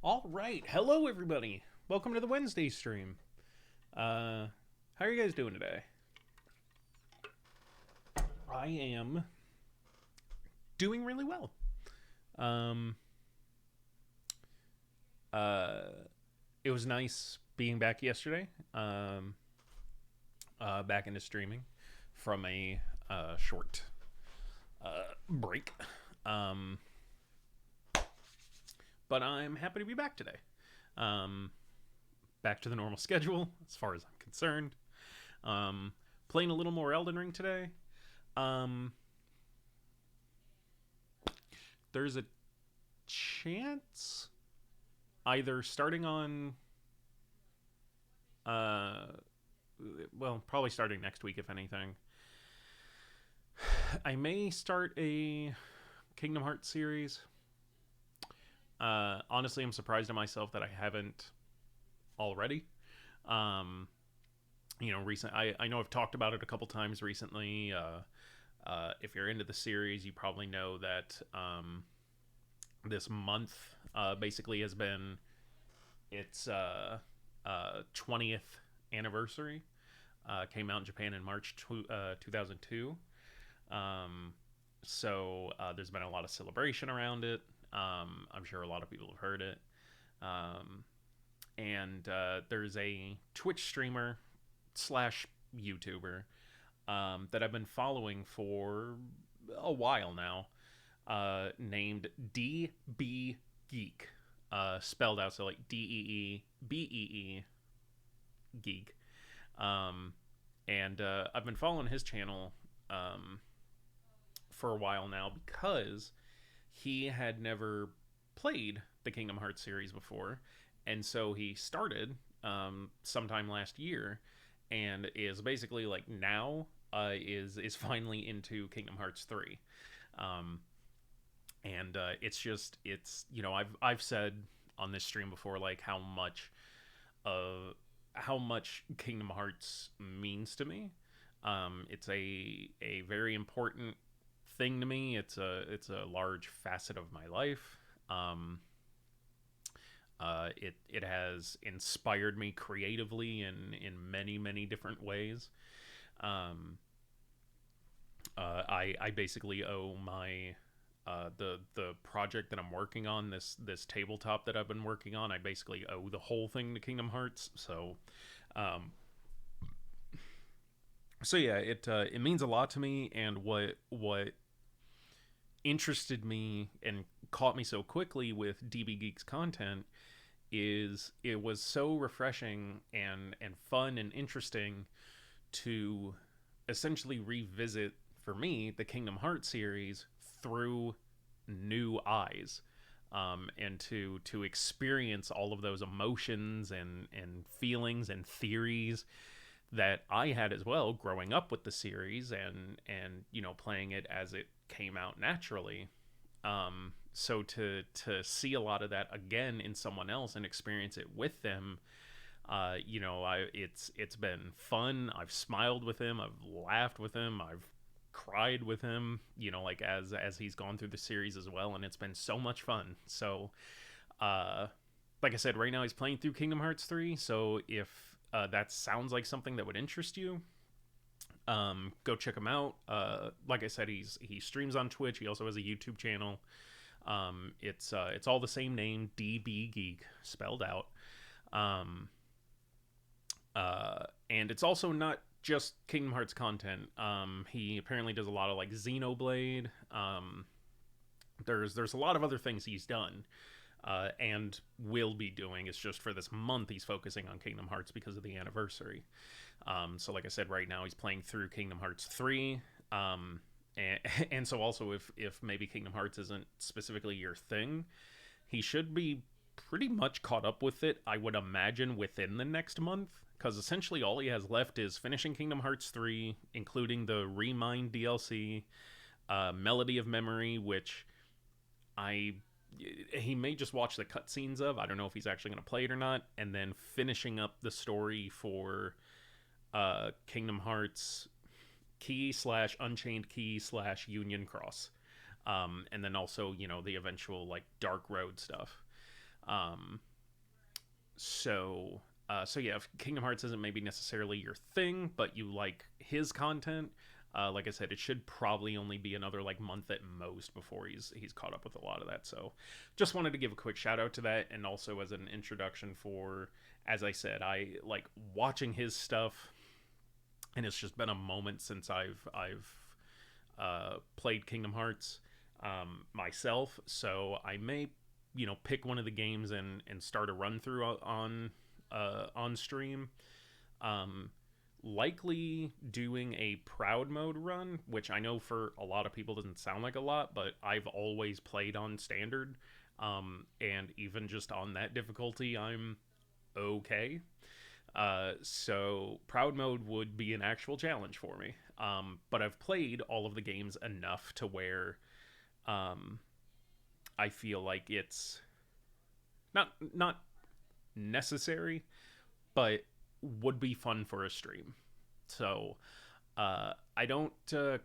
All right, hello everybody. Welcome to the Wednesday stream. How are you guys doing today? I am doing really well. Um, uh, it was nice being back yesterday. Back into streaming from a short break. Um, but I'm happy to be back today. Um, Back to the normal schedule as far as I'm concerned. Um, Playing a little more Elden Ring today. Um, there's a chance either starting on uh probably starting next week if anything. I may start a Kingdom Hearts series. Honestly, I'm surprised at myself that I haven't already. Um, I know I've talked about it a couple times recently. If you're into the series, you probably know that this month basically has been its 20th anniversary. Came out in Japan in March 2002. Um, there's been a lot of celebration around it. I'm sure a lot of people have heard it. Um, and There's a Twitch streamer slash YouTuber that I've been following for a while now, named DB Geek, spelled out so like DEEBEE Geek. Um, I've been following his channel um, for a while now because he had never played the Kingdom Hearts series before, and so he started sometime last year, and is basically like now is finally into Kingdom Hearts 3. Um, it's I've said on this stream before like uh how much Kingdom Hearts means to me. It's a very important thing to me. It's a large facet of my life. It has inspired me creatively in many different ways. Um, I basically owe my the project that I'm working on, this tabletop that I've been working on. I basically owe the whole thing to Kingdom Hearts. Um, so yeah, it means a lot to me. And what interested me and caught me so quickly with DB Geek's content is it was so refreshing and fun and interesting to essentially revisit for me the Kingdom Hearts series through new eyes, and to experience all of those emotions and feelings and theories that I had as well growing up with the series and playing it as it came out naturally. So to see a lot of that again in someone else and experience it with them, it's been fun. I've smiled with him. I've laughed with him. I've cried with him. Like as he's gone through the series as well, and it's been so much fun. So, uh, like I said, right now he's playing through Kingdom Hearts 3. So if that sounds like something that would interest you, go check him out. Like I said, he streams on Twitch. He also has a YouTube channel. It's all the same name, DB Geek, spelled out. Um, and it's also not just Kingdom Hearts content. He apparently does a lot of like Xenoblade. There's a lot of other things he's done, and will be doing. It's just for this month he's focusing on Kingdom Hearts because of the anniversary. So like I said, right now he's playing through Kingdom Hearts 3. And, and so also if maybe Kingdom Hearts isn't specifically your thing, he should be pretty much caught up with it, I would imagine, within the next month. Because essentially all he has left is finishing Kingdom Hearts 3, including the Remind DLC, Melody of Memory, which I he may just watch the cutscenes of. I don't know if he's actually going to play it or not. And then finishing up the story for Kingdom Hearts Key slash Unchained Key slash Union Cross. And then also, the eventual like Dark Road stuff. Um, so yeah, if Kingdom Hearts isn't maybe necessarily your thing, but you like his content, like I said, it should probably only be another like month at most before he's caught up with a lot of that. So just wanted to give a quick shout out to that, and also as an introduction for, as I said, I like watching his stuff, and it's just been a moment since I've played Kingdom Hearts myself. So I may pick one of the games and start a run through on stream. Um, Likely doing a proud mode run, which I know for a lot of people doesn't sound like a lot, but I've always played on standard. And even just on that difficulty, I'm okay. So proud mode would be an actual challenge for me. But I've played all of the games enough to where um, I feel like it's not necessary, but would be fun for a stream. So I don't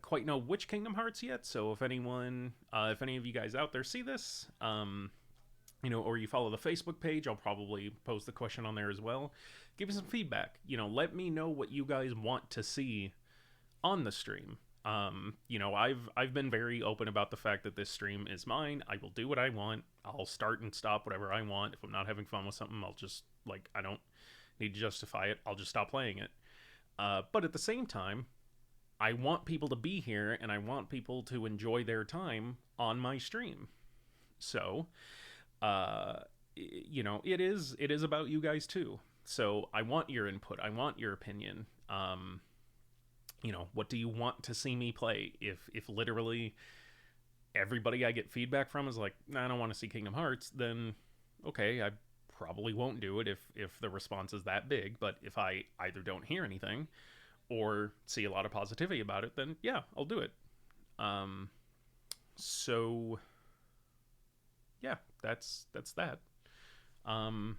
quite know which Kingdom Hearts yet. So if any of you guys out there see this, or you follow the Facebook page, I'll probably post the question on there as well. Give me some feedback. Let me know what you guys want to see on the stream. I've been very open about the fact that this stream is mine. I will do what I want. I'll start and stop whatever I want. If I'm not having fun with something, I'll just I don't need to justify it. I'll just stop playing it. But at the same time, I want people to be here and I want people to enjoy their time on my stream. So, it is about you guys too. So I want your input. I want your opinion. What do you want to see me play? If literally everybody I get feedback from is like, nah, I don't want to see Kingdom Hearts, then okay, I probably won't do it if the response is that big. But if I either don't hear anything or see a lot of positivity about it, then yeah, I'll do it. So yeah, that's that. Um,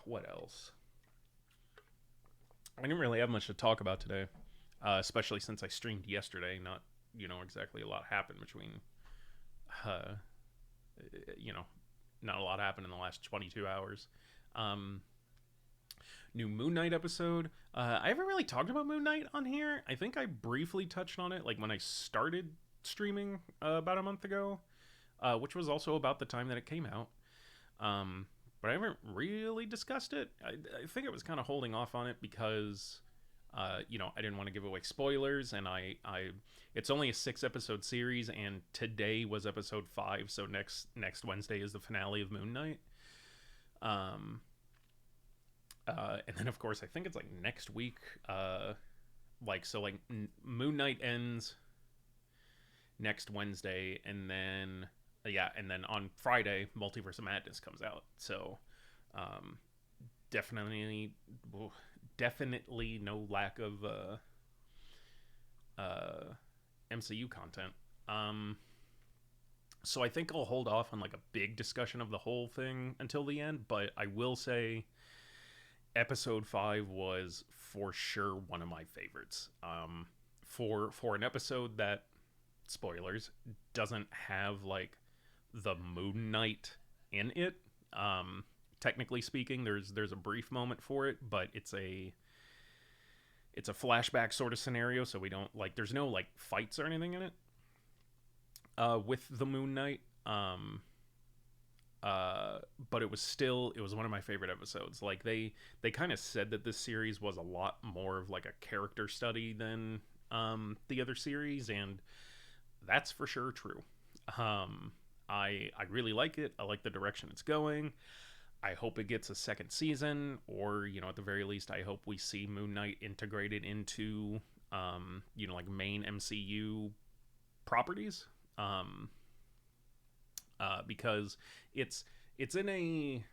what else? I didn't really have much to talk about today, especially since I streamed yesterday. Not exactly a lot happened between, uh, you know, not a lot happened in the last 22 hours. Um, New Moon Knight episode. I haven't really talked about Moon Knight on here. I think I briefly touched on it, like when I started streaming about a month ago, which was also about the time that it came out. But I haven't really discussed it. I think I was kind of holding off on it because, I didn't want to give away spoilers, and it's only a 6 episode series, and today was episode 5, so next Wednesday is the finale of Moon Knight. And then of course I think it's like next week, Moon Knight ends next Wednesday, and then on Friday, Multiverse of Madness comes out. So, definitely no lack of MCU content. So I think I'll hold off on like a big discussion of the whole thing until the end. But I will say, episode 5 was for sure one of my favorites. For an episode that, spoilers, doesn't have like the Moon Knight in it. Technically speaking, there's a brief moment for it, but it's a flashback sort of scenario, so we don't there's no like fights or anything in it with the Moon Knight. But it was one of my favorite episodes. Like they kind of said that this series was a lot more of like a character study than the other series, and that's for sure true. I really like it. I like the direction it's going. I hope it gets a second season, or at the very least, I hope we see Moon Knight integrated into main MCU properties. Because it's in an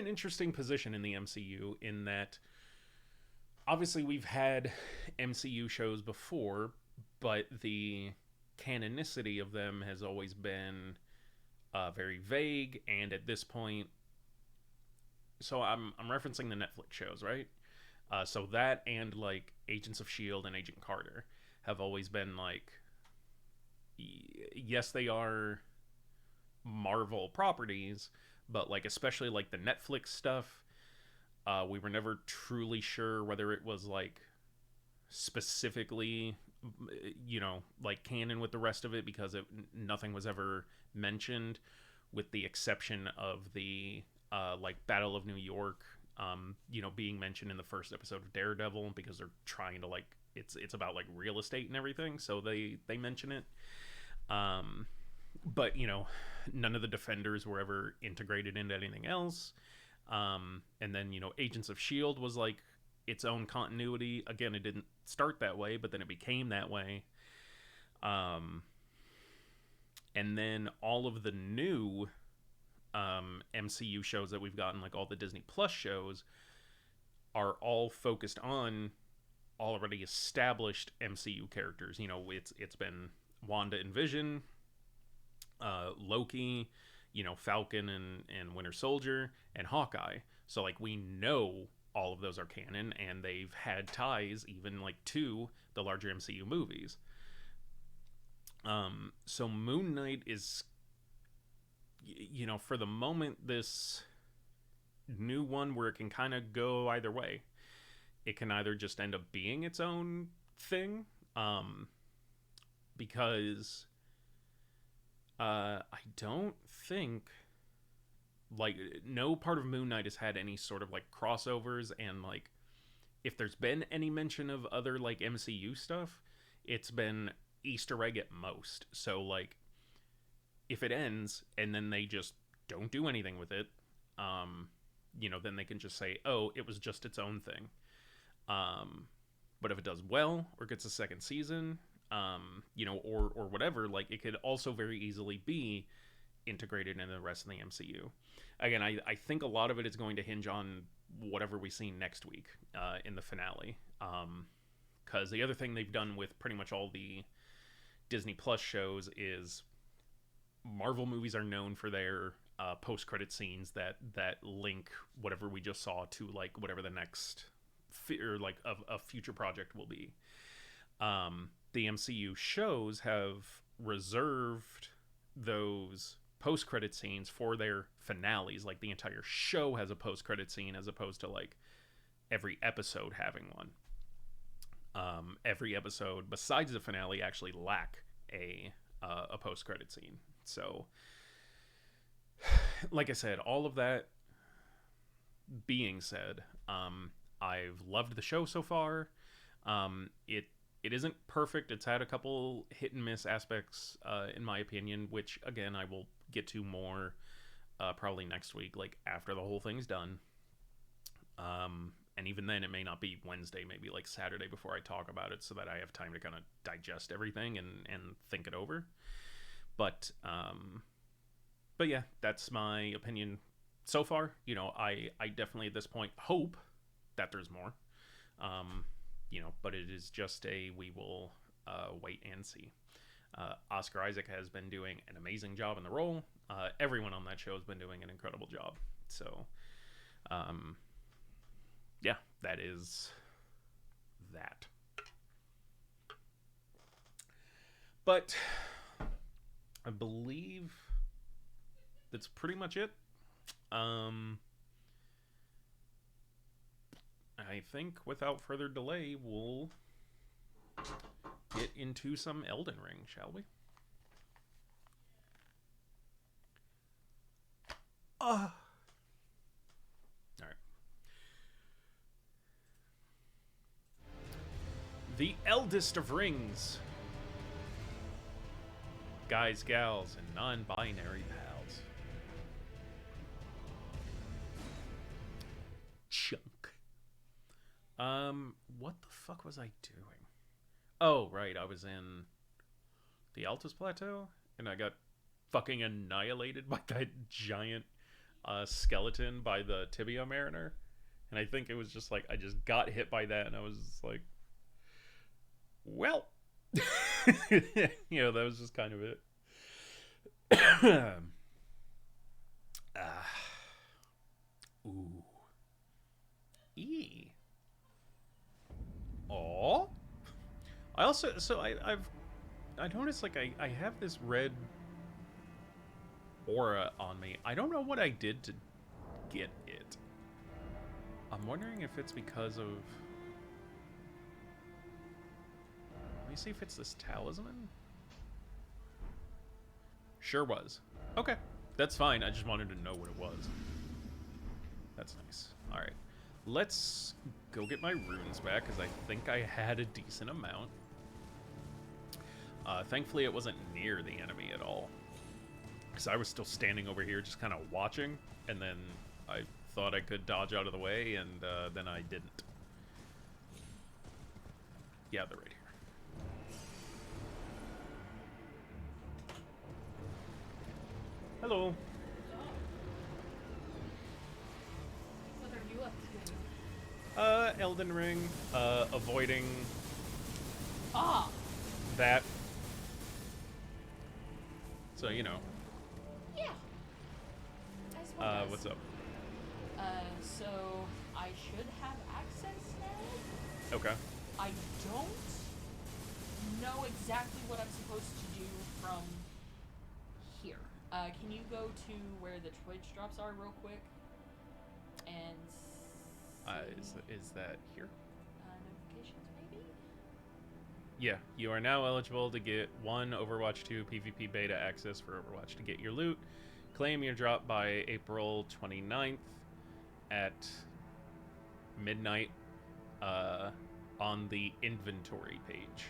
interesting position in the MCU, in that obviously we've had MCU shows before, but the canonicity of them has always been very vague, and at this point, so I'm referencing the Netflix shows, right? So that and like Agents of S.H.I.E.L.D. and Agent Carter have always been like, yes, they are Marvel properties, but like especially like the Netflix stuff, we were never truly sure whether it was like specifically, like canon with the rest of it, because nothing was ever mentioned, with the exception of the like Battle of New York, being mentioned in the first episode of Daredevil, because they're trying to like it's about like real estate and everything, so they mention it. But none of the Defenders were ever integrated into anything else. And then Agents of Shield was like its own continuity. Again, it didn't start that way, but then it became that way. And then all of the new MCU shows that we've gotten, like all the Disney Plus shows, are all focused on already established MCU characters. It's been Wanda and Vision, Loki, Falcon and Winter Soldier, and Hawkeye. So like we know all of those are canon, and they've had ties even like to the larger MCU movies. So Moon Knight is, for the moment, this new one where it can kind of go either way. It can either just end up being its own thing, because I don't think, like, no part of Moon Knight has had any sort of like crossovers, and like if there's been any mention of other like MCU stuff, it's been Easter egg at most. So like if it ends and then they just don't do anything with it, then they can just say, oh, it was just its own thing. But if it does well or gets a second season, or whatever, like it could also very easily be integrated into the rest of the MCU. Again, I think a lot of it is going to hinge on whatever we see next week in the finale. Because the other thing they've done with pretty much all the Disney Plus shows is Marvel movies are known for their post-credit scenes that link whatever we just saw to like whatever the next or like a future project will be. The MCU shows have reserved those post-credit scenes for their finales. Like the entire show has a post-credit scene, as opposed to like every episode having one. Every episode besides the finale actually lack a post-credit scene. So like I said, all of that being said, I've loved the show so far. It isn't perfect. It's had a couple hit and miss aspects, in my opinion, which again I will get to more probably next week, like after the whole thing's done. And even then, it may not be Wednesday, maybe like Saturday before I talk about it, so that I have time to kind of digest everything and think it over. But yeah, that's my opinion so far. I definitely at this point hope that there's more. But it is just we will wait and see. Oscar Isaac has been doing an amazing job in the role. Everyone on that show has been doing an incredible job. So, yeah, that is that. But I believe that's pretty much it. I think without further delay, we'll get into some Elden Ring, shall we? All right. The Eldest of Rings. Guys, gals, and non-binary pals. Chunk. What the fuck was I doing? Oh, right, I was in the Altus Plateau, and I got fucking annihilated by that giant skeleton by the Tibia Mariner. And I think it was just like, I just got hit by that, and I was like, well. That was just kind of it. Ooh. E. Aw. I also, so I noticed like I have this red aura on me. I don't know what I did to get it. I'm wondering if it's because of... Let me see if it's this talisman. Sure was. Okay, that's fine. I just wanted to know what it was. That's nice. Alright. Let's go get my runes back, because I think I had a decent amount. Thankfully, it wasn't near the enemy at all. Because I was still standing over here just kind of watching, and then I thought I could dodge out of the way, and then I didn't. Yeah, they're right here. Hello. What are you up to? Elden Ring, avoiding that. So, you know. Yeah. What's up? So I should have access now. Okay. I don't know exactly what I'm supposed to do from here. Can you go to where the Twitch drops are real quick? And Is that here? Notifications, maybe? Yeah, you are now eligible to get 1 Overwatch 2 PvP beta access for Overwatch to get your loot. Claim your drop by April 29th at midnight on the inventory page.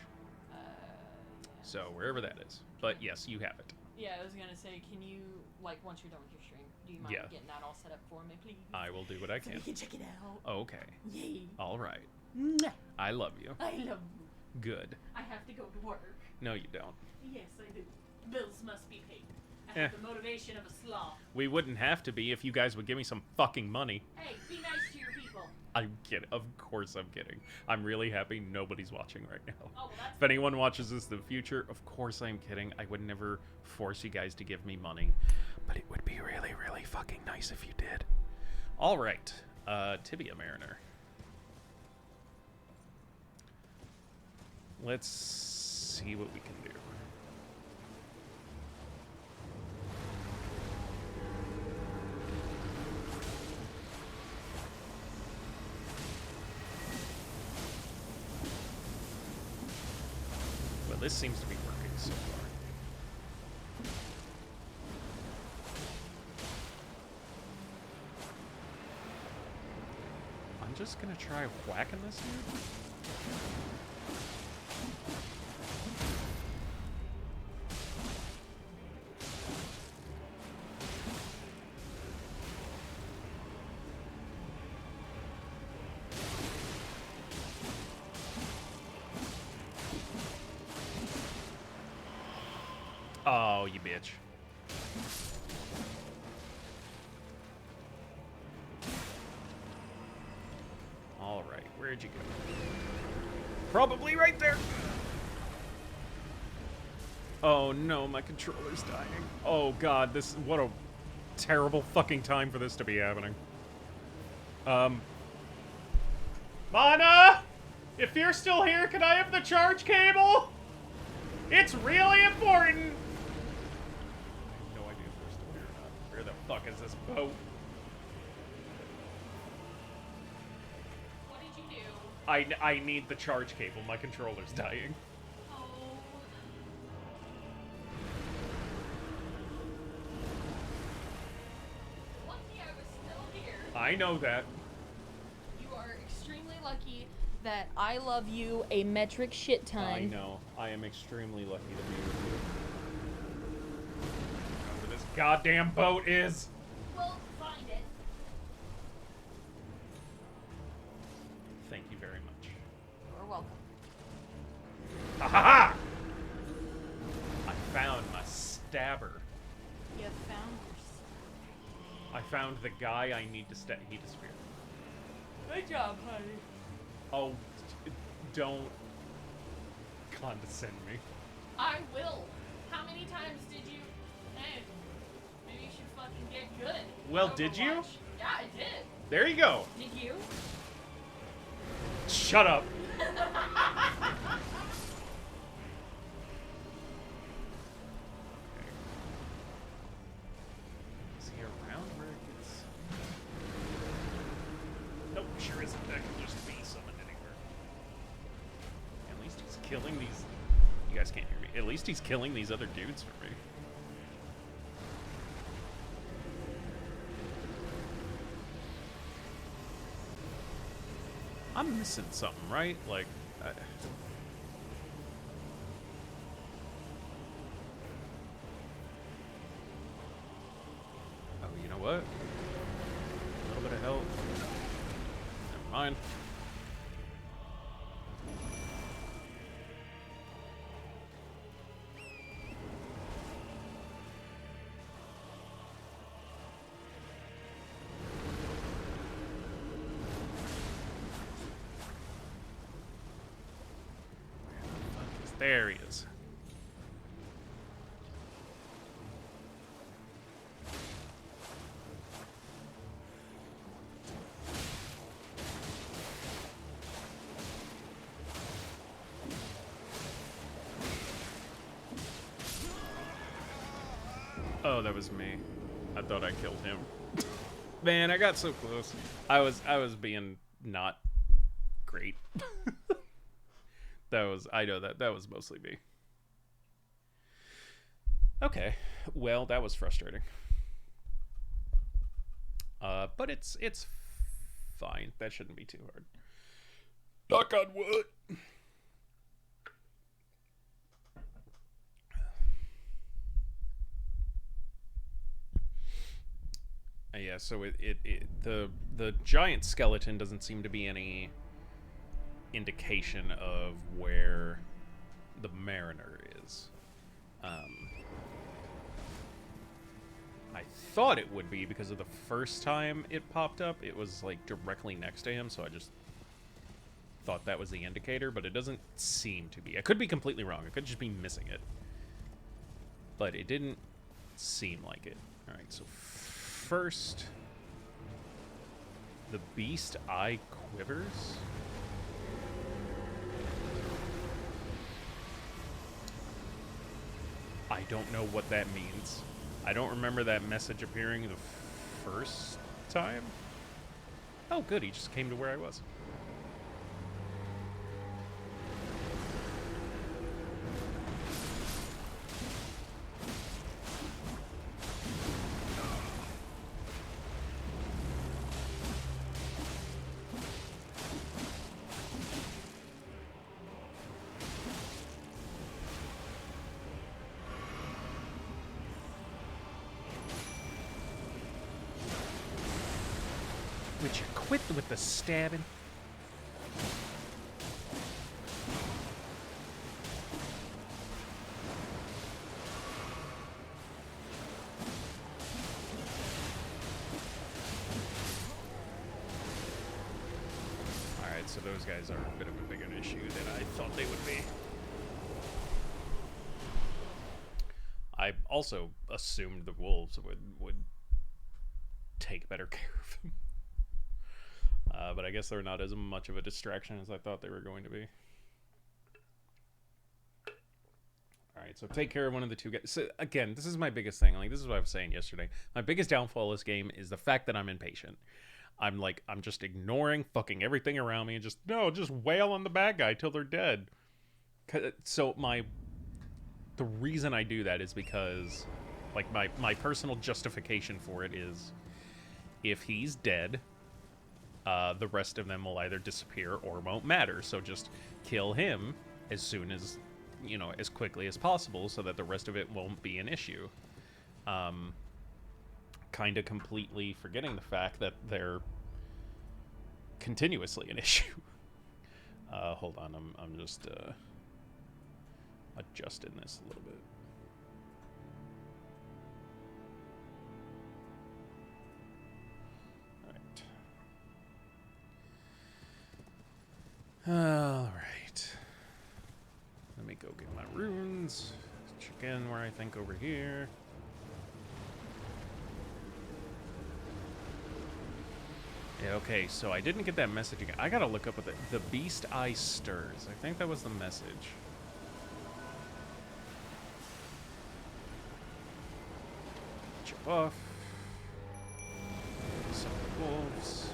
So wherever that is. But yes, you have it. Yeah, I was gonna say, can you, like, once you're done with your stream, do you mind getting that all set up for me, please? I will do what I can. So we can check it out. Okay. Yay. All right. Mwah. I love you. I love you. Good. I have to go to work. No, you don't. Yes, I do. Bills must be paid. I have the motivation of a sloth. We wouldn't have to be if you guys would give me some fucking money. Hey, be nice to your people. I'm kidding. Of course I'm kidding. I'm really happy nobody's watching right now. Oh, well, that's if anyone watches this in the future, of course I'm kidding. I would never force you guys to give me money. But it would be really, really fucking nice if you did. All right. Tibia Mariner. Let's see what we can do. Well, this seems to be working so far. I'm just gonna try whacking this dude. Oh, you bitch. All right, where'd you go? Probably right there. Oh no, my controller's dying. Oh god, what a terrible fucking time for this to be happening. Mana! If you're still here, can I have the charge cable? It's really important! I have no idea if we're still here or not. Where the fuck is this boat? What did you do? I need the charge cable. My controller's dying. Oh. Lucky I was still here. I know that. You are extremely lucky that I love you a metric shit ton. I know. I am extremely lucky to be with you. Wherever this goddamn boat is. We'll find it. Thank you very much. You're welcome. Ha ha ha! I found my stabber. You found your I found the guy I need to stab. He disappeared. Good job, honey. Oh, don't condescend me. I will. How many times did you... Hey, maybe you should fucking get good. Well, did you? Overwatch. Yeah, I did. There you go. Did you? Shut up. killing these... You guys can't hear me. At least he's killing these other dudes for me. I'm missing something, right? Like... Oh, you know what? A little bit of help. Never mind. There he is. Oh, that was me. I thought I killed him. Man, I got so close. I was being not great. I know that was mostly me. Okay, well, that was frustrating. But it's fine. That shouldn't be too hard. Knock on wood. Yeah, so the giant skeleton doesn't seem to be any indication of where the mariner is. I thought it would be because of the first time it popped up. It was like directly next to him, so I just thought that was the indicator, but it doesn't seem to be. I could be completely wrong. I could just be missing it. But it didn't seem like it. Alright, so first, the beast eye quivers. I don't know what that means. I don't remember that message appearing the first time. Oh, good. He just came to where I was. Would you quit with the stabbing? Alright, so those guys are a bit of a bigger issue than I thought they would be. I also assumed the wolves would take better care of him. But I guess they're not as much of a distraction as I thought they were going to be. Alright, so take care of one of the two guys. So, again, this is my biggest thing. Like, this is what I was saying yesterday. My biggest downfall of this game is the fact that I'm impatient. I'm just ignoring fucking everything around me and just wail on the bad guy till they're dead. So the reason I do that is because, like, my personal justification for it is, if he's dead, the rest of them will either disappear or won't matter. So just kill him as soon as, as quickly as possible so that the rest of it won't be an issue. Kind of completely forgetting the fact that they're continuously an issue. Hold on, I'm just adjusting this a little bit. Alright. Let me go get my runes. Check in where I think over here. Yeah, okay, so I didn't get that message again. I gotta look up what the beast eye stirs. I think that was the message. Chip off. Some wolves.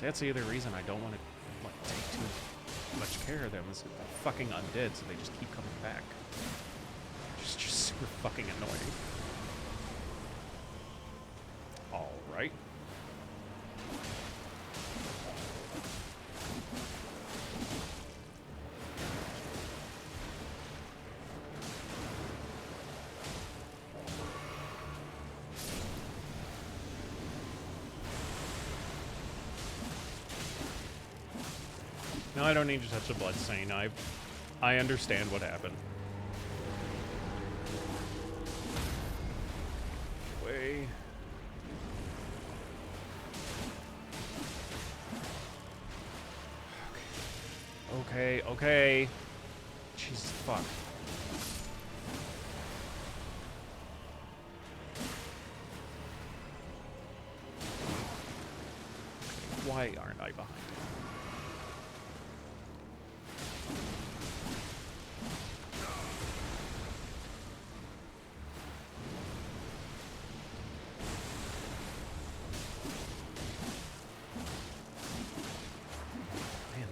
See, that's the other reason I don't want to like take too much care of them. Is that they're fucking undead, so they just keep coming back. Just super fucking annoying. All right. No, I don't need to touch the bloodstain. I understand what happened. Way. Okay, okay. Jesus fuck. Why aren't I behind him?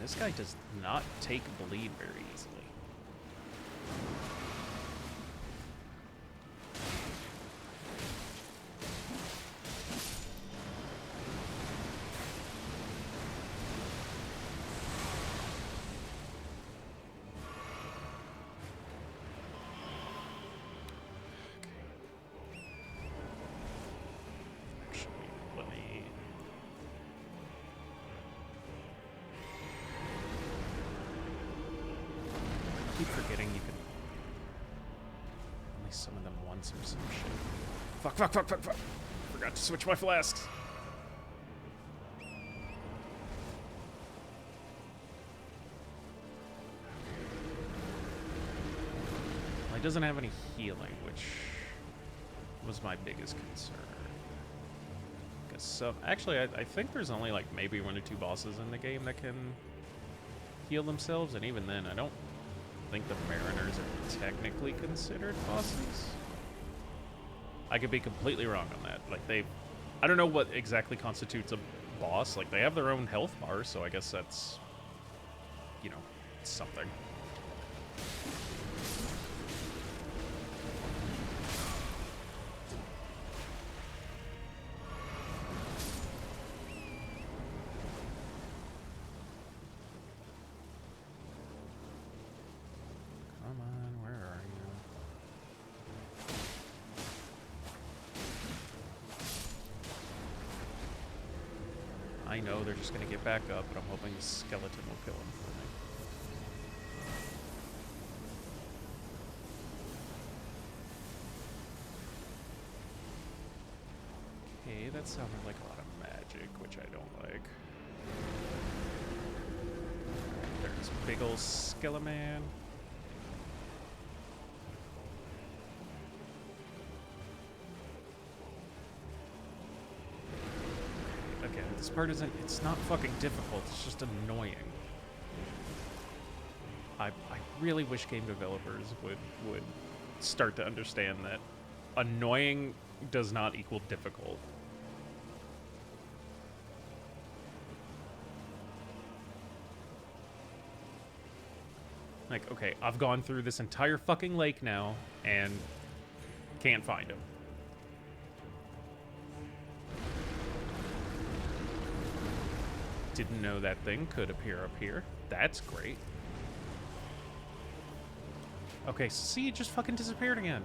This guy does not take bleed very easily. I keep forgetting you can... Only some of them once or some shit. Fuck, fuck, fuck, fuck, fuck. Forgot to switch my flasks. Well, he doesn't have any healing, which was my biggest concern. So, actually, I think there's only like maybe 1 or 2 bosses in the game that can heal themselves, and even then, I don't think the Mariners are technically considered bosses. I could be completely wrong on that. Like, I don't know what exactly constitutes a boss. Like, they have their own health bar, so I guess that's, you know, something. I know they're just going to get back up, but I'm hoping the skeleton will kill him for me. Okay, that sounded like a lot of magic, which I don't like. There's big ol' Skeleman. Again, this part it's not fucking difficult, it's just annoying. I really wish game developers would start to understand that annoying does not equal difficult. Like, okay, I've gone through this entire fucking lake now and can't find him. Didn't know that thing could appear up here. That's great. Okay, see, it just fucking disappeared again.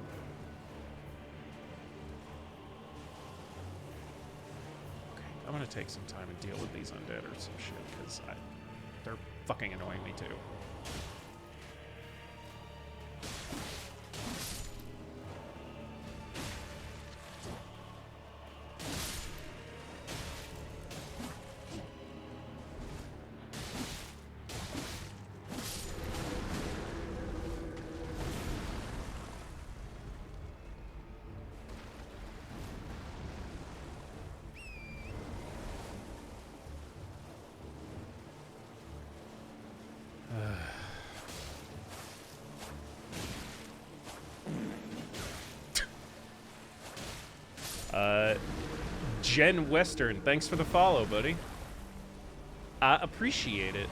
Okay, I'm gonna take some time and deal with these undead or some shit, because they're fucking annoying me too. Jen Western, thanks for the follow, buddy. I appreciate it.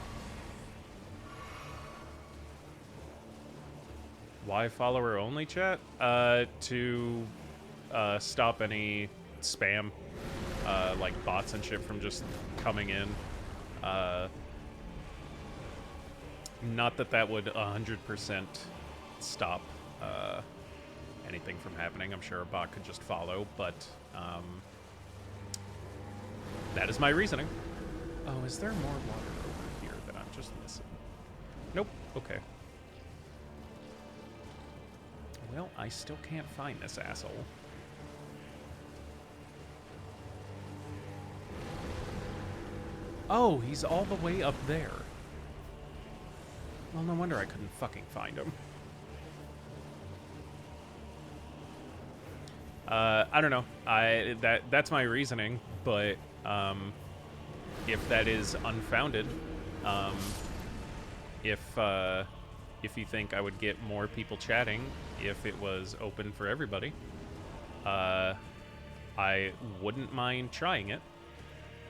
Why follower only chat? To stop any spam, like bots and shit from just coming in. Not that that would 100% stop anything from happening. I'm sure a bot could just follow, but that is my reasoning. Oh, is there more water over here that I'm just missing? Nope. Okay. Well, I still can't find this asshole. Oh, he's all the way up there. Well, no wonder I couldn't fucking find him. I don't know. That's my reasoning, but if that is unfounded, if you think I would get more people chatting if it was open for everybody, I wouldn't mind trying it.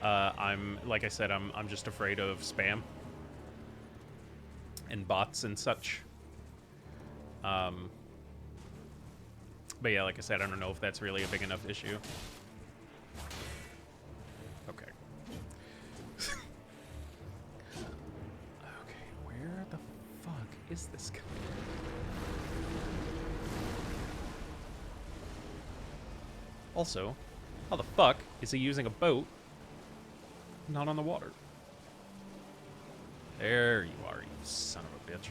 Like I said, I'm just afraid of spam and bots and such. But yeah, like I said, I don't know if that's really a big enough issue. Okay. Okay, where the fuck is this guy? Also, how the fuck is he using a boat not on the water? There you are, you son of a bitch.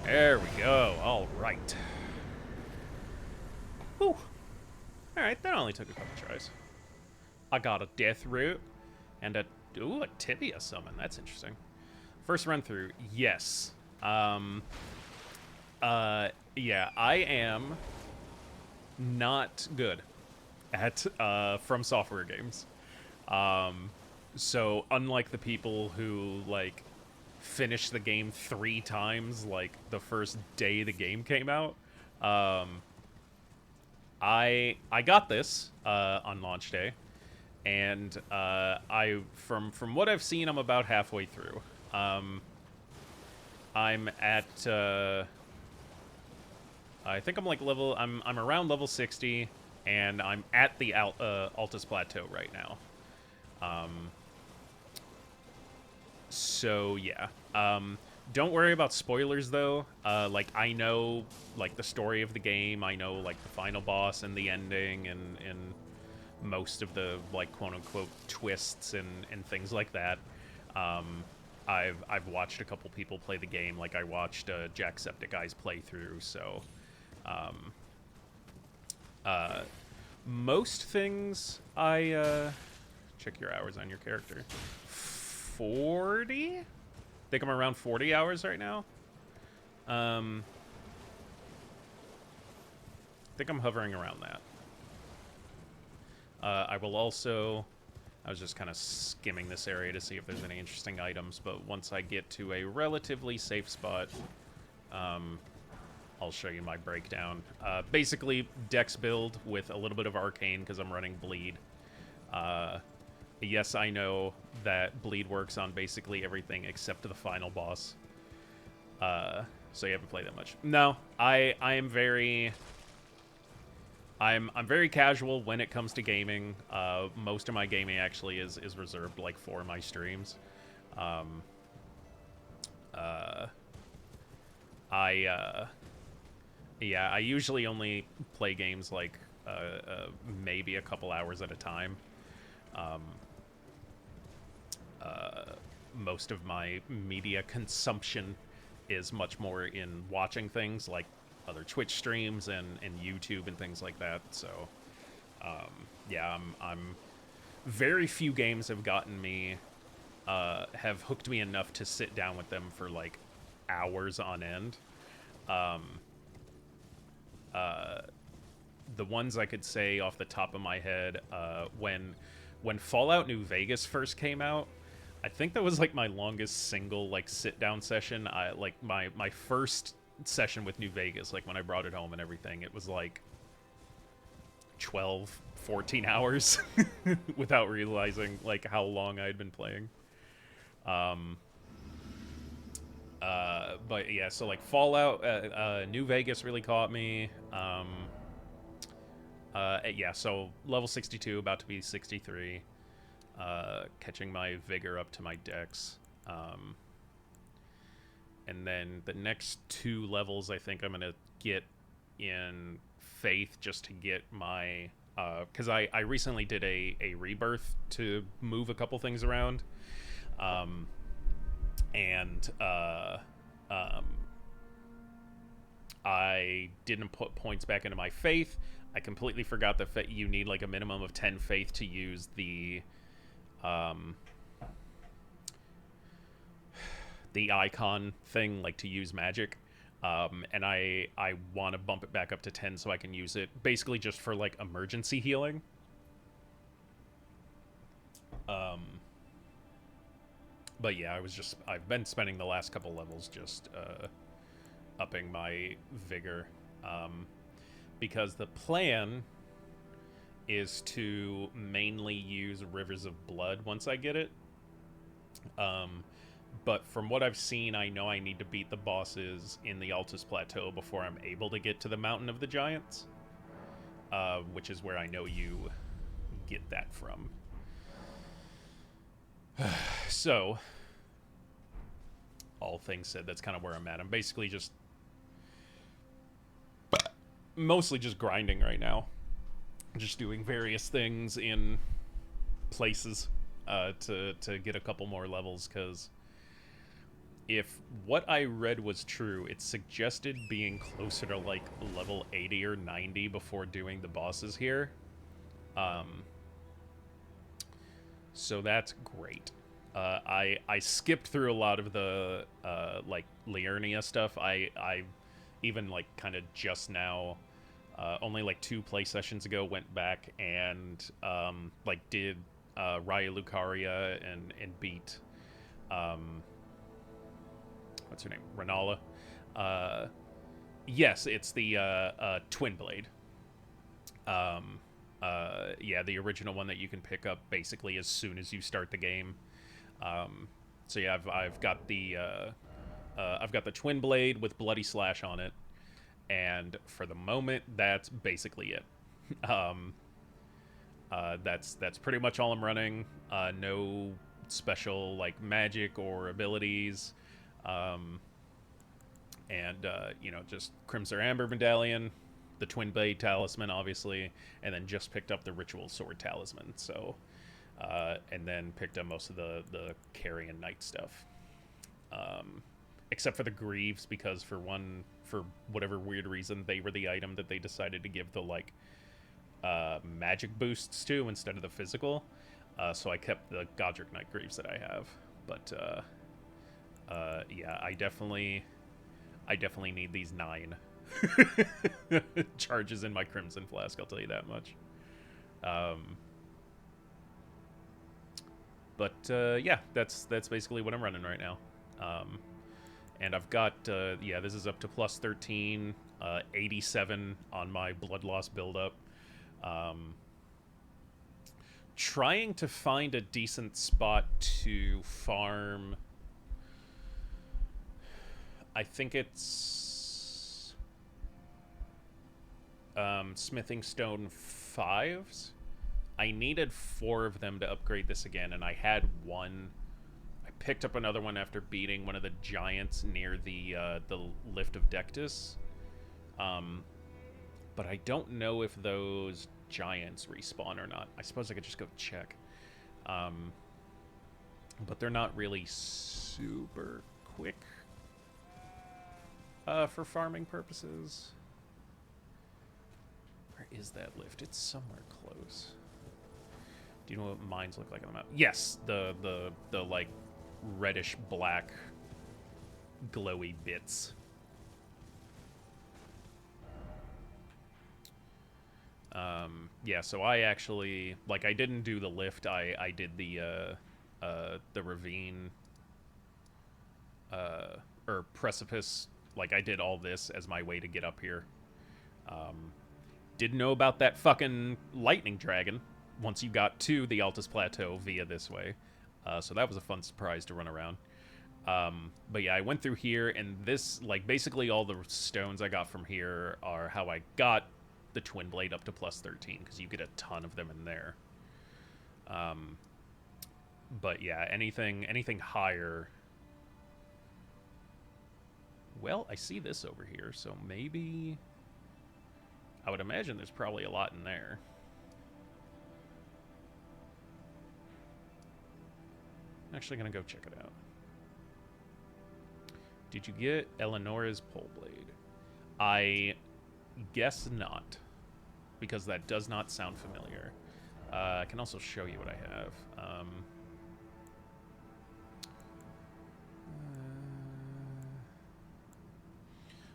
There we go. All right. Whew. All right, that only took a couple tries. I got a death root and a tibia summon. That's interesting. First run through, yes. Yeah, I am not good at From Software games. So unlike the people who like finish the game 3 times like the first day the game came out, I got this on launch day, and I from what I've seen, I'm about halfway through. I'm at I think I'm like I'm around level 60, and I'm at the Altus Plateau right now. So yeah. Don't worry about spoilers though. Like I know like the story of the game. I know like the final boss and the ending and most of the like quote unquote twists and things like that. I've watched a couple people play the game. Like I watched Jacksepticeye's playthrough. So most things I check your hours on your character. 40? I think I'm around 40 hours right now. I think I'm hovering around that. I will also... I was just kind of skimming this area to see if there's any interesting items, but once I get to a relatively safe spot, I'll show you my breakdown. Basically, Dex build with a little bit of Arcane because I'm running Bleed. Yes, I know that Bleed works on basically everything except the final boss. So you haven't played that much. No, I am very... I'm very casual when it comes to gaming. Most of my gaming actually is reserved like for my streams. Yeah, I usually only play games like maybe a couple hours at a time. Most of my media consumption is much more in watching things like other Twitch streams and YouTube and things like that. So, yeah, I'm very few games have gotten me, have hooked me enough to sit down with them for like hours on end. uh, the ones I could say off the top of my head, when Fallout New Vegas first came out, I think that was like my longest single like sit down session. I like my first session with New Vegas, like when I brought it home and everything, it was like 12, 14 hours without realizing like how long I'd been playing. Um, but yeah, so like Fallout, New Vegas really caught me. Yeah, so level 62, about to be 63. Catching my vigor up to my dex. And then the next two levels, I think I'm gonna get in faith just to get my because I recently did a rebirth to move a couple things around, um, and um, I didn't put points back into my faith. I completely forgot that you need like a minimum of 10 faith to use um, the icon thing, like to use magic. And I want to bump it back up to 10 so I can use it basically just for like emergency healing. But yeah, I've been spending the last couple levels just upping my vigor, because the plan is to mainly use Rivers of Blood once I get it. But from what I've seen, I know I need to beat the bosses in the Altus Plateau before I'm able to get to the Mountain of the Giants, which is where I know you get that from. So, all things said, that's kind of where I'm at. I'm basically just mostly just grinding right now. Just doing various things in places to get a couple more levels, because if what I read was true, it suggested being closer to like level 80 or 90 before doing the bosses here. So that's great. I skipped through a lot of the like Liurnia stuff. I even like kind of just now, only like 2 play sessions ago, went back and like did Raya Lucaria and beat what's her name, Renala. Yes, it's the Twin Blade. Yeah, the original one that you can pick up basically as soon as you start the game. So yeah, I've got the Twin Blade with Bloody Slash on it, and for the moment, that's basically it. That's pretty much all I'm running. No special like magic or abilities, and just Crimson Amber Medallion, the Twin Blade Talisman, obviously, and then just picked up the Ritual Sword Talisman. So, and then picked up most of the Carrion Knight stuff, except for the Greaves, because for whatever weird reason, they were the item that they decided to give the like magic boosts to instead of the physical. So I kept the Godric Knight Greaves that I have, but yeah, I definitely need these 9 charges in my Crimson Flask. I'll tell you that much. But yeah, that's basically what I'm running right now. And I've got yeah, this is up to plus 13, 87 on my blood loss buildup. Trying to find a decent spot to farm. I think it's Smithing Stone 5s. I needed 4 of them to upgrade this again, and I had 1. I picked up another one after beating one of the giants near the Lift of Dectus. But I don't know if those giants respawn or not. I suppose I could just go check. But they're not really super quick for farming purposes. Where is that lift? It's somewhere close. Do you know what mines look like on the map? Yes, the like reddish black glowy bits. Yeah, so I actually, like, I didn't do the lift. I did the ravine, uh, or precipice. Like, I did all this as my way to get up here. Um, didn't know about that fucking lightning dragon once you got to the Altus Plateau via this way. So that was a fun surprise to run around. But yeah, I went through here, and this, like, basically all the stones I got from here are how I got the Twin Blade up to plus 13, because you get a ton of them in there. But yeah, anything higher. Well, I see this over here, so maybe I would imagine there's probably a lot in there. I'm actually gonna go check it out. Did you get Eleonora's pole blade? I guess not, because that does not sound familiar. I can also show you what I have.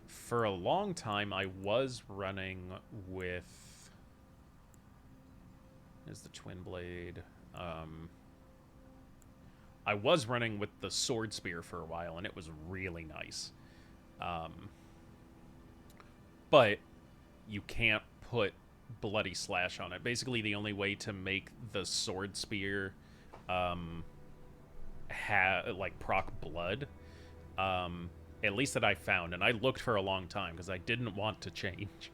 For a long time, I was running with... Is the Twin Blade? I was running with the Sword Spear for a while, and it was really nice. But you can't put Bloody Slash on it. Basically, the only way to make the Sword Spear like proc blood, at least that I found, and I looked for a long time because I didn't want to change.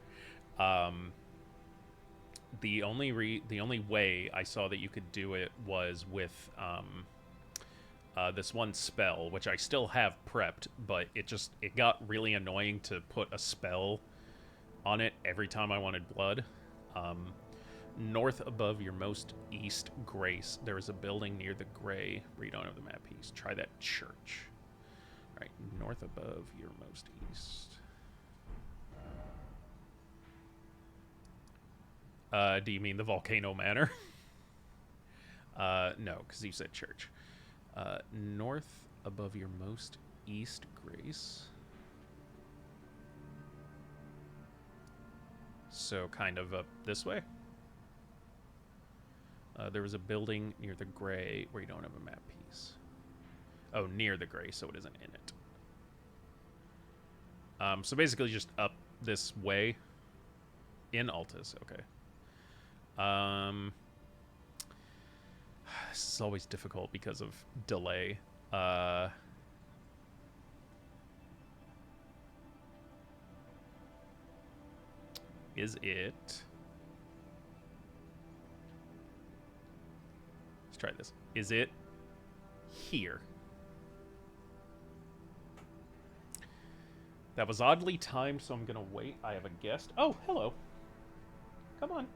The only way I saw that you could do it was with this one spell, which I still have prepped, but it got really annoying to put a spell on it every time I wanted blood. North above your most east grace, there is a building near the gray where you don't have the map piece. Try that church. All right, north above your most east. Do you mean the Volcano Manor? No, because you said church. North above your most east grace. So kind of up this way. There was a building near the gray where you don't have a map piece. Oh, near the gray, so it isn't in it. So basically just up this way in Altus. Okay. This is always difficult because of delay. Is it... Let's try this. Is it here? That was oddly timed, so I'm gonna wait. I have a guest. Oh, hello. Come on.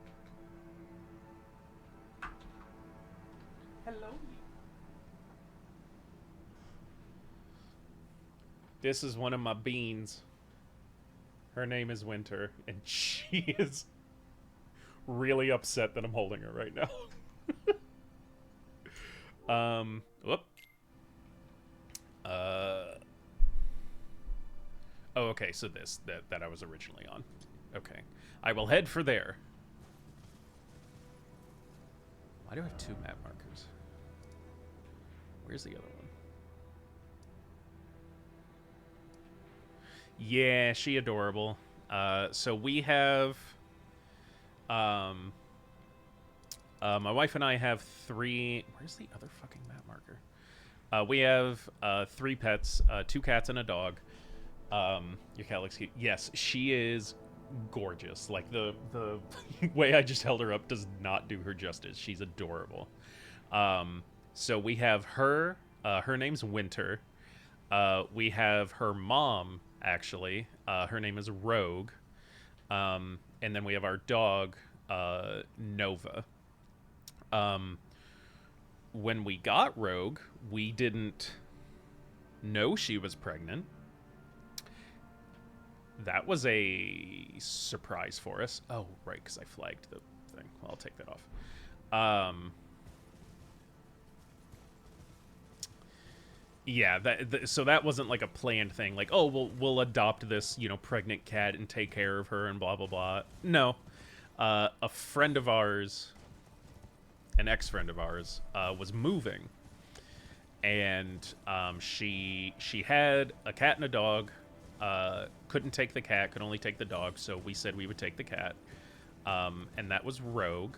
Hello. This is one of my beans. Her name is Winter, and she is really upset that I'm holding her right now. Whoop. Oh, okay, so that I was originally on. Okay. I will head for there. Why do I have two map markers? Where's the other one? Yeah, she adorable. So we have... my wife and I have 3... Where's the other fucking map marker? We have 3 pets, 2 cats and a dog. Your cat looks cute. Yes, she is gorgeous. Like, the way I just held her up does not do her justice. She's adorable. So we have her. Her name's Winter. We have her mom, actually. Her name is Rogue. And then we have our dog, Nova. When we got Rogue, we didn't know she was pregnant. That was a surprise for us. Oh, right, because I flagged the thing. Well, I'll take that off. Yeah, so that wasn't like a planned thing. Like, oh, we'll adopt this, pregnant cat and take care of her and blah, blah, blah. No. A friend of ours, an ex-friend of ours, was moving, and she had a cat and a dog. Couldn't take the cat, could only take the dog, so we said we would take the cat. And that was Rogue.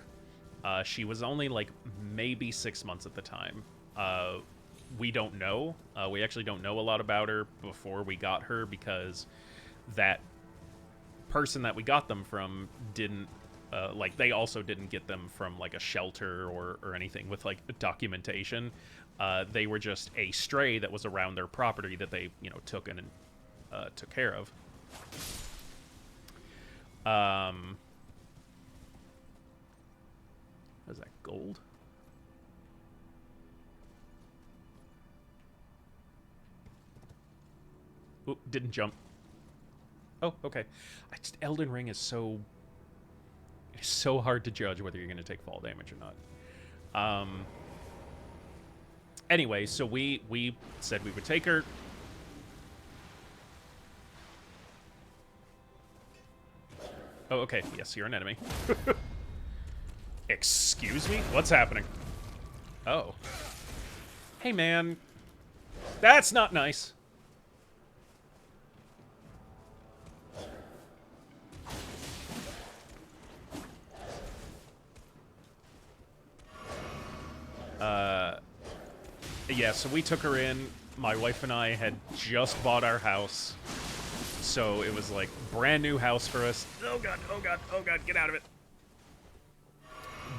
She was only like maybe 6 months at the time. We don't know. We actually don't know a lot about her before we got her, because that person that we got them from didn't like, they also didn't get them from like a shelter or anything with like documentation. They were just a stray that was around their property that they, you know, took in and took care of. What is that, gold? Oop, didn't jump. Oh, okay. Elden Ring is so... It's so hard to judge whether you're going to take fall damage or not. Anyway, so we said we would take her. Oh, okay. Yes, you're an enemy. Excuse me? What's happening? Oh. Hey, man. That's not nice. Yeah, so we took her in. My wife and I had just bought our house. So it was like brand new house for us. Oh god, oh god, oh god, get out of it.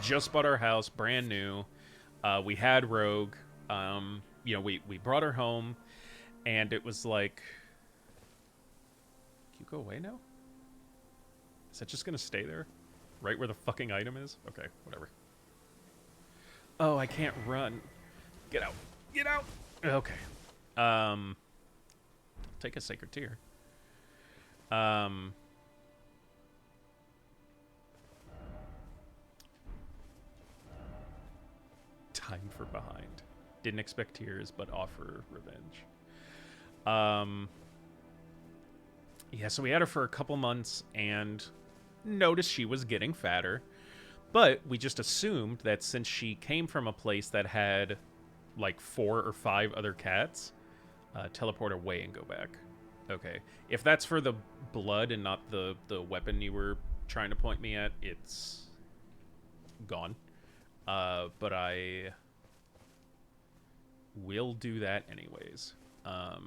Just bought our house, brand new. We had Rogue. You know, we brought her home, and it was like... Can you go away now? Is that just gonna stay there? Right where the fucking item is? Okay, whatever. Oh, I can't run. Get out. Get out! Okay. Take a sacred tear. Time for behind. Didn't expect tears, but offer revenge. Yeah, so we had her for a couple months and noticed she was getting fatter. But we just assumed that since she came from a place that had like 4 or 5 other cats, teleport away and go back. Okay. If that's for the blood and not the weapon you were trying to point me at, it's gone. But I will do that anyways. Let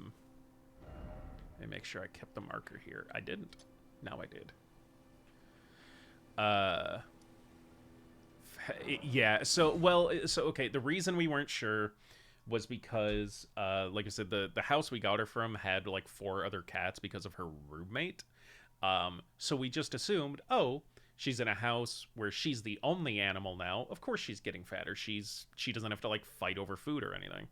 me make sure I kept the marker here. I didn't. Now I did. Yeah, so okay, the reason we weren't sure was because like I said, the house we got her from had like 4 other cats because of her roommate. So we just assumed, oh, she's in a house where she's the only animal now, of course she's getting fatter. She doesn't have to like fight over food or anything.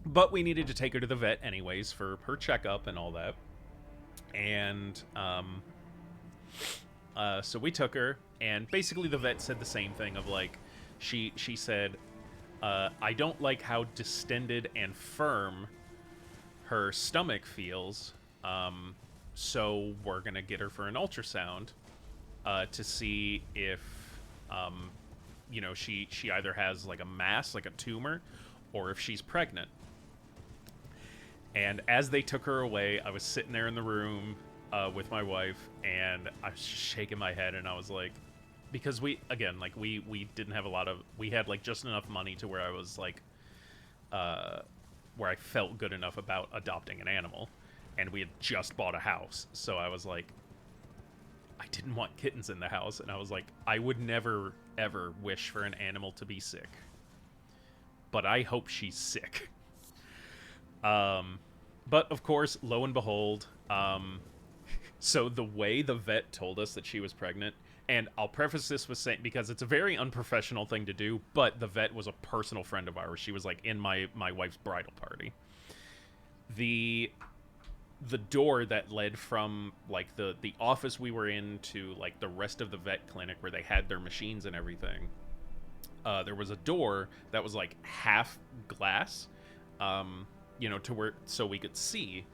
But we needed to take her to the vet anyways for her checkup and all that. And so we took her, and basically the vet said the same thing of like, she said, I don't like how distended and firm her stomach feels, so we're gonna get her for an ultrasound to see if, you know, she either has like a mass, like a tumor, or if she's pregnant. And as they took her away, I was sitting there in the room with my wife, and I was shaking my head, and I was like, because we didn't have a lot of, we had like just enough money to where I was like, where I felt good enough about adopting an animal, and we had just bought a house, so I was like, I didn't want kittens in the house, and I was like, I would never ever wish for an animal to be sick, but I hope she's sick. But of course, lo and behold, so the way the vet told us that she was pregnant, and I'll preface this with saying, because it's a very unprofessional thing to do, but the vet was a personal friend of ours. She was like in my wife's bridal party. The door that led from like the office we were in to like the rest of the vet clinic where they had their machines and everything, there was a door that was like half glass, you know, to where, so we could see.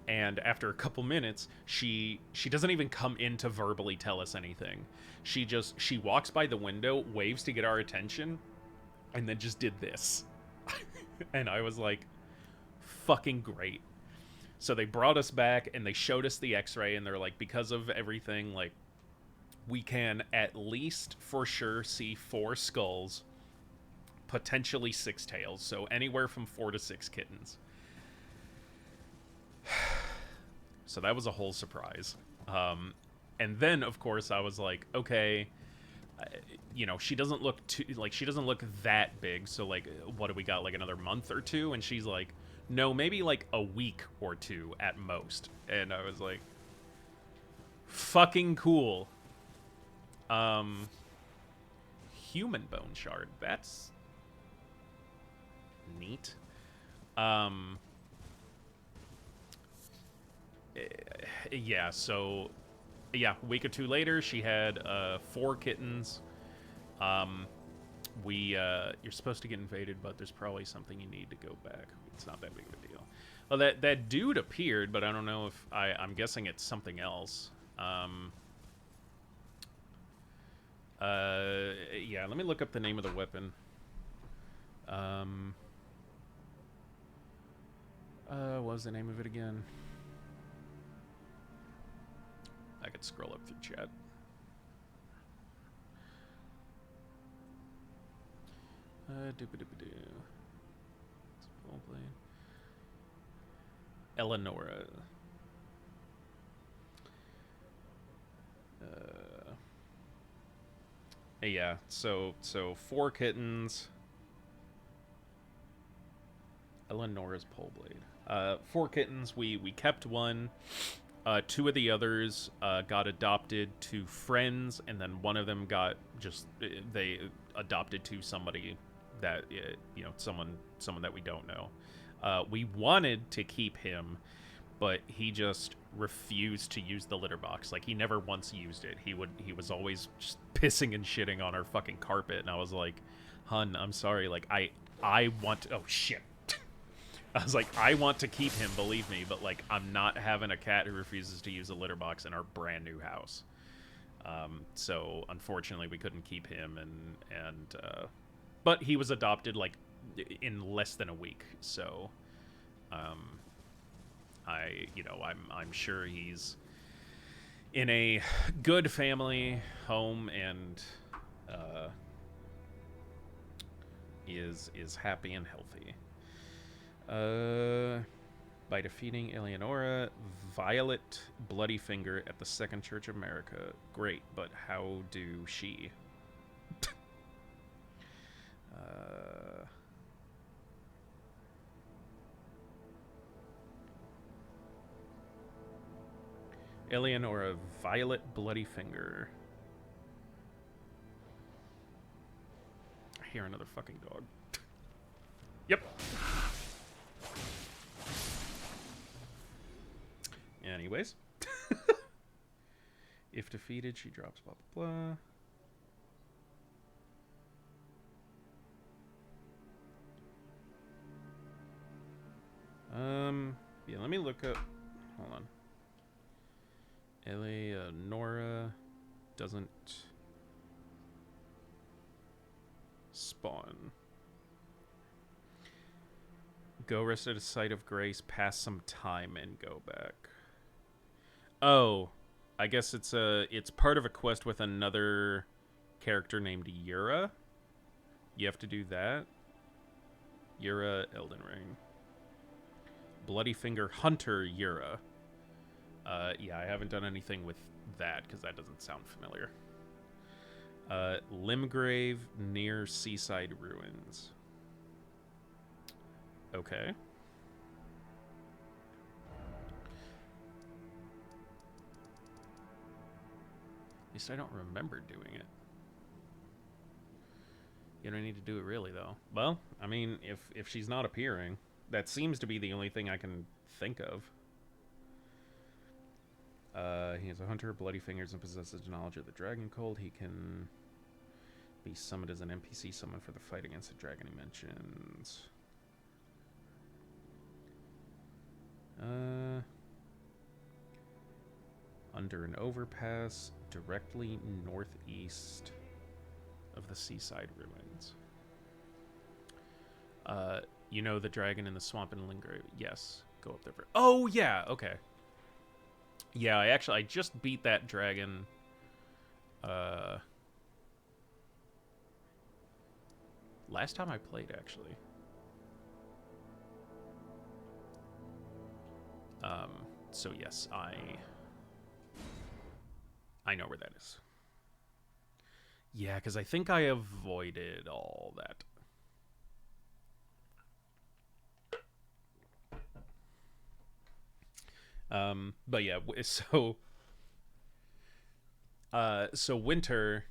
And after a couple minutes, she doesn't even come in to verbally tell us anything. She walks by the window, waves to get our attention, and then just did this. And I was like, fucking great. So they brought us back and they showed us the x-ray, and they're like, because of everything, like, we can at least for sure see 4 skulls, potentially 6 tails, so anywhere from 4 to 6 kittens. So that was a whole surprise. And then, of course, I was like, okay, you know, she doesn't look she doesn't look that big, so, like, what do we got, like, another month or 2? And she's like, no, maybe, like, a week or 2 at most. And I was like, fucking cool. Human bone shard. That's neat. Yeah, so yeah, a week or 2 later, she had 4 kittens. You're supposed to get invaded, but there's probably something you need to go back. It's not that big of a deal. Well, that dude appeared, but I don't know if I'm guessing it's something else. Yeah, let me look up the name of the weapon. What was the name of it again? I could scroll up through chat. Doop-a-doop-a-doo. It's a full blade. Eleonora. Yeah, so 4 kittens. Eleonora's pole blade. 4 kittens. We kept one. 2 of the others got adopted to friends, and then one of them got they adopted to somebody that you know, someone that we don't know. We wanted to keep him, but he just refused to use the litter box. Like, he never once used it. He was always just pissing and shitting on our fucking carpet, and I was like, hun, I'm sorry, like, I want to, oh shit. I was like, I want to keep him, believe me, but, like, I'm not having a cat who refuses to use a litter box in our brand new house. So unfortunately we couldn't keep him, but he was adopted, like, in less than a week. So, I'm sure he's in a good family home and is happy and healthy. By defeating Eleonora, Violet Bloody Finger at the Second Church of America. Great, but how do she? Eleonora, Violet Bloody Finger. I hear another fucking dog. Yep. Anyways. If defeated, she drops blah blah blah. Yeah, let me look up. Hold on. Eleonora doesn't spawn. Go rest at a site of grace, pass some time, and go back. Oh, I guess it's part of a quest with another character named Yura. You have to do that. Yura, Elden Ring. Bloody Finger Hunter Yura. Yeah, I haven't done anything with that because that doesn't sound familiar. Limgrave near Seaside Ruins. Okay. At least I don't remember doing it. You don't need to do it really, though. Well, I mean, if she's not appearing, that seems to be the only thing I can think of. He is a hunter, bloody fingers, and possesses knowledge of the dragon cult. He can be summoned as an NPC summon for the fight against the dragon he mentions. under an overpass directly northeast of the seaside ruins. You know the dragon in the swamp in Lingrave? Yes. Go up there for... Oh, yeah, okay. Yeah, I just beat that dragon. Last time I played, actually. So yes, I know where that is. Yeah, because I think I avoided all that. But yeah, so Winter,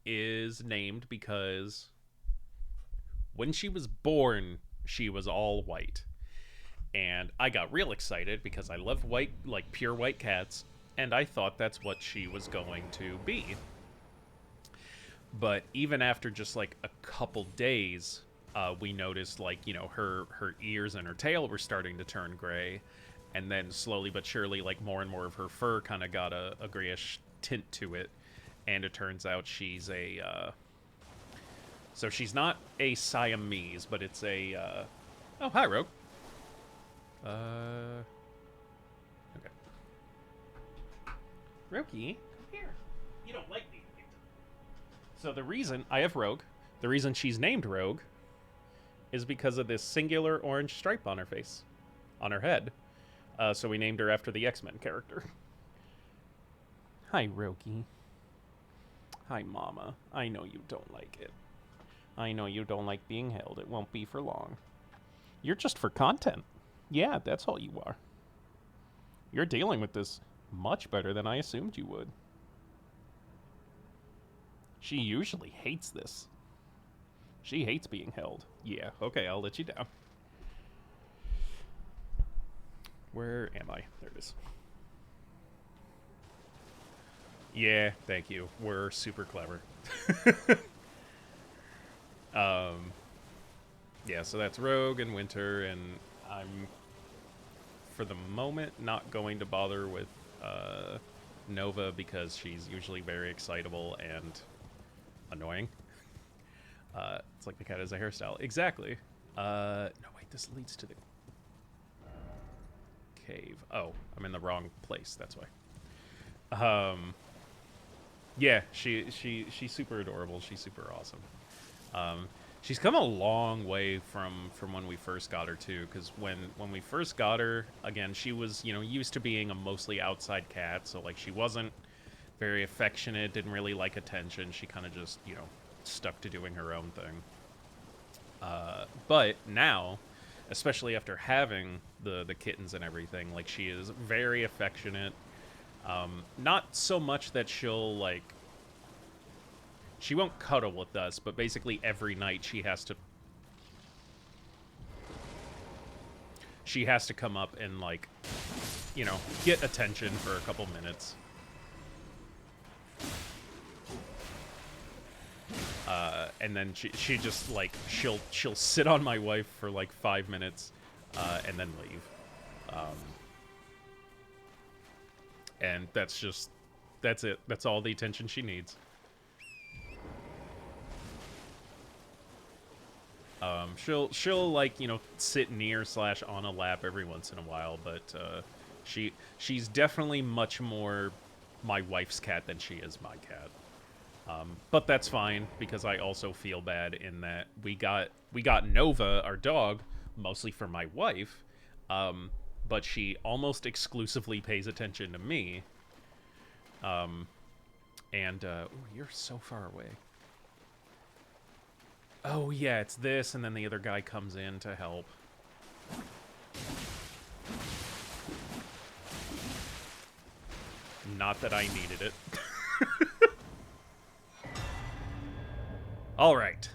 is named because when she was born, she was all white. And I got real excited because I love white, like pure white cats, and I thought that's what she was going to be. But even after just like a couple days, we noticed like, you know, her ears and her tail were starting to turn gray, and then slowly but surely, like more and more of her fur kind of got a grayish tint to it, and it turns out she's a so she's not a Siamese, but it's a oh, hi, Rogue. Okay. Roki, come here. You don't like me. So the reason I have Rogue, the reason she's named Rogue, is because of this singular orange stripe on her face, on her head. So we named her after the X-Men character. Hi, Roki. Hi, Mama. I know you don't like it. I know you don't like being held. It won't be for long. You're just for content. Yeah, that's all you are. You're dealing with this much better than I assumed you would. She usually hates this. She hates being held. Yeah, okay, I'll let you down. Where am I? There it is. Yeah, thank you. We're super clever. Yeah, so that's Rogue and Winter, and I'm, for the moment, not going to bother with Nova because she's usually very excitable and annoying. It's like the cat has a hairstyle. Exactly. No, wait, this leads to the cave. Oh, I'm in the wrong place. That's why. Yeah, she's super adorable. She's super awesome. She's come a long way from when we first got her too, because when we first got her, again, she was, you know, used to being a mostly outside cat, so like she wasn't very affectionate, didn't really like attention. She kind of just, you know, stuck to doing her own thing. But now, especially after having the kittens and everything, like she is very affectionate. Not so much that she'll like, she won't cuddle with us, but basically every night she has to come up and like, you know, get attention for a couple minutes. And then she just like she'll sit on my wife for like 5 minutes, and then leave. And that's it. That's all the attention she needs. She'll like, you know, sit near / on a lap every once in a while, but she's definitely much more my wife's cat than she is my cat. But that's fine because I also feel bad in that we got Nova, our dog, mostly for my wife, but she almost exclusively pays attention to me. And ooh, you're so far away. Oh yeah, it's this, and then the other guy comes in to help. Not that I needed it. All right.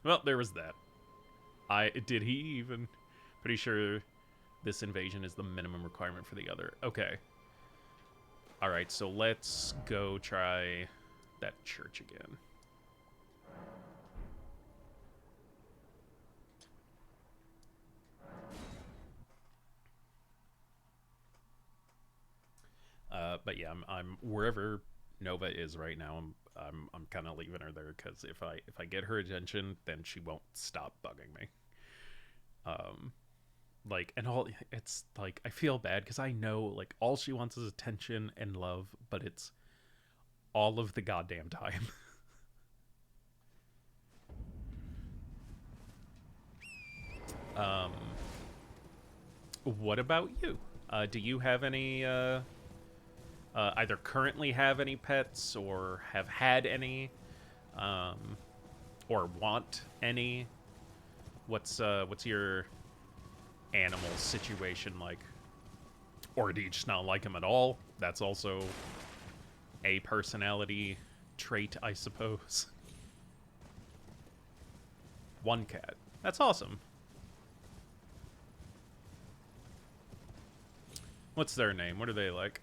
Well, there was that. Did he even? Pretty sure this invasion is the minimum requirement for the other. Okay. All right, so let's go try that church again. But yeah, I'm wherever Nova is right now. I'm kind of leaving her there because if I get her attention, then she won't stop bugging me. Um, like and all it's like I feel bad because I know like all she wants is attention and love, but it's all of the goddamn time. um, what about you? Do you have any either currently have any pets or have had any, um, or want any? What's your animal situation like? Or do you just not like them at all? That's also a personality trait, I suppose. One cat. That's awesome. What's their name? What are they like?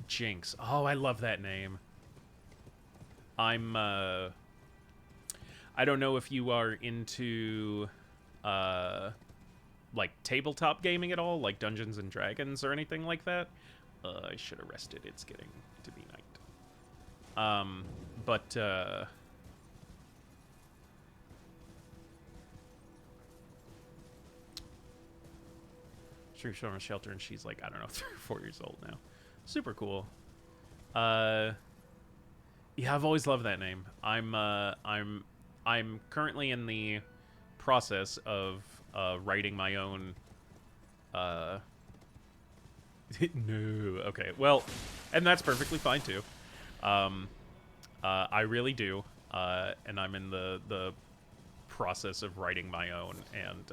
Jinx. Oh, I love that name. I'm I don't know if you are into uh like tabletop gaming at all, like Dungeons and Dragons or anything like that. I should have rested. It's getting to be night. But she's from a shelter and she's like, I don't know, 3 or 4 years old now. Super cool. Uh yeah, I've always loved that name. I'm currently in the process of writing my own no. Okay. Well, and that's perfectly fine too. Um I really do. And I'm in the process of writing my own and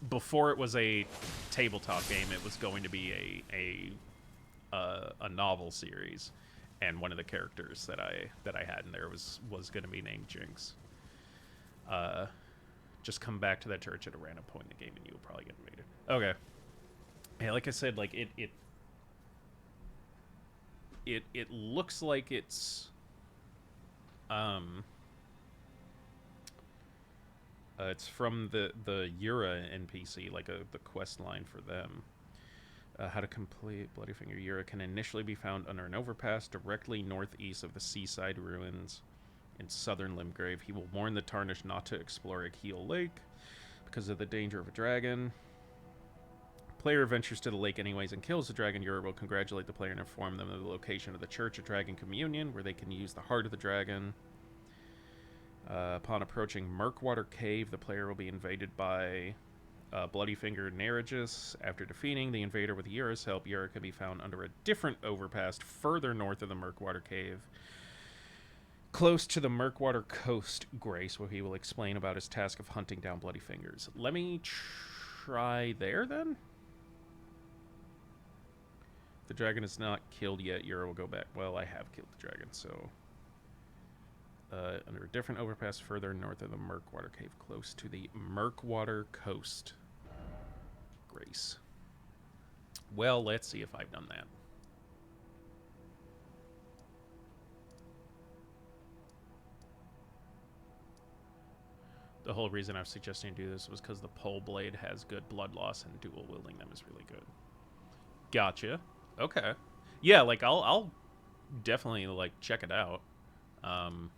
before it was a tabletop game, it was going to be a novel series, and one of the characters that I had in there was going to be named Jinx. Uh, just come back to that church at a random point in the game, and you'll probably get invaded. Okay. Yeah, like I said, like it looks like it's from the Yura NPC, like the quest line for them. How to complete Bloody Finger Yura can initially be found under an overpass directly northeast of the seaside ruins in southern Limgrave. He will warn the Tarnished not to explore Akeel Lake because of the danger of a dragon. Player ventures to the lake anyways and kills the dragon. Yura will congratulate the player and inform them of the location of the Church of Dragon Communion, where they can use the heart of the dragon. Upon approaching Murkwater Cave, the player will be invaded by Bloody Finger Neregus. After defeating the invader with Yura's help, Yura can be found under a different overpass further north of the Murkwater Cave, close to the Murkwater Coast, Grace, where he will explain about his task of hunting down Bloody Fingers. Let me try there, then? The dragon is not killed yet. Yura will go back. Well, I have killed the dragon, so... under a different overpass further north of the Murkwater Cave, close to the Murkwater Coast. Grace. Well, let's see if I've done that. The whole reason I was suggesting to do this was because the pole blade has good blood loss and dual wielding them is really good. Gotcha. Okay. Yeah, like I'll definitely like check it out. I'm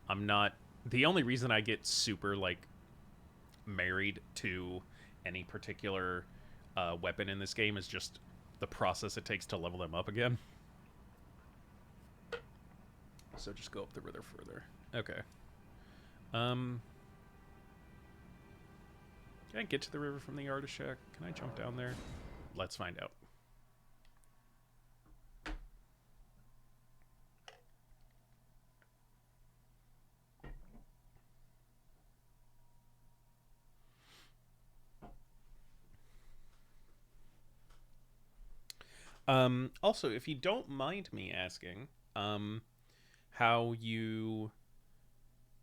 not the only reason I get super like married to any particular weapon in this game is just the process it takes to level them up again. So just go up the river further. Okay. Can I get to the river from the Artishack? Can I jump down there? Let's find out. Also, if you don't mind me asking, how you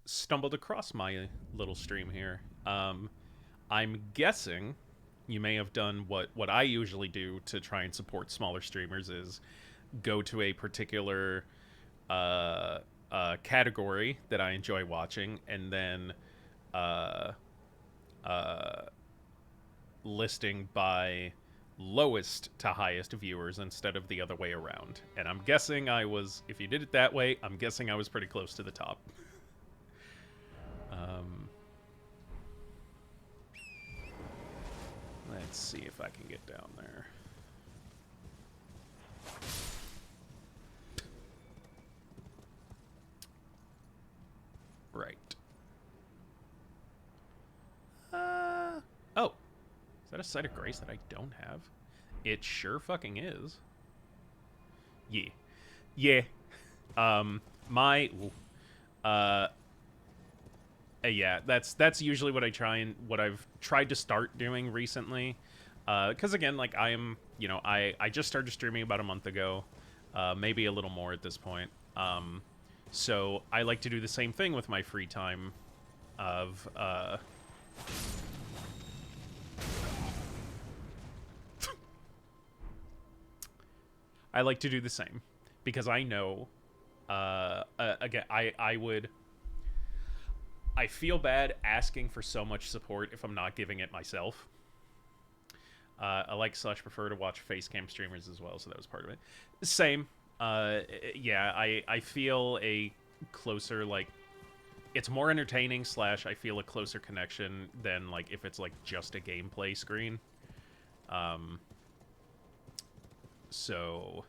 stumbled across my little stream here. I'm guessing you may have done what I usually do to try and support smaller streamers is go to a particular category that I enjoy watching and then uh, listing by lowest to highest viewers instead of the other way around. And I'm guessing I was, if you did it that way, I'm guessing I was pretty close to the top. Let's see if I can get down there. Right. Oh. Is that a site of grace that I don't have? It sure fucking is. Yeah. Yeah. Yeah, that's usually what I've tried to start doing recently. Because again, like I just started streaming about a month ago, maybe a little more at this point. So I like to do the same thing with my free time of, I like to do the same because I know, again, I feel bad asking for so much support if I'm not giving it myself. I like / prefer to watch face cam streamers as well, so that was part of it. Same. Yeah, I feel a closer, like, it's more entertaining / I feel a closer connection than, like, if it's, like, just a gameplay screen. So,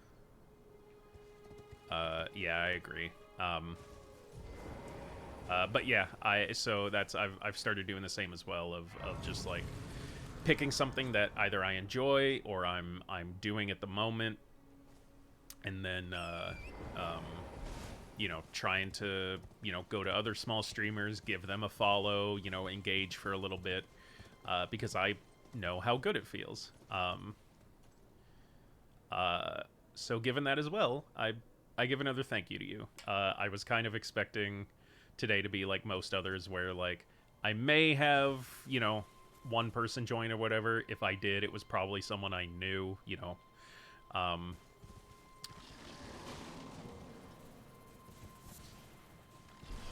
yeah, I agree. But yeah, I've started doing the same as well of just like picking something that either I enjoy or I'm doing at the moment, and then you know, trying to, you know, go to other small streamers, give them a follow, you know, engage for a little bit, because I know how good it feels. So given that as well, I give another thank you to you. I was kind of expecting today to be like most others where, like, I may have, you know, one person join or whatever. If I did, it was probably someone I knew, you know.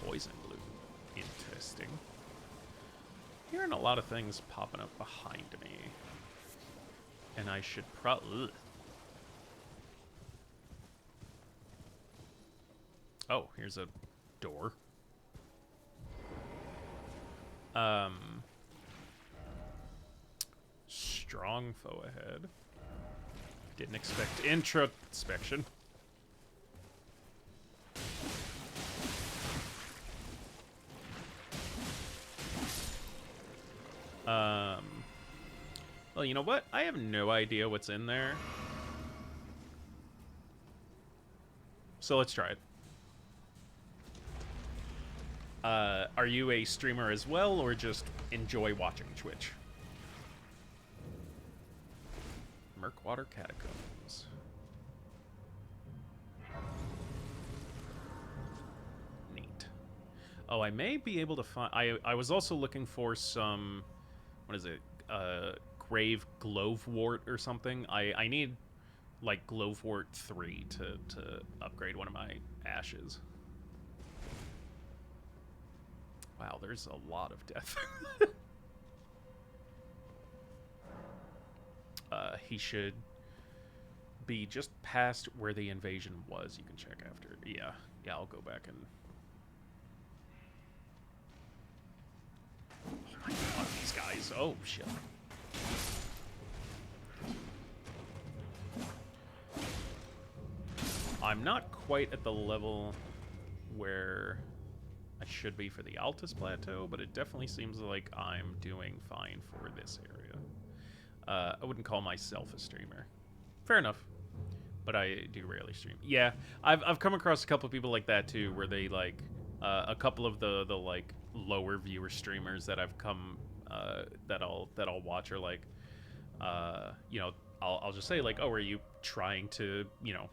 Poison blue. Interesting. Hearing a lot of things popping up behind me. And I should probably... Oh, here's a door. Strong foe ahead. Didn't expect introspection. Well, you know what? I have no idea what's in there. So let's try it. Are you a streamer as well, or just enjoy watching Twitch? Murkwater Catacombs. Neat. Oh, I may be able to find... I was also looking for some... What is it? Grave Glovewort or something. I need, like, Glovewort 3 to upgrade one of my ashes. Wow, there's a lot of death. He should be just past where the invasion was. You can check after. Yeah, I'll go back and... Oh my god, these guys. Oh, shit. I'm not quite at the level where I should be for the Altus Plateau, but it definitely seems like I'm doing fine for this area. I wouldn't call myself a streamer. Fair enough. But I do rarely stream. Yeah, I've come across a couple of people like that too, where they like a couple of the like lower viewer streamers that I've come that I'll watch are like you know, I'll just say like, oh, are you trying to, you know,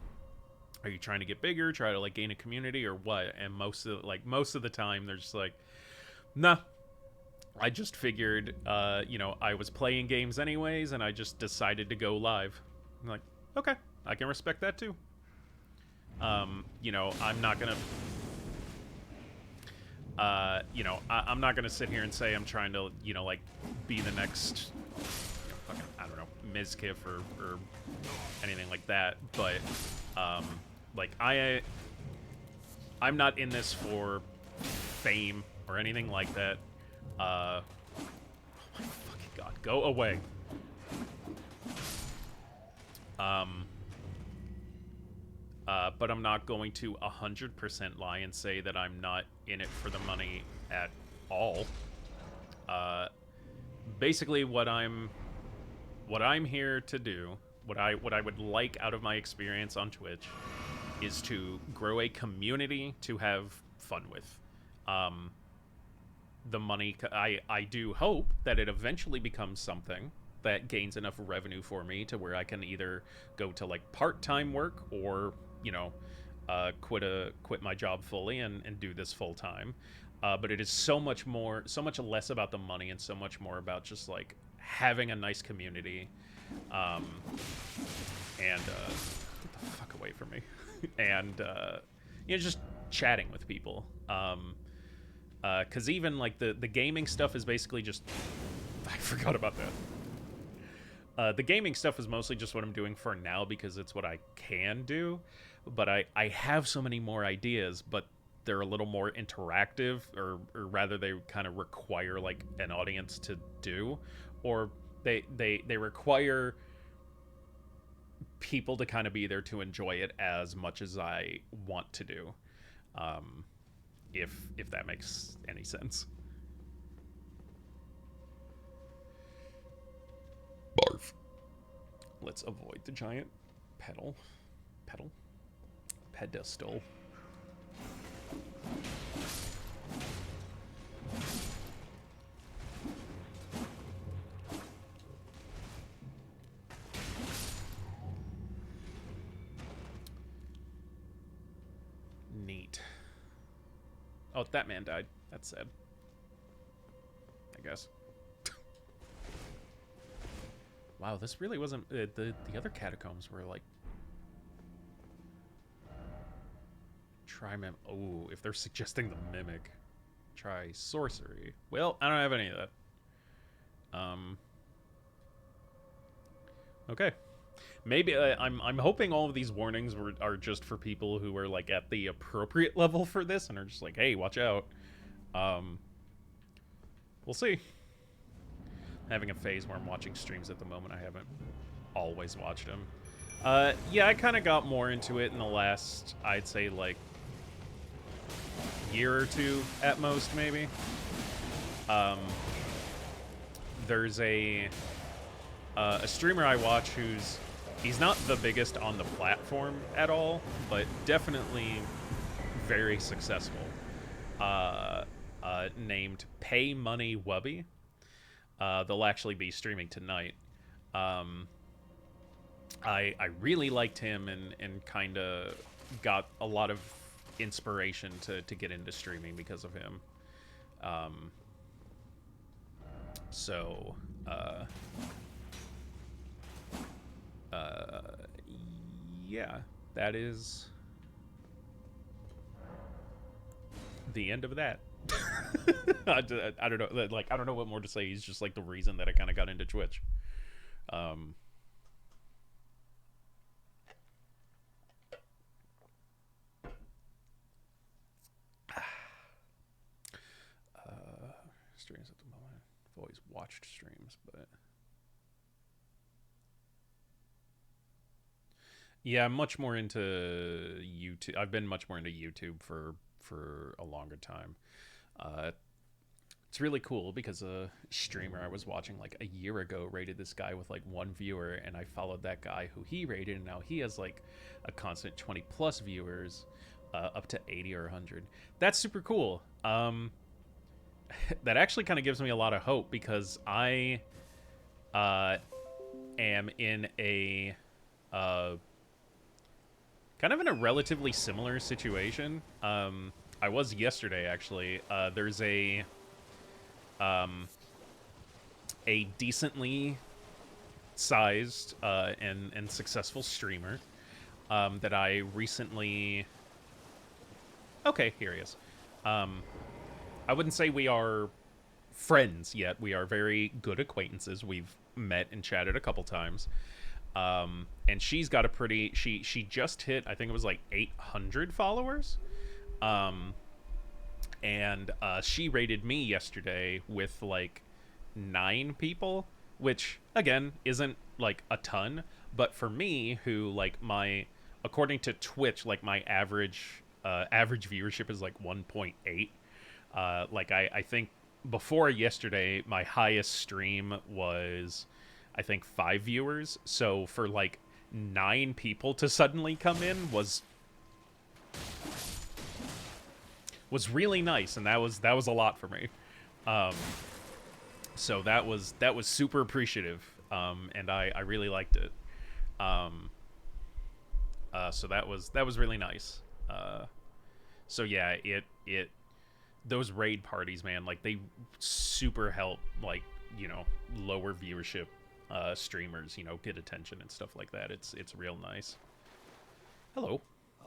are you trying to get bigger, try to like gain a community or what? And most of the time they're just like, nah, I just figured you know, I was playing games anyways and I just decided to go live. I'm like, okay, I can respect that too. You know, I'm not gonna you know, I'm not gonna sit here and say I'm trying to, you know, like be the next fucking, I don't know, Mizkif or anything like that. But like I'm not in this for fame or anything like that. Oh my fucking god, go away. But I'm not going to 100% lie and say that I'm not in it for the money at all. Basically, what I'm here to do, what I would like out of my experience on Twitch, is to grow a community to have fun with. The money, I do hope that it eventually becomes something that gains enough revenue for me to where I can either go to like part-time work or, you know, quit my job fully and do this full time. But it is so much less about the money and so much more about just like having a nice community, and get the fuck away from me, and you know, just chatting with people. Because even like the gaming stuff is basically just, I forgot about that. The gaming stuff is mostly just what I'm doing for now because it's what I can do. But I have so many more ideas, but they're a little more interactive, or rather they kind of require like an audience to do, or they require people to kind of be there to enjoy it as much as I want to do. If that makes any sense. Barf. Let's avoid the giant pedestal. Neat. Oh, that man died. That's sad. I guess. Wow, this really wasn't... the other catacombs were like... Try mem... Oh, if they're suggesting the mimic. Try sorcery. Well, I don't have any of that. Okay. Maybe I'm hoping all of these warnings are just for people who are like at the appropriate level for this and are just like, hey, watch out. We'll see. I'm having a phase where I'm watching streams at the moment. I haven't always watched them. Yeah, I kind of got more into it in the last, I'd say, like, year or two at most, maybe. There's a streamer I watch he's not the biggest on the platform at all, but definitely very successful. Named Pay Money Wubby. They'll actually be streaming tonight. I really liked him and kind of got a lot of inspiration to get into streaming because of him. So, yeah, that is the end of that. I don't know, like, I don't know what more to say. He's just like the reason that I kind of got into Twitch. Streams at the moment. I've always watched streams, but yeah, I'm much more into YouTube. I've been much more into YouTube for a longer time. It's really cool because a streamer I was watching like a year ago rated this guy with like 1 viewer, and I followed that guy who he rated, and now he has like a constant 20 plus viewers, up to 80 or 100. That's super cool. That actually kind of gives me a lot of hope because I am in a kind of in a relatively similar situation. I was yesterday, actually. There's a decently sized and successful streamer that I recently... Okay, here he is. I wouldn't say we are friends yet. We are very good acquaintances. We've met and chatted a couple times. And she's got a pretty she just hit, I think it was like 800 followers. Um, and she rated me yesterday with like 9 people, which again isn't like a ton, but for me, who like my according to Twitch, like my average viewership is like 1.8. Like I think before yesterday, my highest stream was I think 5 viewers. So for like 9 people to suddenly come in was really nice, and that was a lot for me. Um, so that was super appreciative, and I really liked it. Um, so that was really nice. Uh, so yeah, it those raid parties, man, like they super help, like, lower viewership streamers, get attention and stuff like that. It's real nice. Hello. Ah,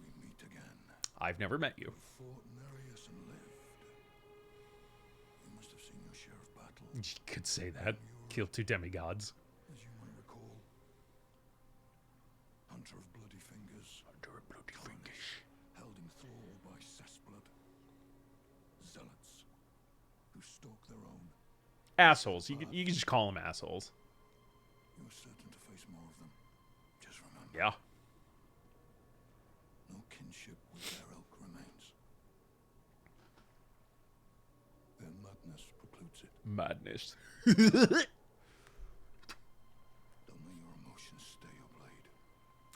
we meet again. I've never met you. You fought Nereus and lived. You must have seen your share of battles. You could say that. Killed 2 demigods. As you might recall, Hunter of Bloody Fingers. Hunter of Bloody Fingers. Held in thrall by cessblood. Zealots who stalk their own. Assholes. You can just call them assholes. You're certain to face more of them. Just remember. Yeah. No kinship with their ilk remains. Their madness precludes it. Madness. Don't let your emotions stay your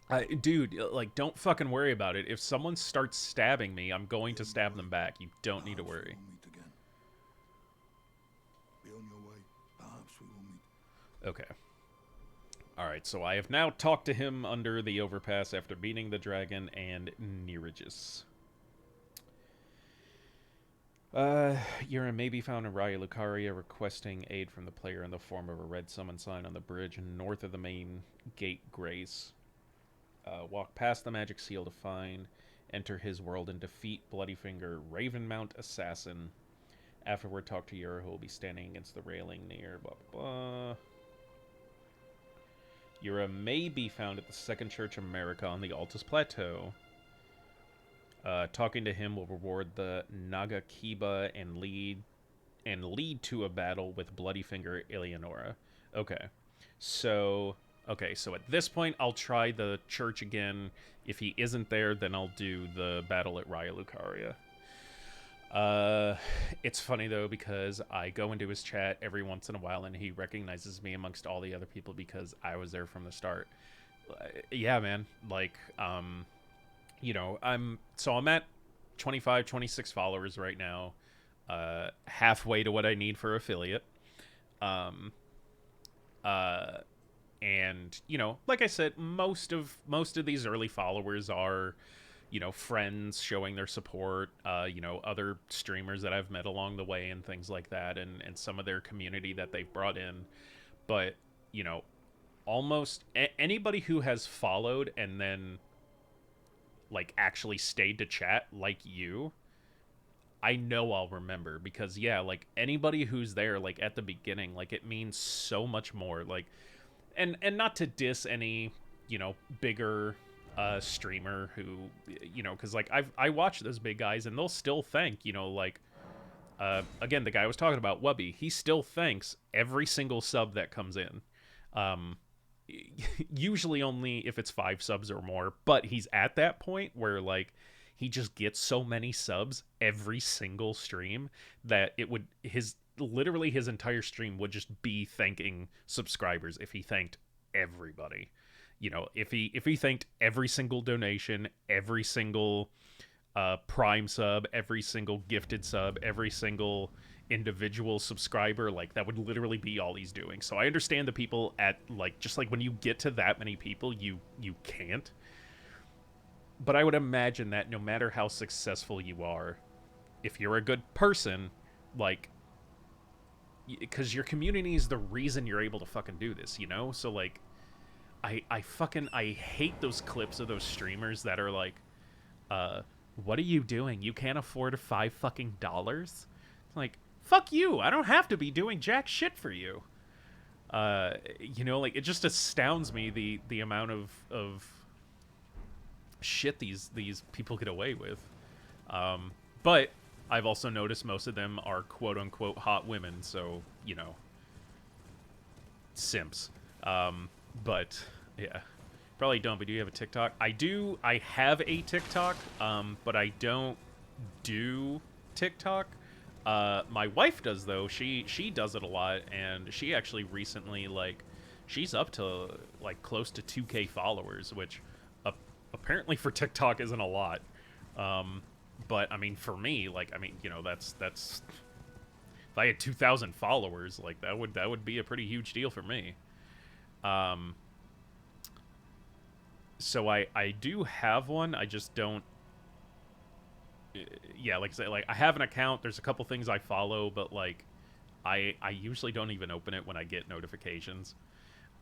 blade. Dude, like, don't fucking worry about it. If someone starts stabbing me, I'm going to stab them back. You don't need to worry. We'll meet again. Be on your way. Perhaps we will meet. Okay. Alright, so I have now talked to him under the overpass after beating the dragon and Neregus. Yura may be found in Raya Lucaria requesting aid from the player in the form of a red summon sign on the bridge north of the main gate Grace. Walk past the magic seal to find, enter his world, and defeat Bloodyfinger, Ravenmount Assassin. Afterward, talk to Yura, who will be standing against the railing near blah blah blah. Yura may be found at the Second Church America on the Altus Plateau. Talking to him will reward the Naga Kiba and lead to a battle with Bloodyfinger Eleonora. Okay, so at this point, I'll try the church again. If he isn't there, then I'll do the battle at Raya Lucaria. It's funny though, because I go into his chat every once in a while and he recognizes me amongst all the other people because I was there from the start. Yeah, man. Like, I'm at 25, 26 followers right now. Halfway to what I need for affiliate. And, like I said, most of these early followers are, friends showing their support, other streamers that I've met along the way and things like that, and some of their community that they've brought in. But, almost anybody who has followed and then, like, actually stayed to chat, like you, I know I'll remember, because, yeah, like, anybody who's there, like, at the beginning, like, it means so much more, like, and not to diss any, bigger streamer who, because, like, I watch those big guys and they'll still thank, like, again, the guy I was talking about, Wubby, he still thanks every single sub that comes in. Usually only if it's 5 subs or more, but he's at that point where, like, he just gets so many subs every single stream that it would, literally his entire stream would just be thanking subscribers if he thanked everybody. If he thanked every single donation, every single Prime sub, every single gifted sub, every single individual subscriber, like, that would literally be all he's doing. So I understand the people at, like, just like when you get to that many people, you can't. But I would imagine that no matter how successful you are, if you're a good person, like, because your community is the reason you're able to fucking do this, so, like, I hate those clips of those streamers that are like, what are you doing? You can't afford $5 fucking dollars? Like, fuck you. I don't have to be doing jack shit for you. You know, like, it just astounds me the amount of shit these people get away with. But I've also noticed most of them are quote unquote hot women, so, you know, simps. But yeah, probably don't. But do you have a TikTok? I do. I have a TikTok, but I don't do TikTok. My wife does, though. She does it a lot, and she actually recently, like, she's up to like close to 2K followers, which apparently for TikTok isn't a lot. But I mean, for me, like, I mean, you know, that's if I had 2,000 followers, like, that would be a pretty huge deal for me. So I do have one. I just don't. Yeah, like I say, like, I have an account. There's a couple things I follow, but like, I usually don't even open it when I get notifications.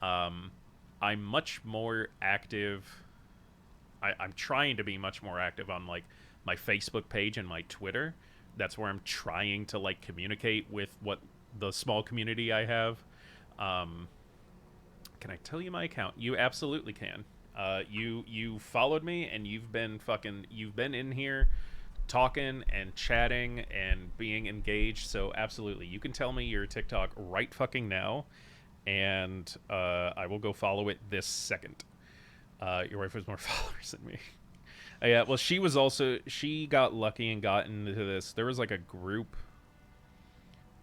I'm much more active. I'm trying to be much more active on like my Facebook page and my Twitter. That's where I'm trying to like communicate with what the small community I have. Can I tell you my account? You absolutely can. You followed me and you've been in here talking and chatting and being engaged. So absolutely, you can tell me your TikTok right fucking now, and I will go follow it this second. Your wife has more followers than me. Yeah, well, she got lucky and got into this. There was like a group.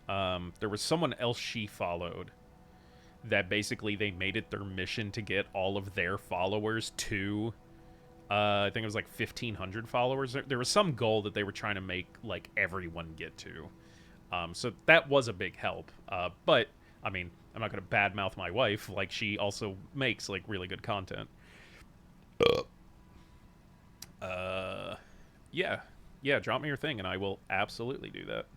There was someone else she followed that basically they made it their mission to get all of their followers to, I think it was like 1,500 followers. There was some goal that they were trying to make like everyone get to. So that was a big help. But I mean, I'm not going to badmouth my wife. Like, she also makes like really good content. Yeah, drop me your thing and I will absolutely do that.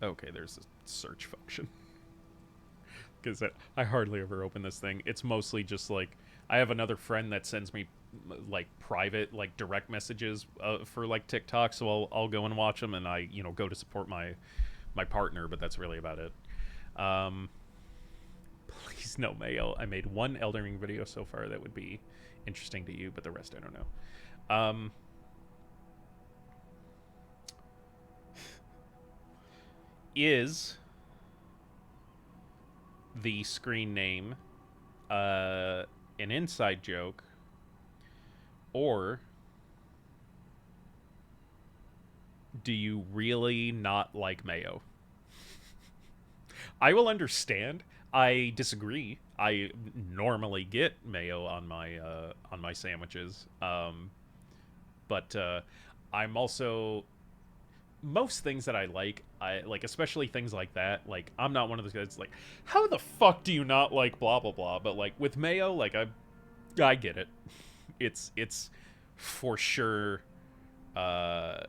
Okay, there's a search function. Because I hardly ever open this thing. It's mostly just like, I have another friend that sends me like private, like direct messages for like TikTok, so I'll go and watch them, and I, you know, go to support my partner, but that's really about it. Please no mayo. I made one Elden Ring video so far that would be interesting to you, but the rest I don't know. Is the screen name an inside joke, or do you really not like mayo? I will understand. I disagree. I normally get mayo on my sandwiches, but I'm also, most things that I like, especially things like that. Like, I'm not one of those guys like, how the fuck do you not like blah blah blah? But like with mayo, like I get it. It's for sure not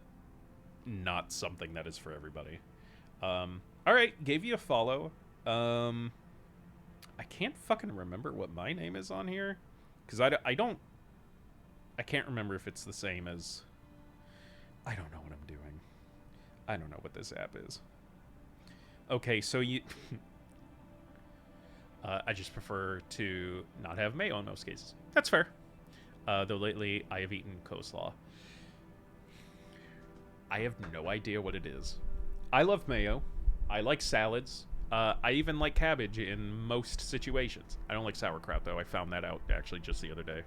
something that is for everybody. All right, gave you a follow. I can't fucking remember what my name is on here, because I can't remember if it's the same as, I don't know what I'm doing. I don't know what this app is. Okay, so you I just prefer to not have mayo in most cases. That's fair. Though lately I have eaten coleslaw. I have no idea what it is. I love mayo. I like salads. I even like cabbage in most situations. I don't like sauerkraut, though. I found that out actually just the other day.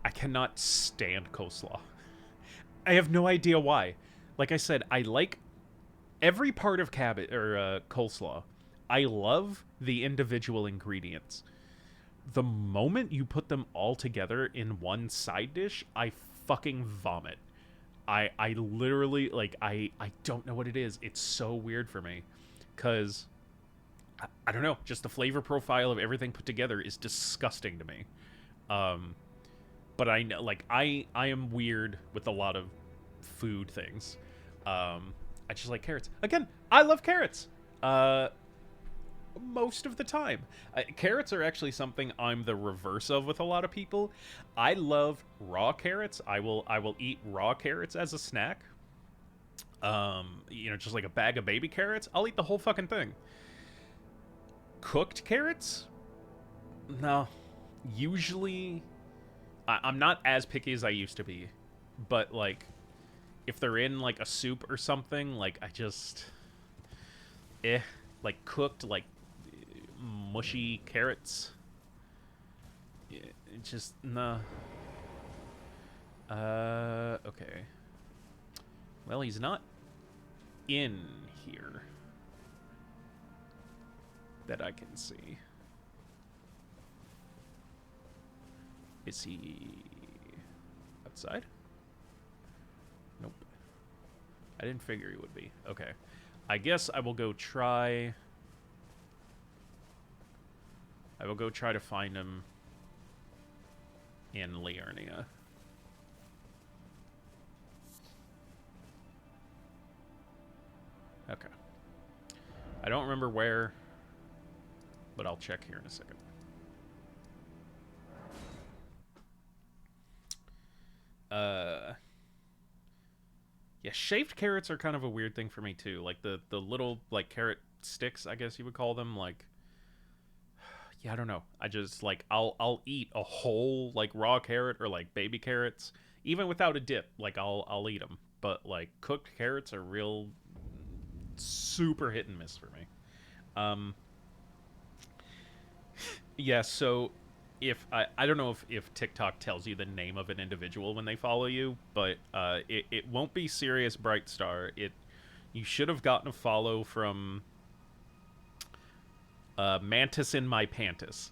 I cannot stand coleslaw. I have no idea why. Like I said, I like every part of cabbage or coleslaw. I love the individual ingredients. The moment you put them all together in one side dish, I fucking vomit. I literally, like, I don't know what it is. It's so weird for me. Because, I don't know, just the flavor profile of everything put together is disgusting to me. But I know, like, I am weird with a lot of food things. I just like carrots. Again, I love carrots. most of the time. Carrots are actually something I'm the reverse of with a lot of people. I love raw carrots. I will eat raw carrots as a snack. Just like a bag of baby carrots. I'll eat the whole fucking thing. Cooked carrots? No. Usually, I'm not as picky as I used to be, but like, if they're in like a soup or something, like I just, like cooked like mushy carrots. It just nah. Okay. Well, he's not in here that I can see. Is he outside? Nope. I didn't figure he would be. Okay. I guess I will go try... I will go try to find him in Liurnia. Okay. I don't remember where, but I'll check here in a second. Yeah, shaved carrots are kind of a weird thing for me too. Like the little like carrot sticks, I guess you would call them. Like, yeah, I don't know. I just like I'll eat a whole like raw carrot or like baby carrots even without a dip. Like I'll eat them. But like cooked carrots are real super hit and miss for me. Yeah, so if I don't know if TikTok tells you the name of an individual when they follow you, but it won't be Sirius Brightstar. You should have gotten a follow from Mantis in My Pantis.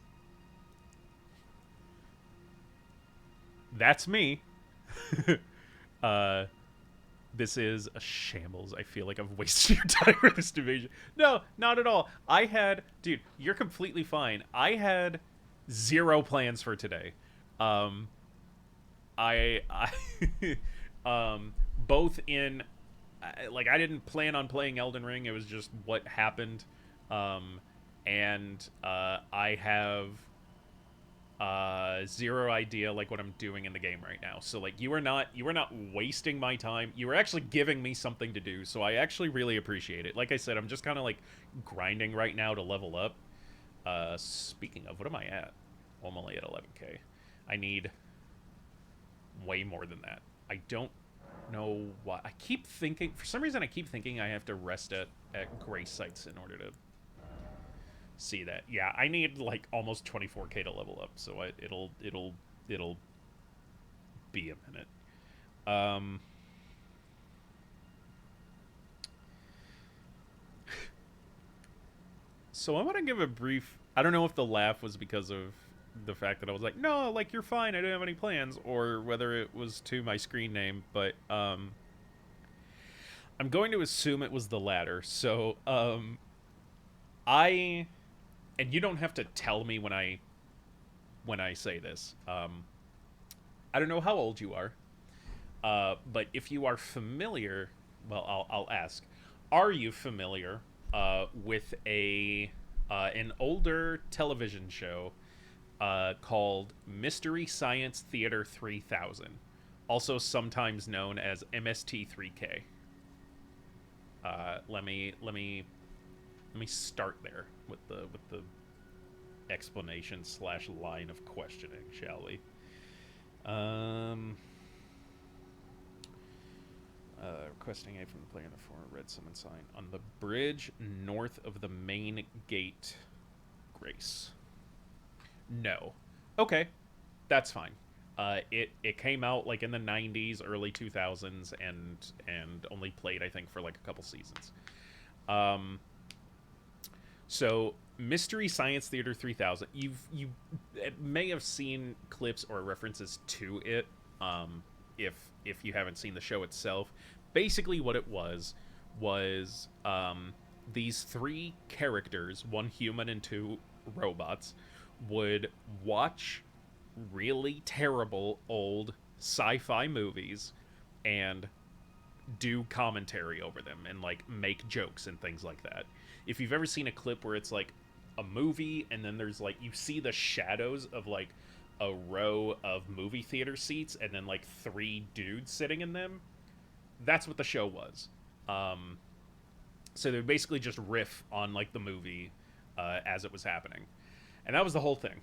That's me. This is a shambles. I feel like I've wasted your time with this division. No, not at all. Dude, you're completely fine. I had zero plans for today. I both in, like, I didn't plan on playing Elden Ring. It was just what happened. I have zero idea like what I'm doing in the game right now. So like you were not wasting my time. You were actually giving me something to do. So I actually really appreciate it. Like I said, I'm just kind of like grinding right now to level up. Speaking of, what am I at? Well, I'm only at 11k. I need way more than that. I don't know why. I keep thinking, for some reason I keep thinking I have to rest at grace sites in order to see that. Yeah, I need like almost 24k to level up, so it'll be a minute. So I want to give a brief. I don't know if the laugh was because of the fact that I was like, no, like you're fine, I don't have any plans, or whether it was to my screen name, but I'm going to assume it was the latter. So and you don't have to tell me when I say this. I don't know how old you are, but if you are familiar, well, I'll ask: are you familiar with an older television show called Mystery Science Theater 3000, also sometimes known as MST3K? Let me start there with the explanation / line of questioning, shall we? Requesting aid from the player in the form of red summon sign on the bridge north of the main gate. Grace. No. Okay, that's fine. It came out like in the 90s, early 2000s, and only played I think for like a couple seasons. So Mystery Science Theater 3000, you may have seen clips or references to it, if you haven't seen the show itself. Basically what it was these three characters, one human and two robots, would watch really terrible old sci-fi movies and do commentary over them and like make jokes and things like that. If you've ever seen a clip where it's like a movie, and then there's like you see the shadows of like a row of movie theater seats, and then like three dudes sitting in them. That's what the show was. Um, so they would basically just riff on like the movie as it was happening, and that was the whole thing.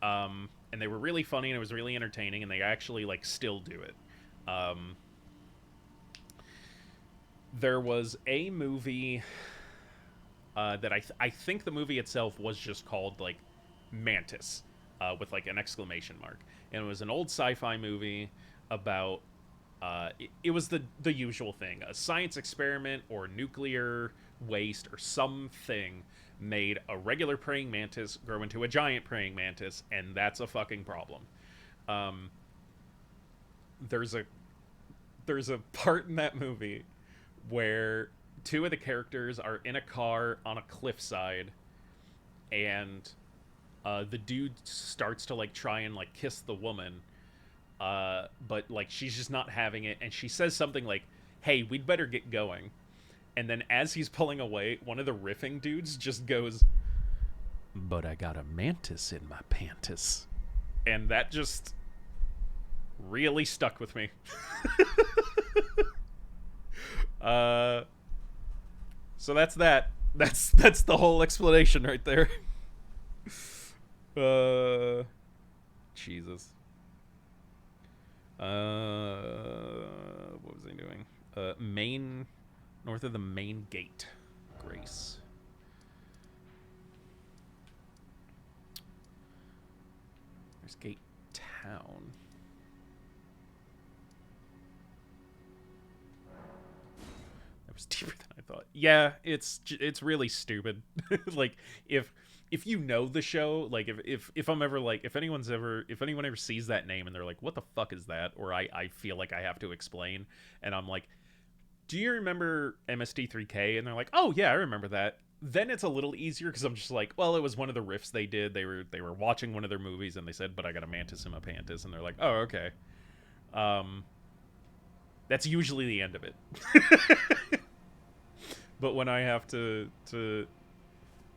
And they were really funny, and it was really entertaining, and they actually like still do it. Um, there was a movie that I think the movie itself was just called like Mantis with like an exclamation mark, and it was an old sci-fi movie about it was the usual thing: a science experiment or nuclear waste or something made a regular praying mantis grow into a giant praying mantis, and that's a fucking problem. Um, there's a there's a part in that movie where two of the characters are in a car on a cliffside, and the dude starts to like try and like kiss the woman, but like she's just not having it, and she says something like, "Hey, we'd better get going." And then as he's pulling away, one of the riffing dudes just goes, "But I got a mantis in my pantis," and that just really stuck with me. So that's that. That's the whole explanation right there. Jesus. What was I doing? Main, north of the main gate, Grace. There's Gate Town. Was deeper than I thought. Yeah, it's really stupid. Like if you know the show, like if I'm ever like if anyone ever sees that name and they're like, what the fuck is that? Or I feel like I have to explain, and I'm like, do you remember MST3K? And they're like, oh yeah, I remember that. Then it's a little easier because I'm just like, well, it was one of the riffs they did. They were watching one of their movies and they said, but I got a mantis in my pantis, and they're like, oh okay. That's usually the end of it. But when I have to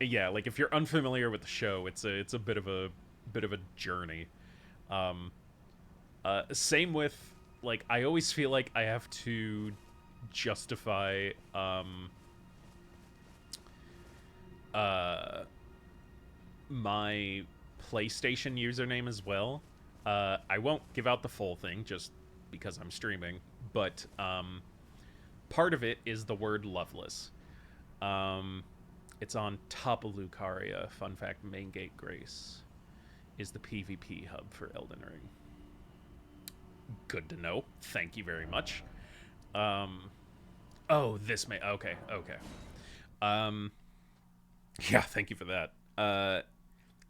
yeah, like if you're unfamiliar with the show, it's a bit of a journey. Same with like I always feel like I have to justify my PlayStation username as well. I won't give out the full thing just because I'm streaming, but part of it is the word Loveless. It's on top of Lucaria. Fun fact, Main Gate Grace is the PvP hub for Elden Ring. Good to know. Thank you very much. Oh, this may... Okay. Yeah, thank you for that.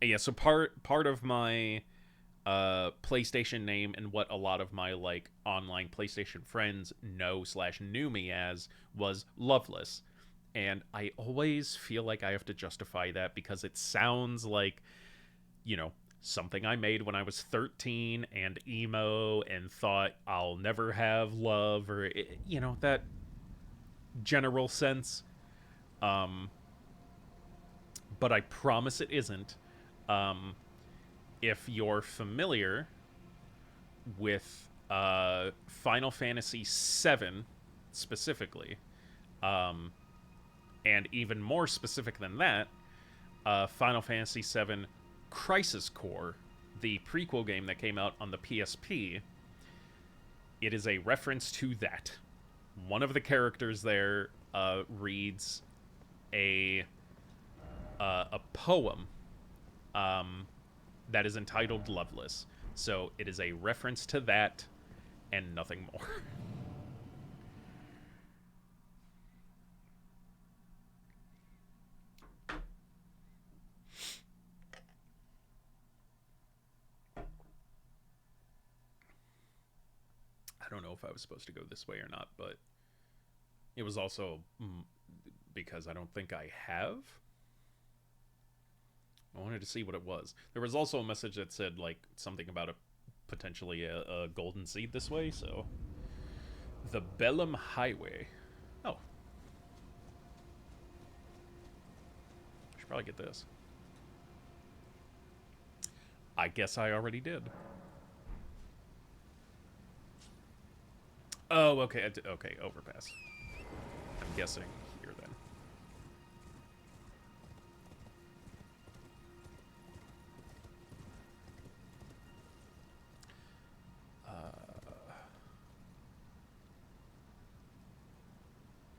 Yeah, so part of my PlayStation name and what a lot of my like online PlayStation friends know/knew me as was Loveless, and I always feel like I have to justify that because it sounds like, you know, something I made when I was 13 and emo and thought I'll never have love, or you know, that general sense. But I promise it isn't. If you're familiar with Final Fantasy VII specifically, and even more specific than that, Final Fantasy VII Crisis Core, the prequel game that came out on the PSP, it is a reference to that. One of the characters there reads a poem that is entitled Loveless. So it is a reference to that and nothing more. I don't know if I was supposed to go this way or not, but it was also because I don't think I have. I wanted to see what it was. There was also a message that said like something about potentially a golden seed this way, so the Bellum Highway. Oh. Should probably get this. I guess I already did. Oh, okay. Okay, overpass. I'm guessing here then.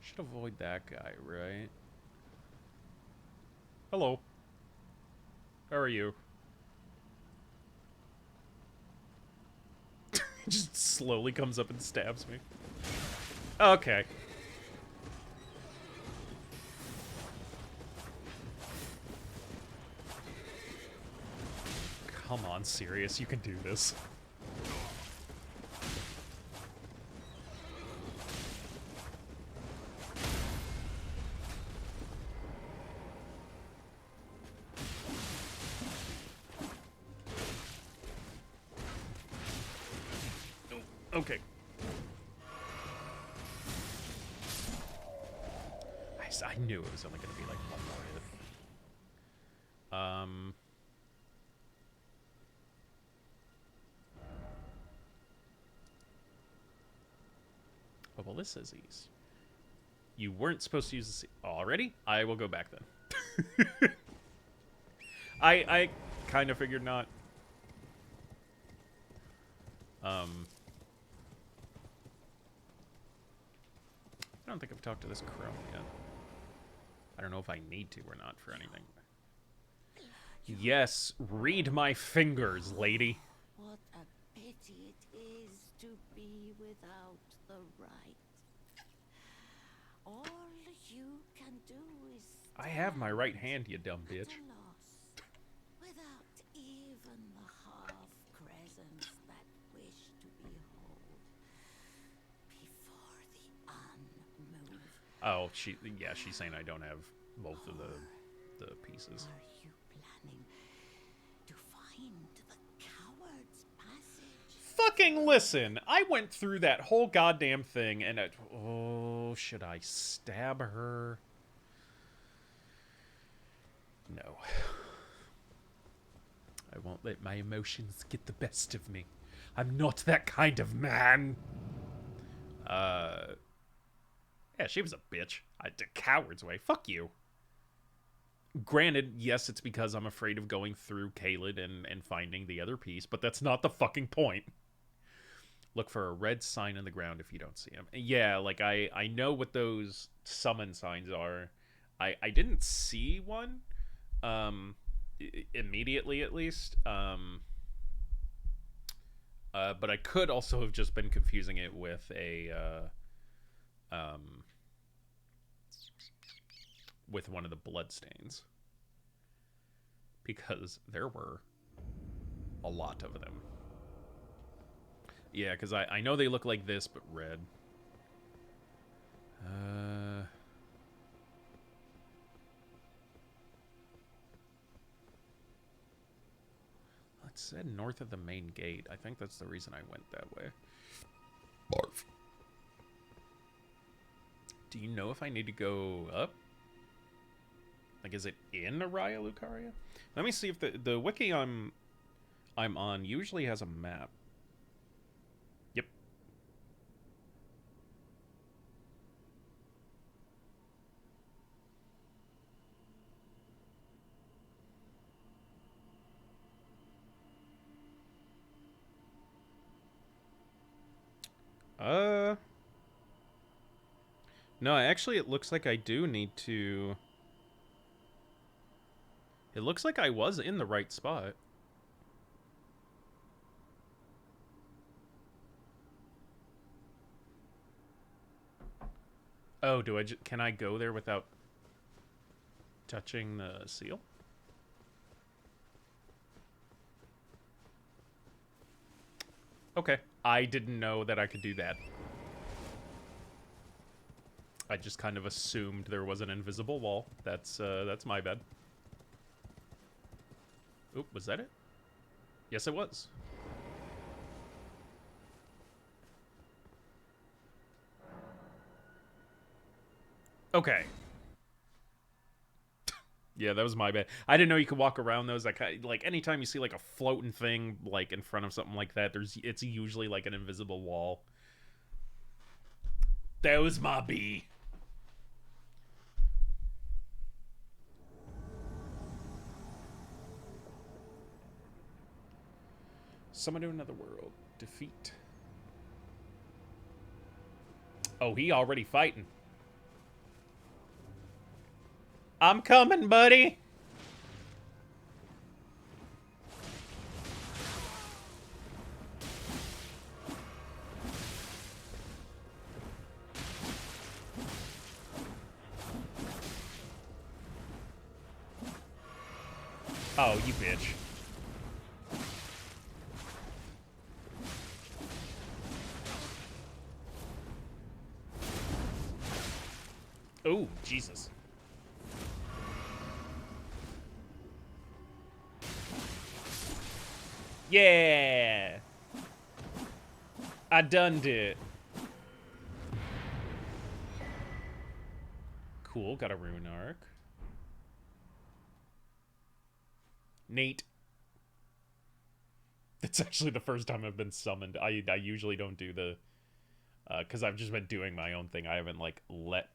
Should avoid that guy, right? Hello. How are you? He just slowly comes up and stabs me. Okay. Come on, Sirius, you can do this. Okay. I knew it was only going to be like one more hit. Oh, well, this says ease. You weren't supposed to use this already? I will go back then. I kind of figured not. I don't think I've talked to this crone yet. I don't know if I need to or not for anything. Yes, read my fingers, lady. What a pity it is to be without the right. All you can do is I have my right hand, you dumb bitch. at a loss, without even the half crescents that wish to behold before the unmoved. Oh, she's saying I don't have both of the pieces. Are you planning to find the coward's passage? Fucking listen! I went through that whole goddamn thing and oh, should I stab her? No. I won't let my emotions get the best of me. I'm not that kind of man. Yeah, she was a bitch. The coward's way. Fuck you. Granted, yes, it's because I'm afraid of going through Caelid and finding the other piece, but that's not the fucking point. Look for a red sign on the ground if you don't see him. Yeah, like, I know what those summon signs are. I didn't see one, immediately at least. But I could also have just been confusing it with with one of the bloodstains. Because there were a lot of them. Yeah, because I know they look like this, but red. It said north of the main gate. I think that's the reason I went that way. Barf. Do you know if I need to go up? Like, is it in Araya Lucaria? Let me see if the wiki I'm on usually has a map. Yep. No, actually it looks like I do need to... It looks like I was in the right spot. Oh, can I go there without touching the seal? Okay. I didn't know that I could do that. I just kind of assumed there was an invisible wall. That's my bad. Oop, was that it? Yes, it was. Okay. Yeah, that was my bad. I didn't know you could walk around those. Like anytime you see like a floating thing like in front of something like that, it's usually like an invisible wall. That was my bee. Summon to another world. Defeat. Oh, he already fighting. I'm coming, buddy. Oh, you bitch. Oh, Jesus. Yeah. I done it. Cool, got a rune arc. Neat. That's actually the first time I've been summoned. I usually don't do the... Because I've just been doing my own thing. I haven't, like, let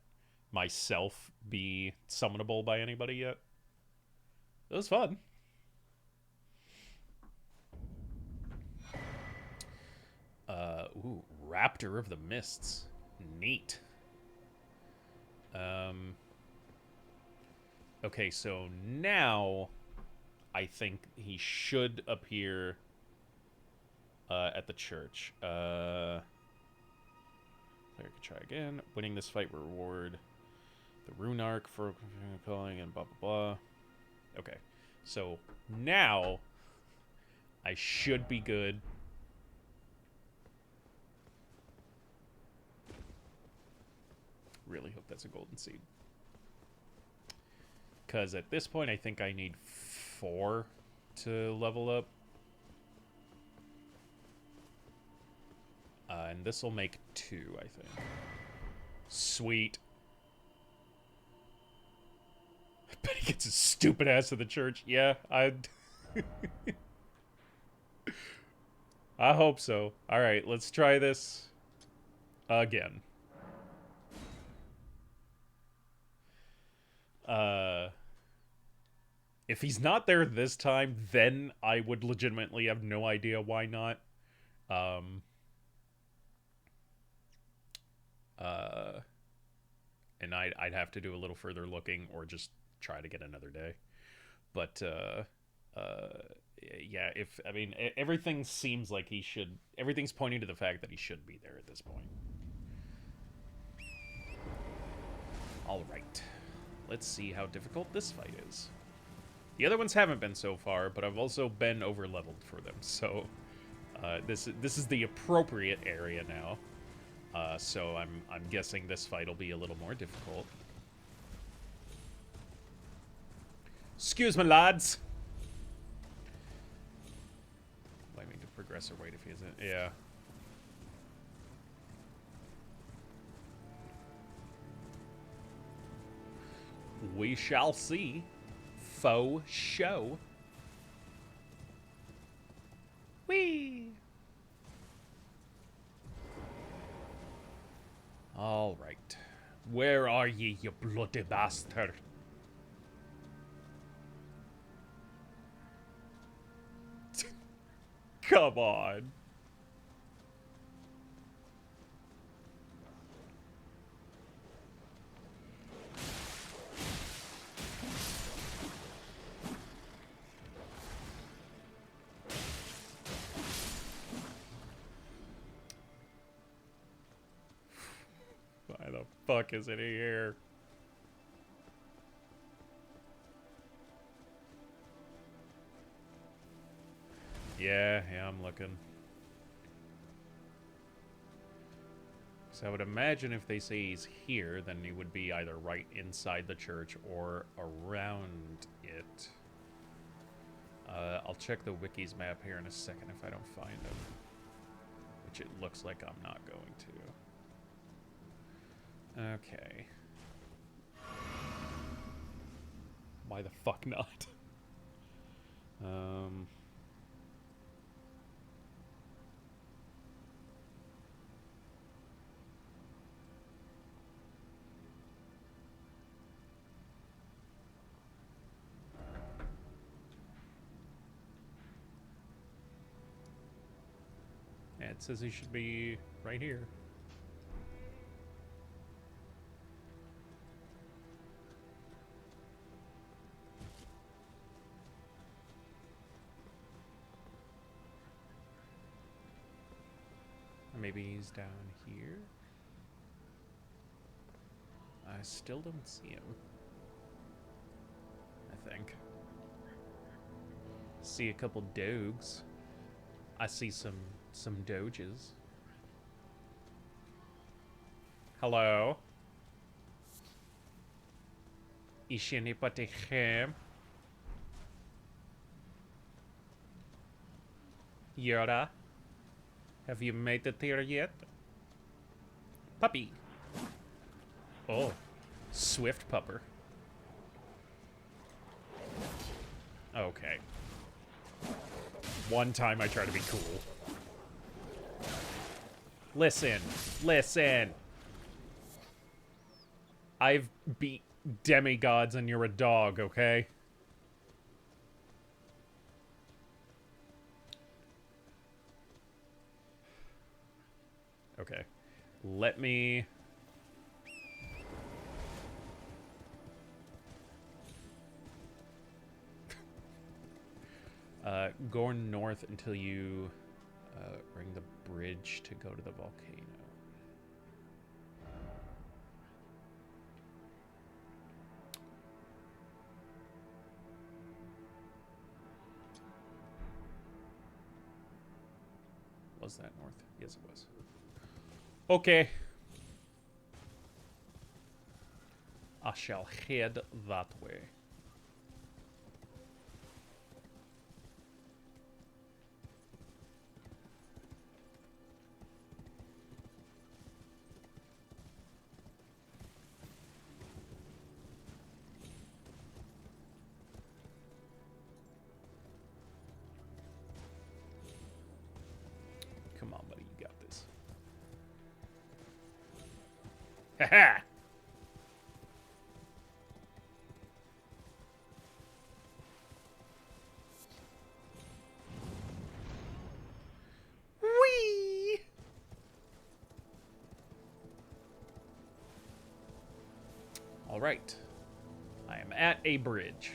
myself be summonable by anybody yet. It was fun. Ooh, Raptor of the Mists. Neat. Okay, so now I think he should appear at the church. Player can try again. Winning this fight will reward the rune arc for calling and blah blah blah. Okay, so now I should be good. Really hope that's a golden seed. Because at this point, I think I need 4 to level up. And this will make 2, I think. Sweet. I bet he gets his stupid ass to the church. Yeah, I hope so. Alright, let's try this again. If he's not there this time, then I would legitimately have no idea why not. And I'd have to do a little further looking or just try to get another day. But, yeah, everything seems like he should... Everything's pointing to the fact that he should be there at this point. Alright. Let's see how difficult this fight is. The other ones haven't been so far, but I've also been over-leveled for them, so... this is the appropriate area now. So I'm guessing this fight will be a little more difficult. Excuse me, lads! Waiting to progress or wait if he isn't. Yeah. We shall see. Faux show. Whee! All right. Where are ye, you bloody bastard? Come on. Why the fuck is it here? Yeah, I'm looking. So I would imagine if they say he's here, then he would be either right inside the church or around it. I'll check the wiki's map here in a second if I don't find him. Which it looks like I'm not going to. Okay. Why the fuck not? It says he should be right here. Or maybe he's down here? I still don't see him. I think. See a couple dogs. I see some doges. Hello? Is anybody here? Yoda? Have you made it here yet? Puppy. Oh. Swift pupper. Okay. One time I try to be cool. Listen. Listen. I've beat demigods and you're a dog, okay? Okay. Let me... go north until you ring the bridge to go to the volcano. Was that north? Yes, it was. Okay. I shall head that way. Come on, buddy, you got this. Haha! Whee! All right. I am at a bridge.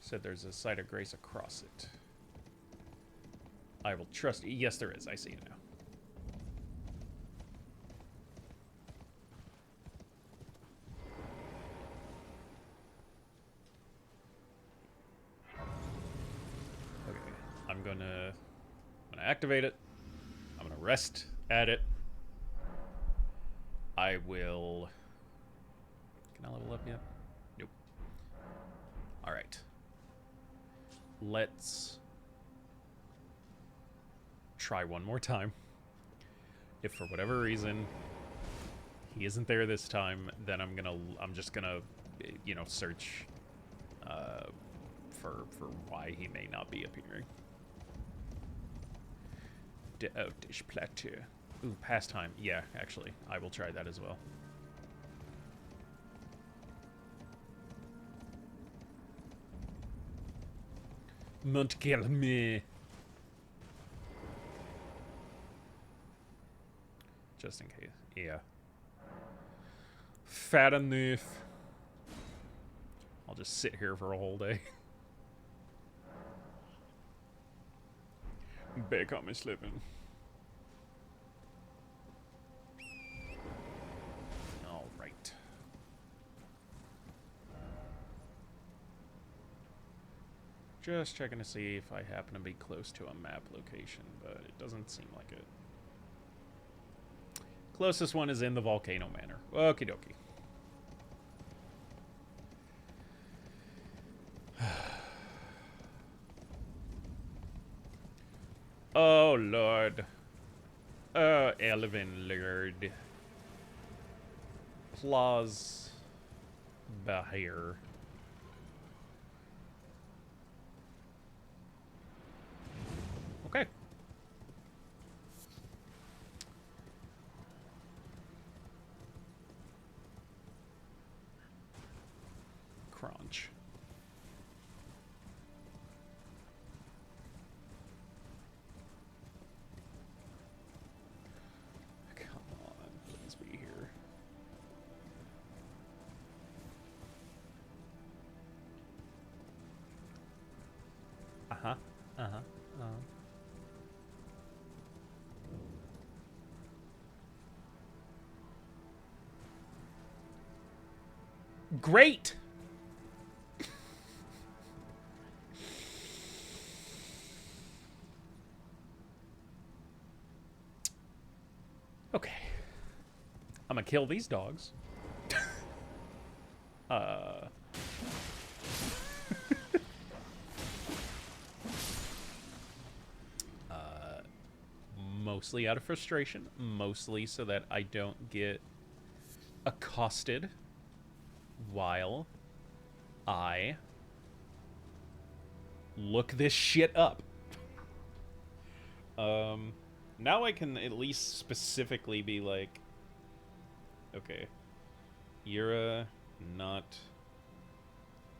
Said there's a site of grace across it. I will trust. Yes, there is. I see it now. Okay, I'm gonna activate it. I'm gonna rest at it. I will. Can I level up yet? Nope. All right. Let's try one more time. If for whatever reason he isn't there this time, then I'm just gonna, you know, search for why he may not be appearing. The Outdish Plateau. Ooh, pastime. Yeah, actually, I will try that as well. Montgelme. Just in case. Yeah. Fat enough. I'll just sit here for a whole day. Back on me slipping. All right. Just checking to see if I happen to be close to a map location, but it doesn't seem like it. Closest one is in the Volcano Manor. Okie dokie. Oh, Lord. Elven Lord. Claws. Bahir. Okay. Crunch. Come on, please be here. Uh-huh. Uh-huh. Uh-huh. Great! Okay. I'm gonna kill these dogs. uh... Mostly out of frustration. Mostly so that I don't get accosted while I look this shit up. Now I can at least specifically be like, okay, Yura, not...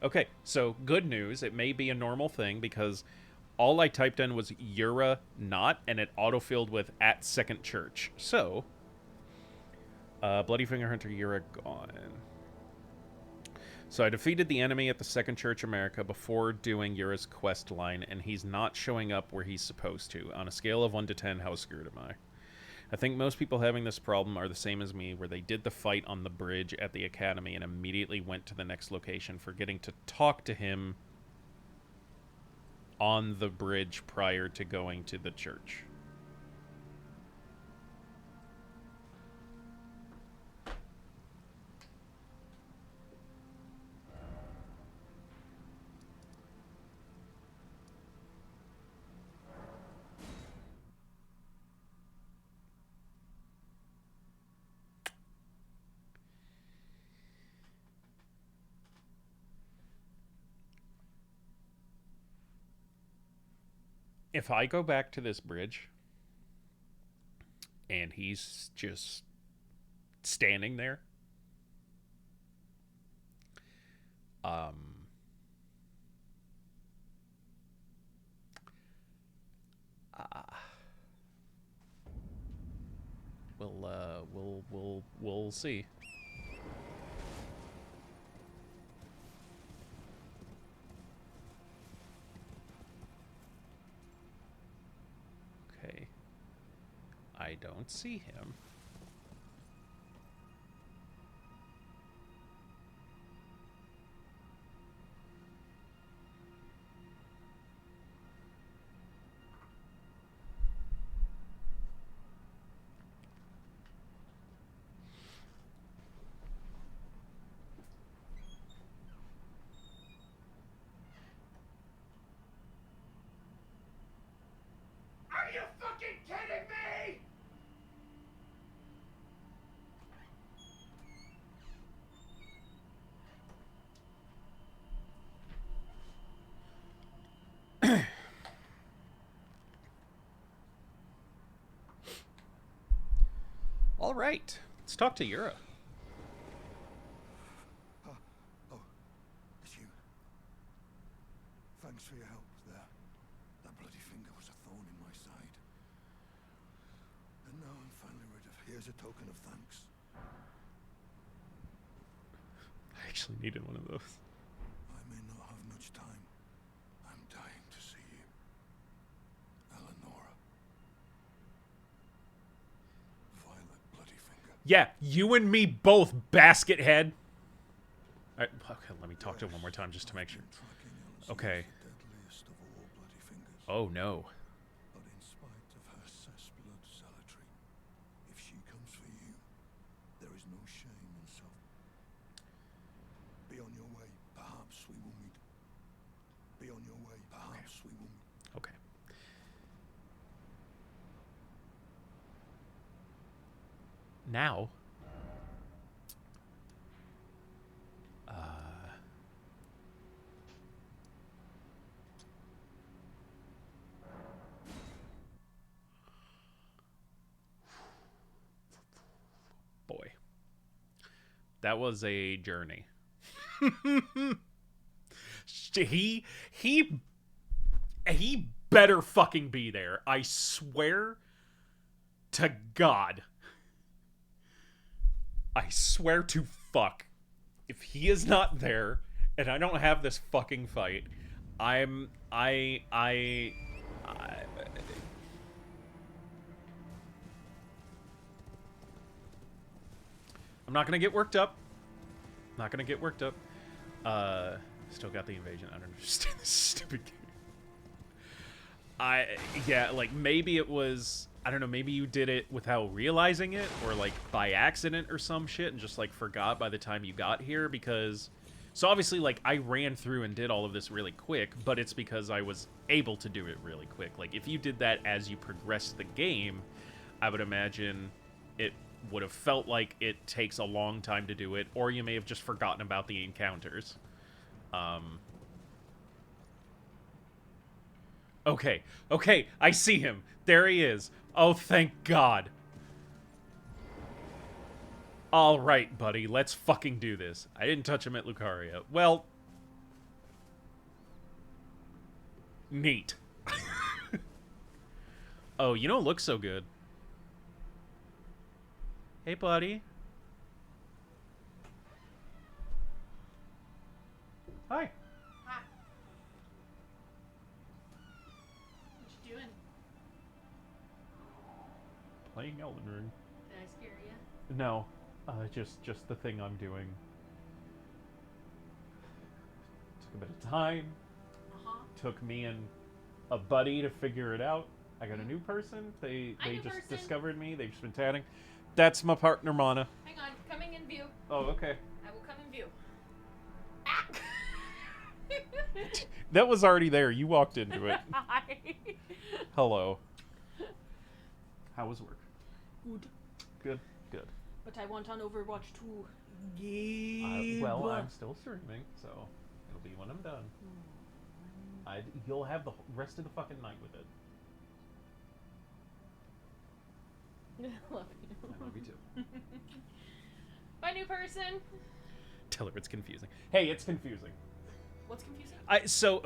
Okay, so good news. It may be a normal thing because all I typed in was Yura not, and it autofilled with at second church. So, Bloody Finger Hunter Yura gone. So I defeated the enemy at the Second Church America before doing Yura's quest line, and he's not showing up where he's supposed to. On a scale of 1 to 10, how screwed am I? I think most people having this problem are the same as me, where they did the fight on the bridge at the academy and immediately went to the next location, forgetting to talk to him on the bridge prior to going to the church. If I go back to this bridge and he's just standing there, we'll see. Okay. I don't see him. Are you fucking kidding me? All right. Let's talk to Yura. Oh, it's you. Thanks for your help there. That bloody finger was a thorn in my side. And now I'm finally rid of. Here's a token of thanks. I actually needed one of those. I may not have much time. I'm dying to see you. Eleonora. Violet bloody finger. Yeah, you and me both, basket head. All right, okay, let me talk to him one more time just to make sure. Okay. Oh no. But in spite of her cessblood zealotry, if she comes for you, there is no shame in self. Be on your way, perhaps we will meet. Be on your way, perhaps we will meet. Okay. now, boy, that was a journey. he he he better fucking be there. I swear to God. I swear to fuck. If he is not there and I don't have this fucking fight, I'm not gonna get worked up. Not gonna get worked up. Still got the invasion. I don't understand this stupid game. Yeah, like maybe it was, I don't know, maybe you did it without realizing it, or like by accident or some shit and just like forgot by the time you got here, because so obviously like I ran through and did all of this really quick, but it's because I was able to do it really quick. Like if you did that as you progressed the game, I would imagine it would have felt like it takes a long time to do it, or you may have just forgotten about the encounters. Okay, I see him. There he is. Oh, thank God. All right, buddy, let's fucking do this. I didn't touch him at Lucaria. Well, neat. Oh, you don't look so good. Hey, buddy. Hi. Hi. What you doing? Playing Elden Ring. Did I scare you? No, just the thing I'm doing. Took a bit of time. Took me and a buddy to figure it out. I got a new person. They just discovered me. They've just been chatting. That's my partner, Mana. Hang on, coming in view. Oh, okay. I will come in view. That was already there. You walked into it. Hi. Hello. How was work? Good. Good. But I want on Overwatch 2. Well, I'm still streaming, so it'll be when I'm done. You'll have the rest of the fucking night with it. I love you. I love you too. Bye, new person. Tell her it's confusing. Hey, it's confusing. What's confusing?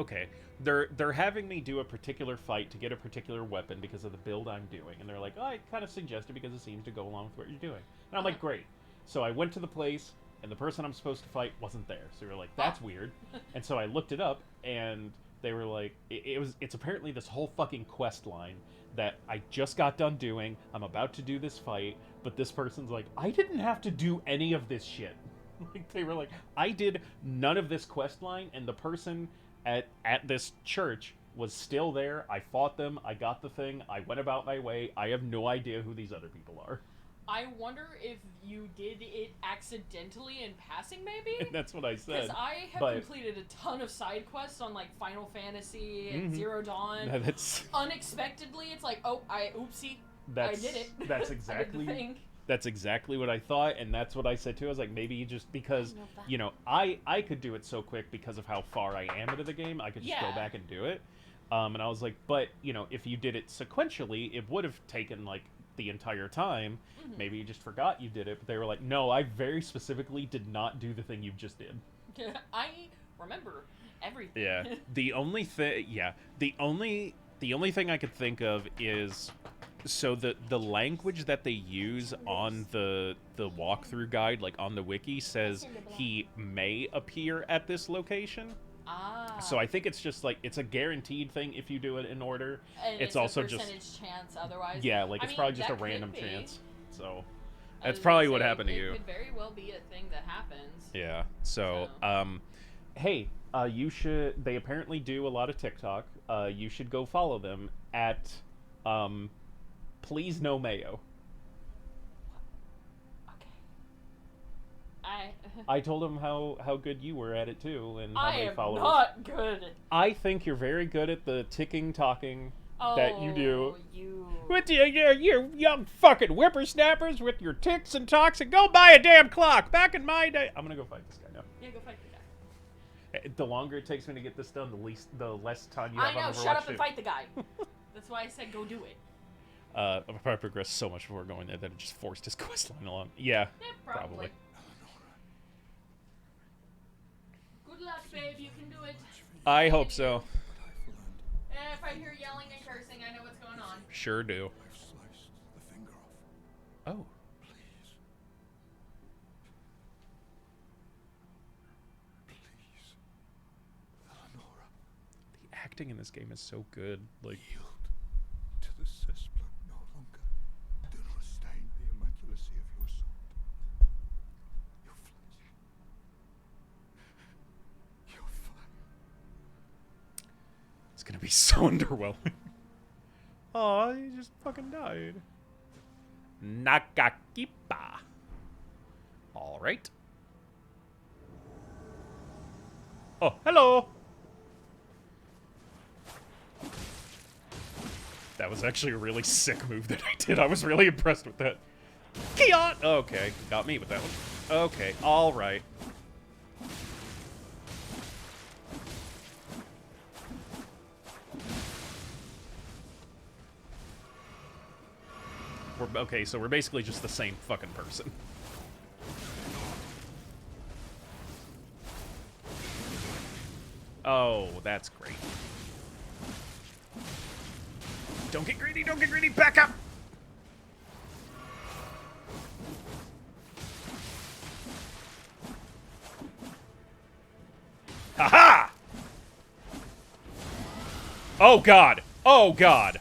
Okay, they're having me do a particular fight to get a particular weapon because of the build I'm doing, and they're like, oh, I kind of suggested because it seems to go along with what you're doing. And I'm like, great. So I went to the place, and the person I'm supposed to fight wasn't there. So we were like, that's weird. And so I looked it up, and they were like, it's apparently this whole fucking quest line that I just got done doing. I'm about to do this fight, but this person's like, I didn't have to do any of this shit. Like, they were like, I did none of this quest line, and the person at this church was still there. I fought them. I got the thing. I went about my way. I have no idea who these other people are. I wonder if you did it accidentally in passing, maybe? And that's what I said. Because I have completed a ton of side quests on, like, Final Fantasy and Zero Dawn. That's... Unexpectedly, it's like, oh, oopsie, I did it. That's exactly... I did the thing. That's exactly what I thought, and that's what I said too. I was like, maybe just because, you know, I could do it so quick because of how far I am into the game. I could just go back and do it. And I was like, but, you know, if you did it sequentially, it would have taken, like, the entire time. Maybe you just forgot you did it, but they were like, no, I very specifically did not do the thing you just did. I remember everything. Yeah. The only thing thing I could think of is... So the language that they use on the walkthrough guide, like on the wiki, says he may appear at this location. So I think it's just like, it's a guaranteed thing if you do it in order. And it's also a percentage chance otherwise. Yeah, like it's probably just a random chance. So that's was probably gonna what say, happened to you. It could very well be a thing that happens. Yeah. So hey, you should. They apparently do a lot of TikTok. You should go follow them at Please No Mayo. Okay. I told him how good you were at it too, and how I many am followers. not good. I think you're very good at the ticking, talking. that you do. You. With your young fucking whippersnappers with your ticks and talks and go buy a damn clock. Back in my day, I'm gonna go fight this guy now. Yeah, go fight the guy. The longer it takes me to get this done, the less time you have I know. on Overwatch. Shut up and fight the guy. That's why I said go do it. I probably progressed so much before going there that it just forced his quest line along. Yeah, Yeah, probably. Good luck, babe. You can do it. I hope so. If I hear yelling and cursing, I know what's going on. Sure do. I've sliced the finger off. Oh. Please. Please. Eleonora. The acting in this game is so good. Like, Yield to the cesspool no longer. Do not stain the immaculacy of your sword. Your flesh. Your fire. it's gonna be so underwhelming. Oh, he just fucking died. Nakakipa. All right. Oh, hello. That was actually a really sick move that I did. I was really impressed with that. Keon! Okay, got me with that one. Okay, all right. Okay, so we're basically just the same fucking person. Oh, that's great. Don't get greedy, don't get greedy, back up! Haha! Oh god! Oh god!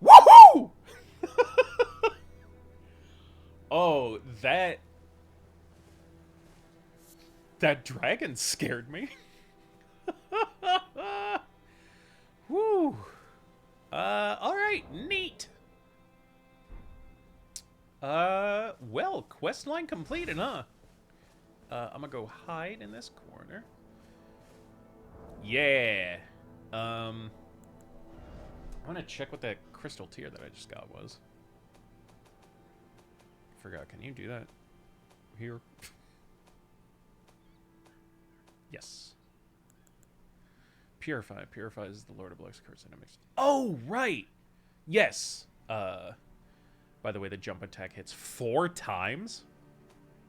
Woohoo! Oh, that dragon scared me. Woo. All right, neat. Well, quest line completed, huh? I'm gonna go hide in this corner. Yeah. I'm gonna check what that crystal tier that I just got was. Forgot, can you do that here? Yes. Purify. Purifies the Lord of Black's curse enemies. Oh, right! Yes! By the way, the jump attack hits 4 times?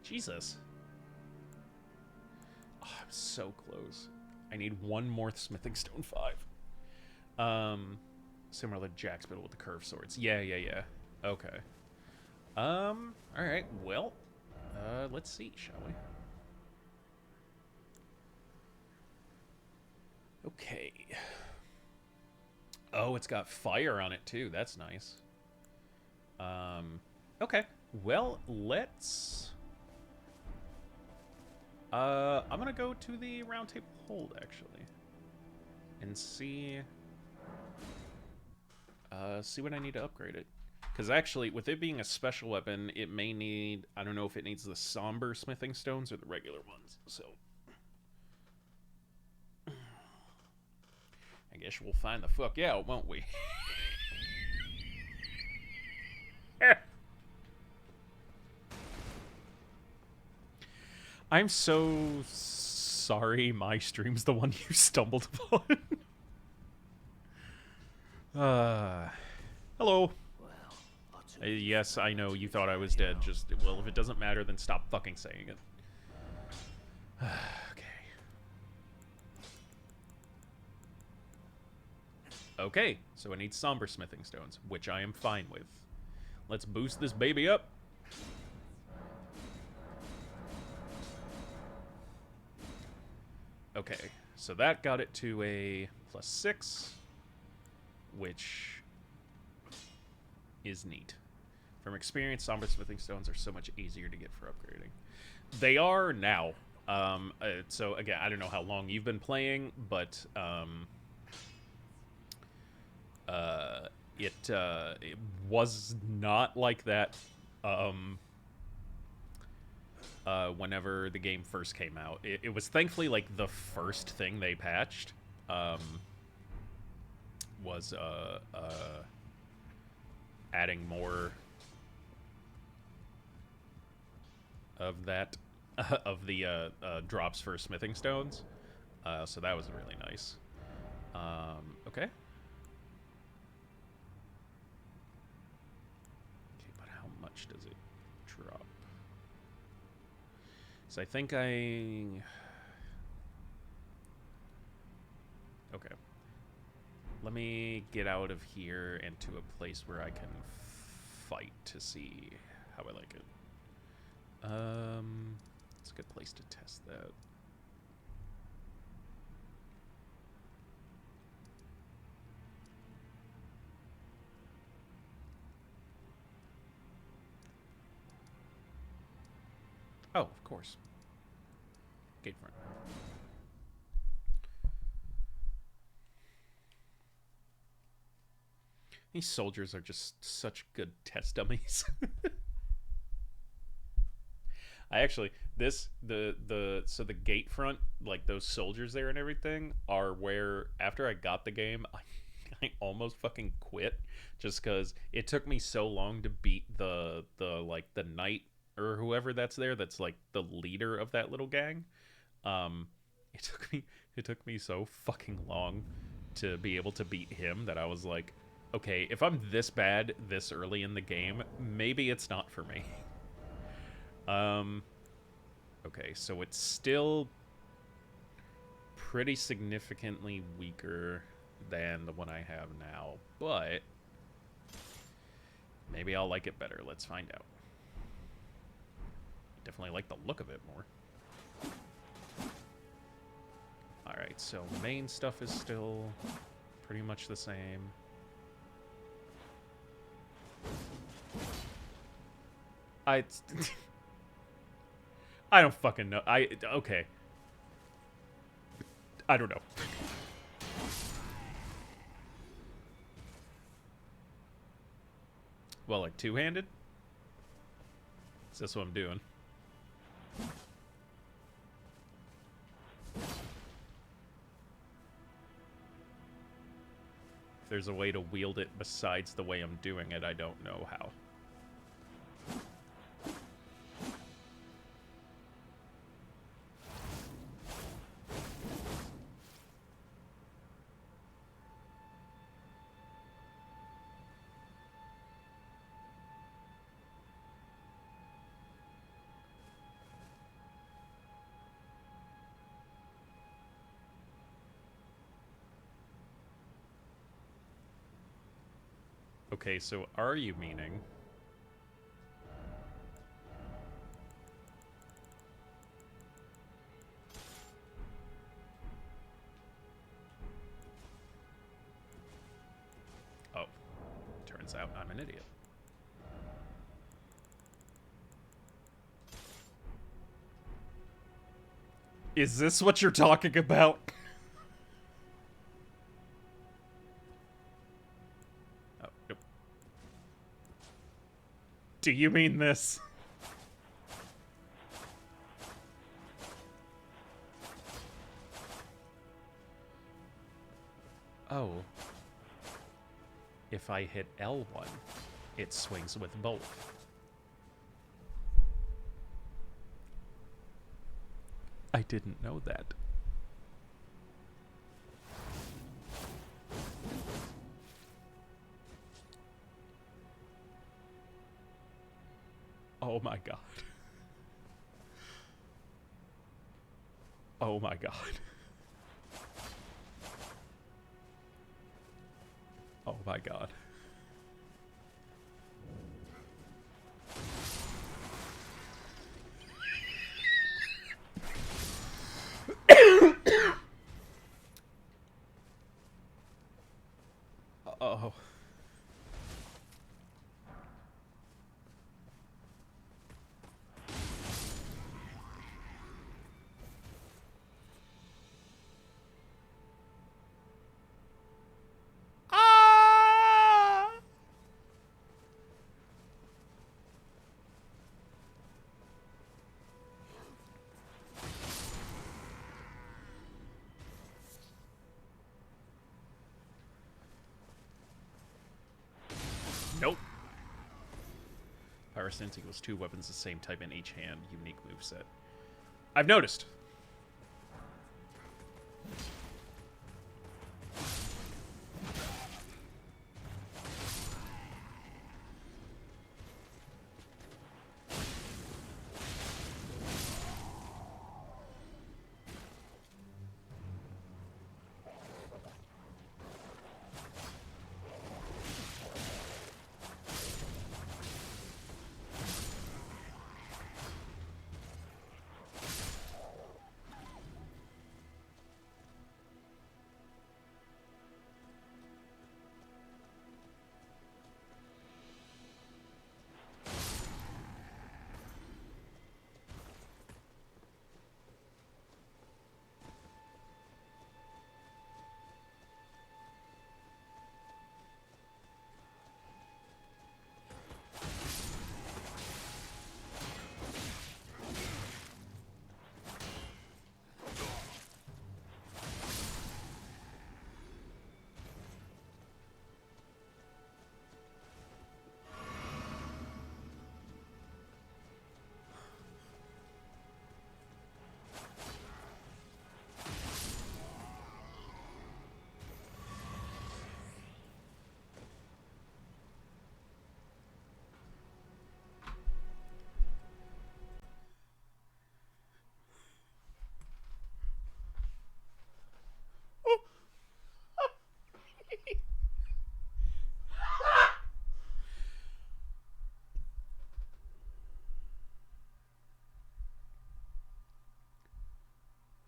Jesus. Oh, I'm so close. I need one more Smithing Stone 5. Similar to Jack's Biddle with the curved swords. Yeah. Okay. Alright, well, let's see, shall we? Okay. Oh, it's got fire on it, too. That's nice. Okay. Well, let's... I'm gonna go to the round table hold, actually. And see... see what I need to upgrade it. Because actually, with it being a special weapon, it may need... I don't know if it needs the somber smithing stones or the regular ones, so... I guess we'll find the fuck out, won't we? I'm so sorry my stream's the one you stumbled upon. Hello. Yes, I know you thought I was dead. Just, well, if it doesn't matter, then stop fucking saying it. Okay. Okay, so I need somber smithing stones, which I am fine with. Let's boost this baby up. Okay, so that got it to a +6, which is neat. From experience, somber smithing stones are so much easier to get for upgrading. They are now. So again, I don't know how long you've been playing, but It was not like that whenever the game first came out. It was thankfully like the first thing they patched was adding more of that of the drops for smithing stones. So that was really nice. Okay. But how much does it drop? So I think okay. Let me get out of here and to a place where I can fight to see how I like it. It's a good place to test that. Oh, of course. Gate front. These soldiers are just such good test dummies. I actually so the gate front, like those soldiers there and everything, are where after I got the game, I almost fucking quit just because it took me so long to beat the knight or whoever that's there that's like the leader of that little gang. Um, it took me so fucking long to be able to beat him that I was like, okay, if I'm this bad this early in the game, maybe it's not for me. Okay, so it's still pretty significantly weaker than the one I have now, but maybe I'll like it better. Let's find out. Definitely like the look of it more. Alright, so main stuff is still pretty much the same. I don't fucking know. Okay. I don't know. Well, like two-handed? Is this what I'm doing? If there's a way to wield it besides the way I'm doing it, I don't know how. Okay, so are you meaning... Oh, turns out I'm an idiot. Is this what you're talking about? Oh, nope. Do you mean this? Oh. If I hit L1, it swings with both. I didn't know that. Oh my god. Oh my god. Oh my god. Oh. Power stance equals 2 weapons the same type in each hand. Unique moveset. I've noticed.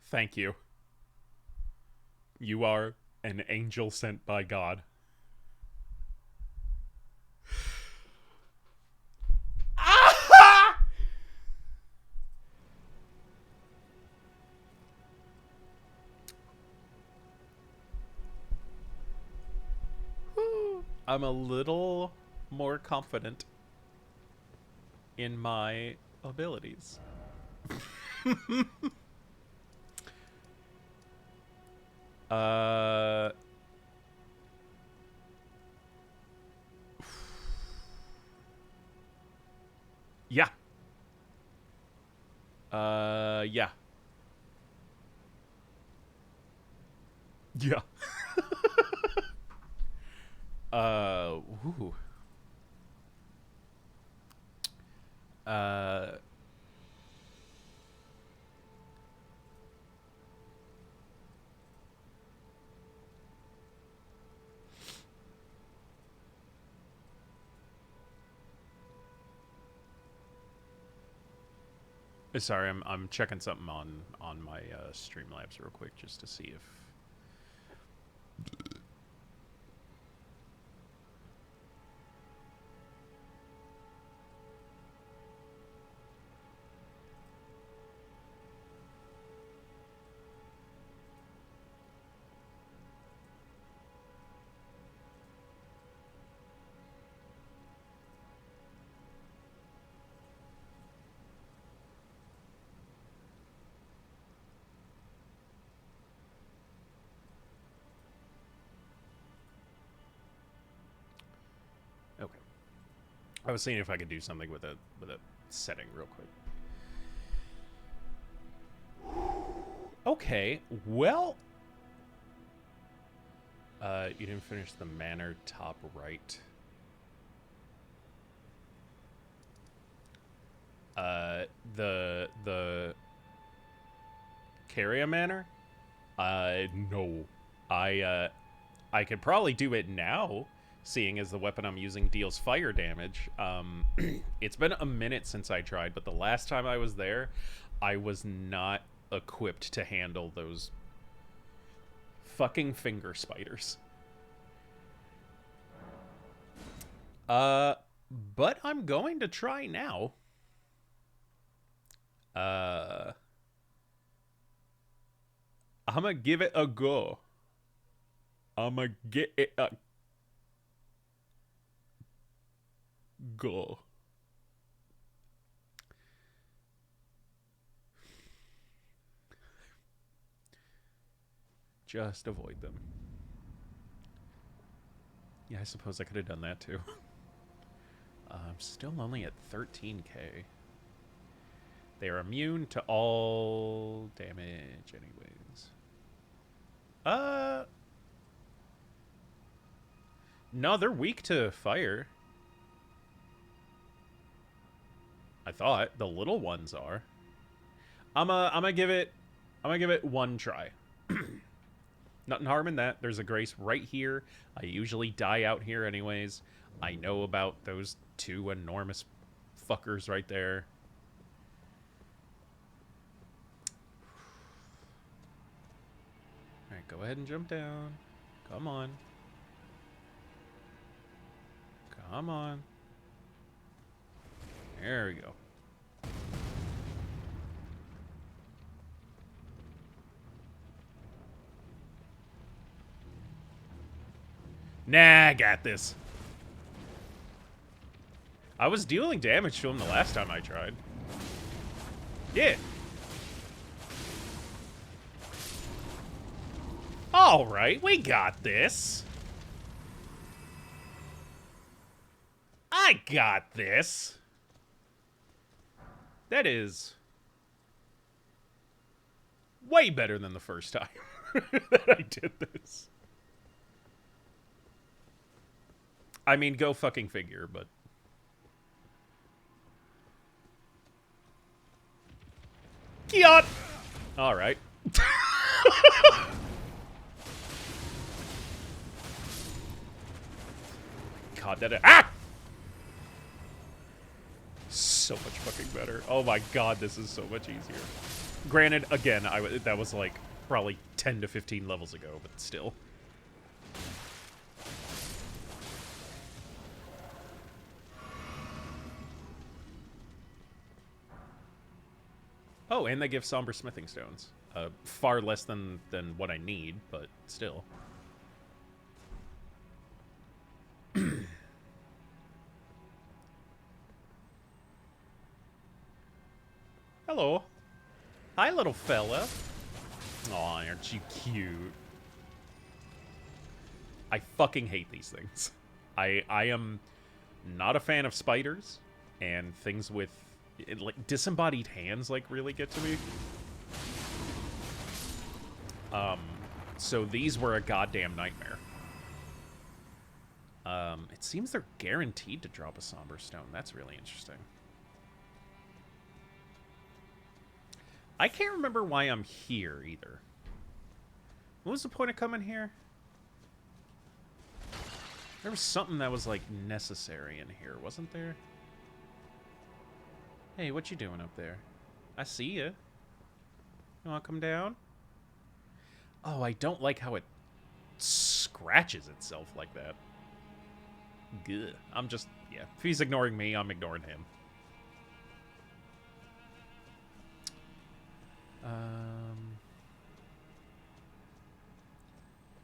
Thank you. You are an angel sent by God. I'm a little more confident in my abilities. uh yeah. Yeah. Yeah. Ooh. Uh Sorry, I'm checking something on my Streamlabs real quick just to see if. Okay. I was seeing if I could do something with a setting real quick. Okay, well, you didn't finish the manor top right. The Carrier Manor? No. I could probably do it now, seeing as the weapon I'm using deals fire damage. It's been a minute since I tried, but the last time I was there, I was not equipped to handle those fucking finger spiders. But I'm going to try now. I'ma give it a go. I'ma get it a go. Just avoid them. Yeah, I suppose I could have done that too. I'm still only at 13k. They are immune to all damage anyways. No, they're weak to fire. I thought the little ones are. I'm gonna give it one try. Nothing harm in that. There's a grace right here. I usually die out here anyways. I know about those two enormous fuckers right there. Alright, go ahead and jump down. Come on. Come on. There we go. Nah, I got this. I was dealing damage to him the last time I tried. Yeah. Alright, we got this. I got this. That is way better than the first time that I did this. I mean, go fucking figure, but... Kiot! Alright. God, that... Ah! So much fucking better. Oh my god, this is so much easier. Granted, again, that was like probably 10 to 15 levels ago, but still. Oh, and they give somber smithing stones. Far less than what I need, but still. Hello. Hi, little fella. Aw, aren't you cute? I fucking hate these things. I am not a fan of spiders, and things with like disembodied hands like really get to me. So these were a goddamn nightmare. It seems they're guaranteed to drop a somber stone. That's really interesting. I can't remember why I'm here either. What was the point of coming here? There was something that was like necessary in here, wasn't there? Hey, what you doing up there? I see you. You want to come down? Oh, I don't like how it scratches itself like that. Good. I'm just, yeah. If he's ignoring me, I'm ignoring him.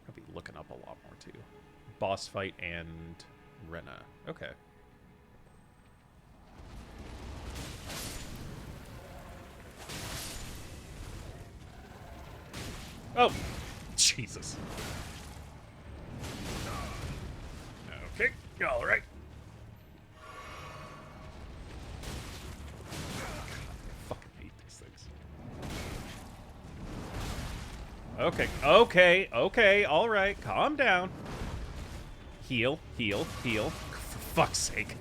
I'll be looking up a lot more too. Boss fight and Rena. Okay. Oh, Jesus. Okay, all right. I fucking hate these things. Okay, all right. Calm down. Heal, heal, heal. For fuck's sake.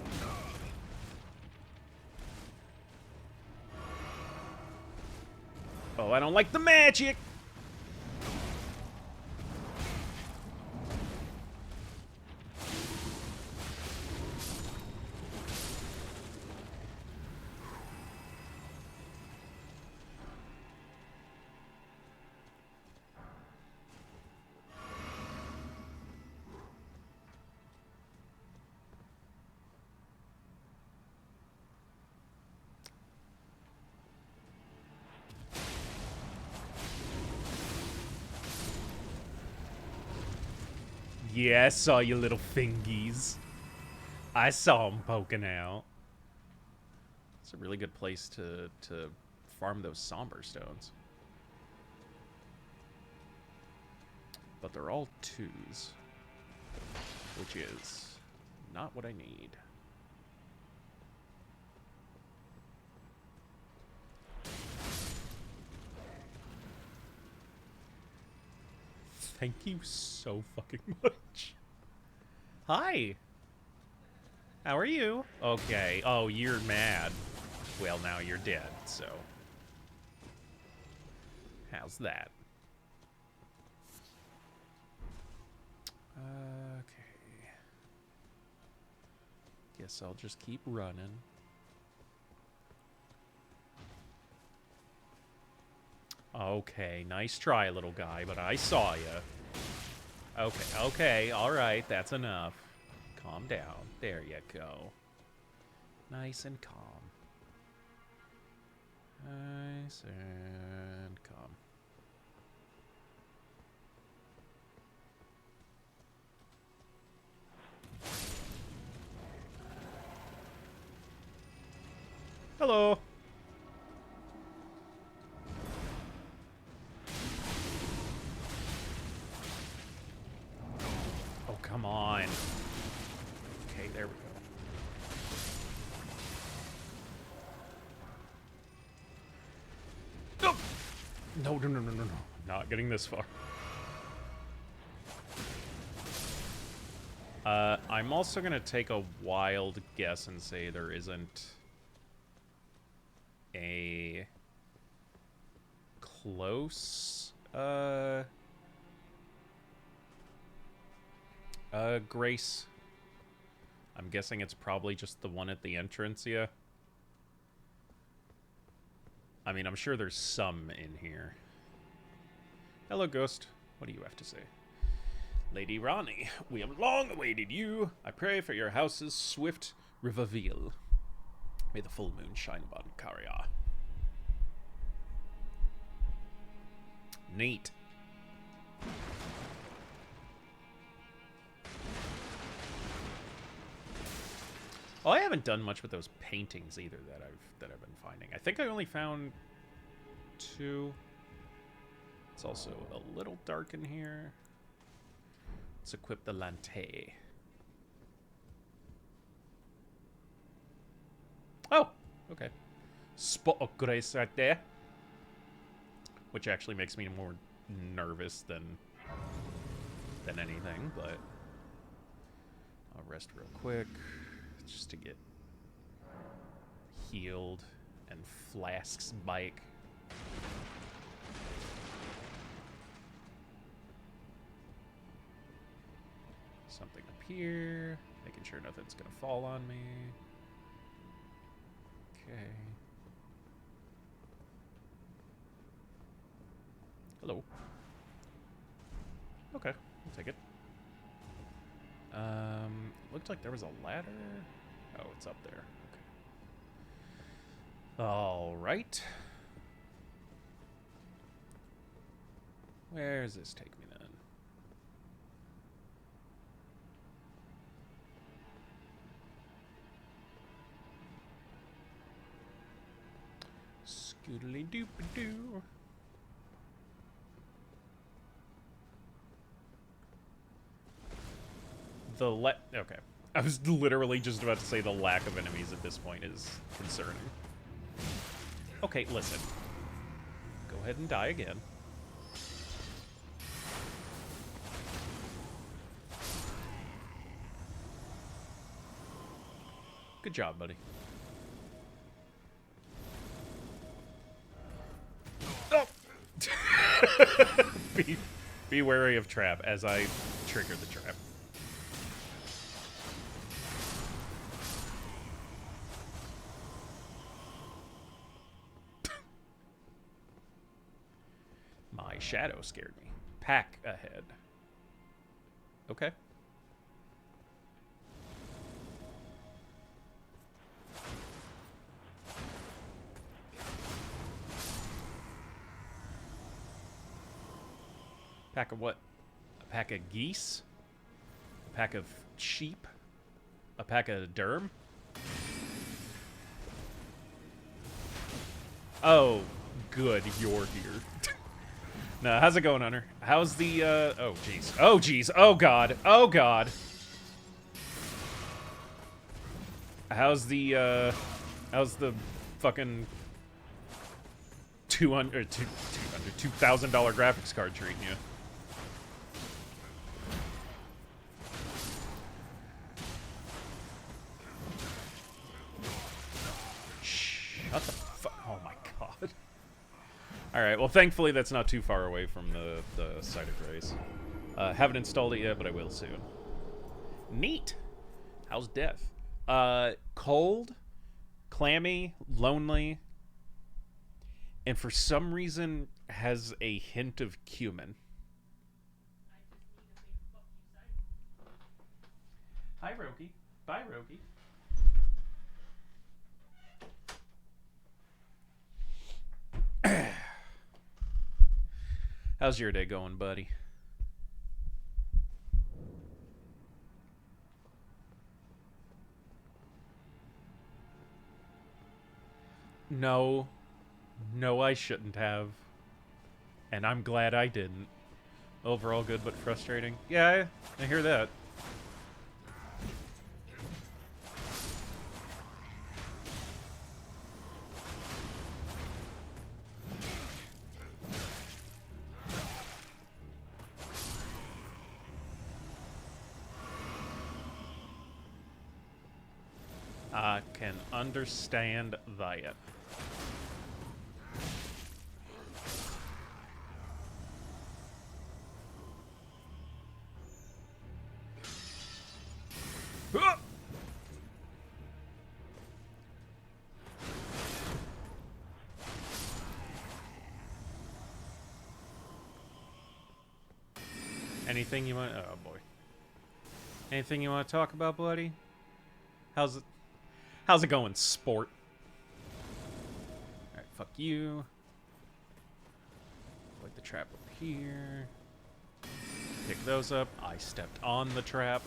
Oh, I don't like the magic. Yeah, I saw your little fingies. I saw them poking out. It's a really good place to farm those somber stones. But they're all 2s, which is not what I need. Thank you so fucking much. Hi. How are you? Okay. Oh, you're mad. Well, now you're dead, so. How's that? Okay. Guess I'll just keep running. Okay, nice try, little guy, but I saw you. Okay, alright, that's enough. Calm down. There you go. Nice and calm. Nice and calm. Hello. Oh, come on. Okay, there we go. No. No. Not getting this far. I'm also gonna take a wild guess and say there isn't a close Grace. I'm guessing it's probably just the one at the entrance, yeah. I mean, I'm sure there's some in here. Hello, Ghost. What do you have to say? Lady Rani, we have long awaited you. I pray for your house's swift reveal. May the full moon shine upon Karya. Neat. Oh, I haven't done much with those paintings either that I've been finding. I think I only found 2. It's also a little dark in here. Let's equip the lante. Oh, okay. Spot of grace right there. Which actually makes me more nervous than anything, but I'll rest real quick just to get healed and Flask's bike. Something up here, making sure nothing's gonna fall on me. Okay. Hello. Okay, I'll take it. Looked like there was a ladder. Oh, it's up there. Okay. All right. Where does this take me then? Scoodly doop-a-doo. Okay. I was literally just about to say the lack of enemies at this point is concerning. Okay, listen. Go ahead and die again. Good job, buddy. Oh! Be wary of trap as I trigger the trap. My shadow scared me. Pack ahead. Okay. Pack of what? A pack of geese? A pack of sheep? A pack of derm? Oh, good, you're here. No, how's it going, Hunter? How's the, oh, jeez. Oh, jeez. Oh, God. Oh, God. How's the fucking $2,000 graphics card treating you? Shut the fuck. Oh my god. Alright, well, thankfully that's not too far away from the site of grace. Haven't installed it yet, but I will soon. Neat. How's death? Cold, clammy, lonely, and for some reason has a hint of cumin. Hi, Roki. Bye, Roki. How's your day going, buddy? No. No, I shouldn't have. And I'm glad I didn't. Overall good, but frustrating. Yeah, I hear that. I can understand that. Anything you want? Oh boy. Anything you want to talk about, buddy? How's it going, sport? All right, fuck you. Like the trap up here. Pick those up. I stepped on the trap.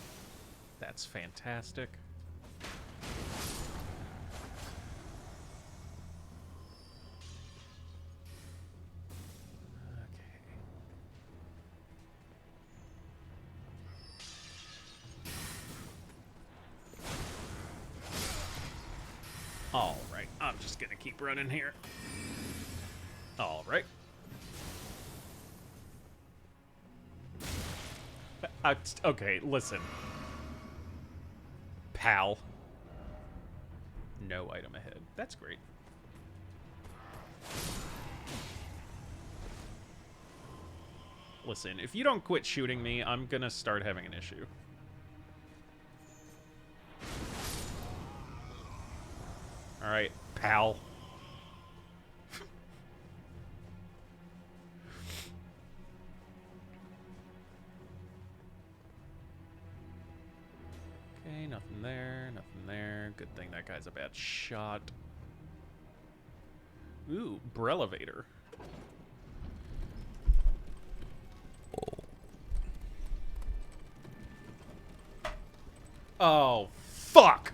That's fantastic. Alright, I'm just gonna keep running here. Alright. Okay, listen. Pal. No item ahead. That's great. Listen, if you don't quit shooting me, I'm gonna start having an issue. Alright, pal. Okay, nothing there, nothing there. Good thing that guy's a bad shot. Ooh, Brelevator. Oh, fuck!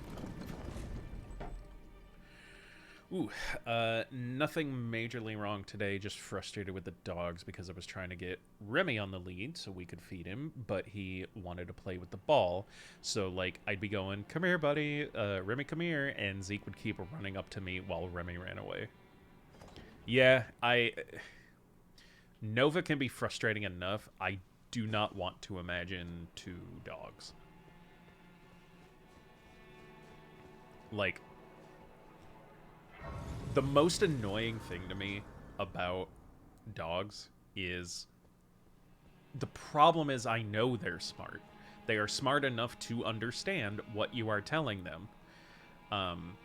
Ooh, nothing majorly wrong today, just frustrated with the dogs because I was trying to get Remy on the lead so we could feed him, but he wanted to play with the ball. So, like, I'd be going, come here, buddy, Remy, come here, and Zeke would keep running up to me while Remy ran away. Yeah, Nova can be frustrating enough. I do not want to imagine two dogs. Like, the most annoying thing to me about dogs is the problem is I know they're smart. They are smart enough to understand what you are telling them.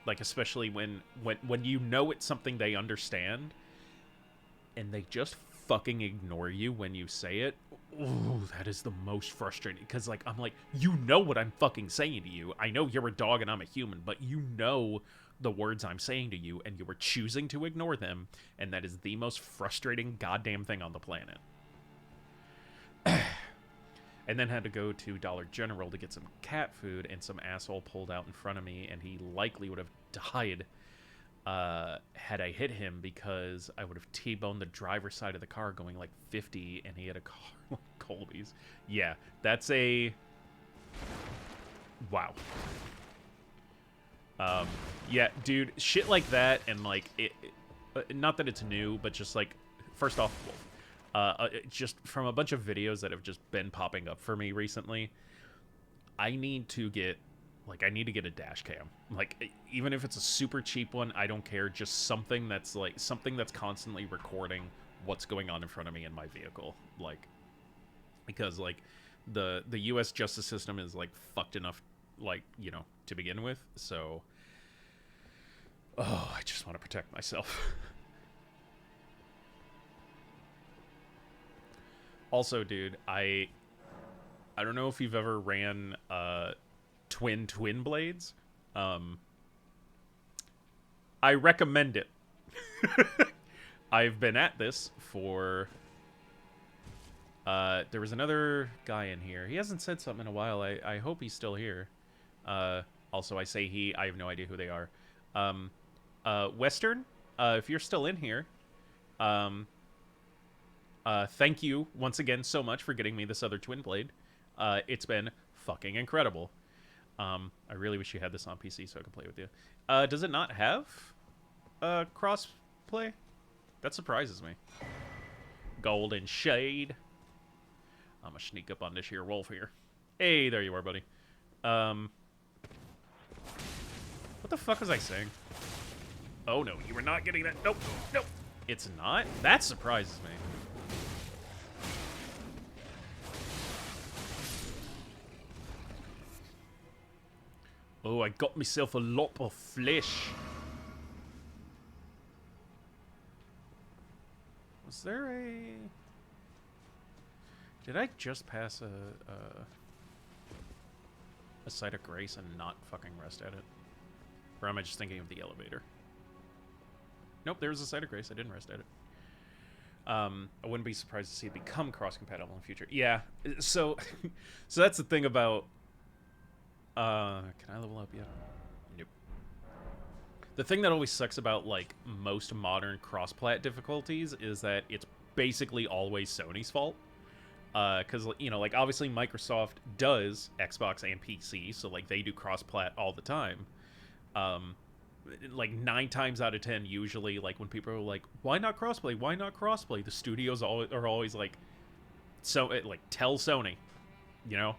Like, especially when you know it's something they understand and they just fucking ignore you when you say it. Ooh, that is the most frustrating. Because, like, I'm like, you know what I'm fucking saying to you. I know you're a dog and I'm a human, but you know the words I'm saying to you, and you are choosing to ignore them, and that is the most frustrating goddamn thing on the planet. And then had to go to Dollar General to get some cat food, and some asshole pulled out in front of me, and he likely would have died had I hit him, because I would have T-boned the driver's side of the car going like 50, and he had a car like Colby's. Yeah, that's a... Wow. Yeah, dude, shit like that, and like, not that it's new, but just like, first off, just from a bunch of videos that have just been popping up for me recently, I need to get Like, I need to get a dash cam. Like, even if it's a super cheap one, I don't care. Just something that's, like, something that's constantly recording what's going on in front of me in my vehicle. Like, because, like, the U.S. justice system is, like, fucked enough, like, you know, to begin with. So, oh, I just want to protect myself. Also, dude, I don't know if you've ever ran, twin blades. I recommend it. I've been at this for there was another guy in here. He hasn't said something in a while. I hope he's still here. Also, I say he, I have no idea who they are. Western, if you're still in here, thank you once again so much for getting me this other twin blade. It's been fucking incredible. I really wish you had this on PC so I could play with you. Does it not have cross play? That surprises me. Golden Shade. I'm gonna sneak up on this here wolf here. Hey, there you are, buddy. What the fuck was I saying? Oh no, you were not getting that. Nope, nope. It's not? That surprises me. Oh, I got myself a lot of flesh. Was there a... Did I just pass a site of grace and not fucking rest at it? Or am I just thinking of the elevator? Nope, there was a site of grace. I didn't rest at it. I wouldn't be surprised to see it become cross-compatible in the future. Yeah, so so that's the thing about... can I level up yet? Nope. The thing that always sucks about, like, most modern cross-plat difficulties is that it's basically always Sony's fault. Because, you know, like, obviously Microsoft does Xbox and PC, so, like, they do cross-plat all the time. Like, 9 times out of 10, usually, like, when people are like, why not crossplay? Why not crossplay? The studios are always like, so, like, tell Sony, you know?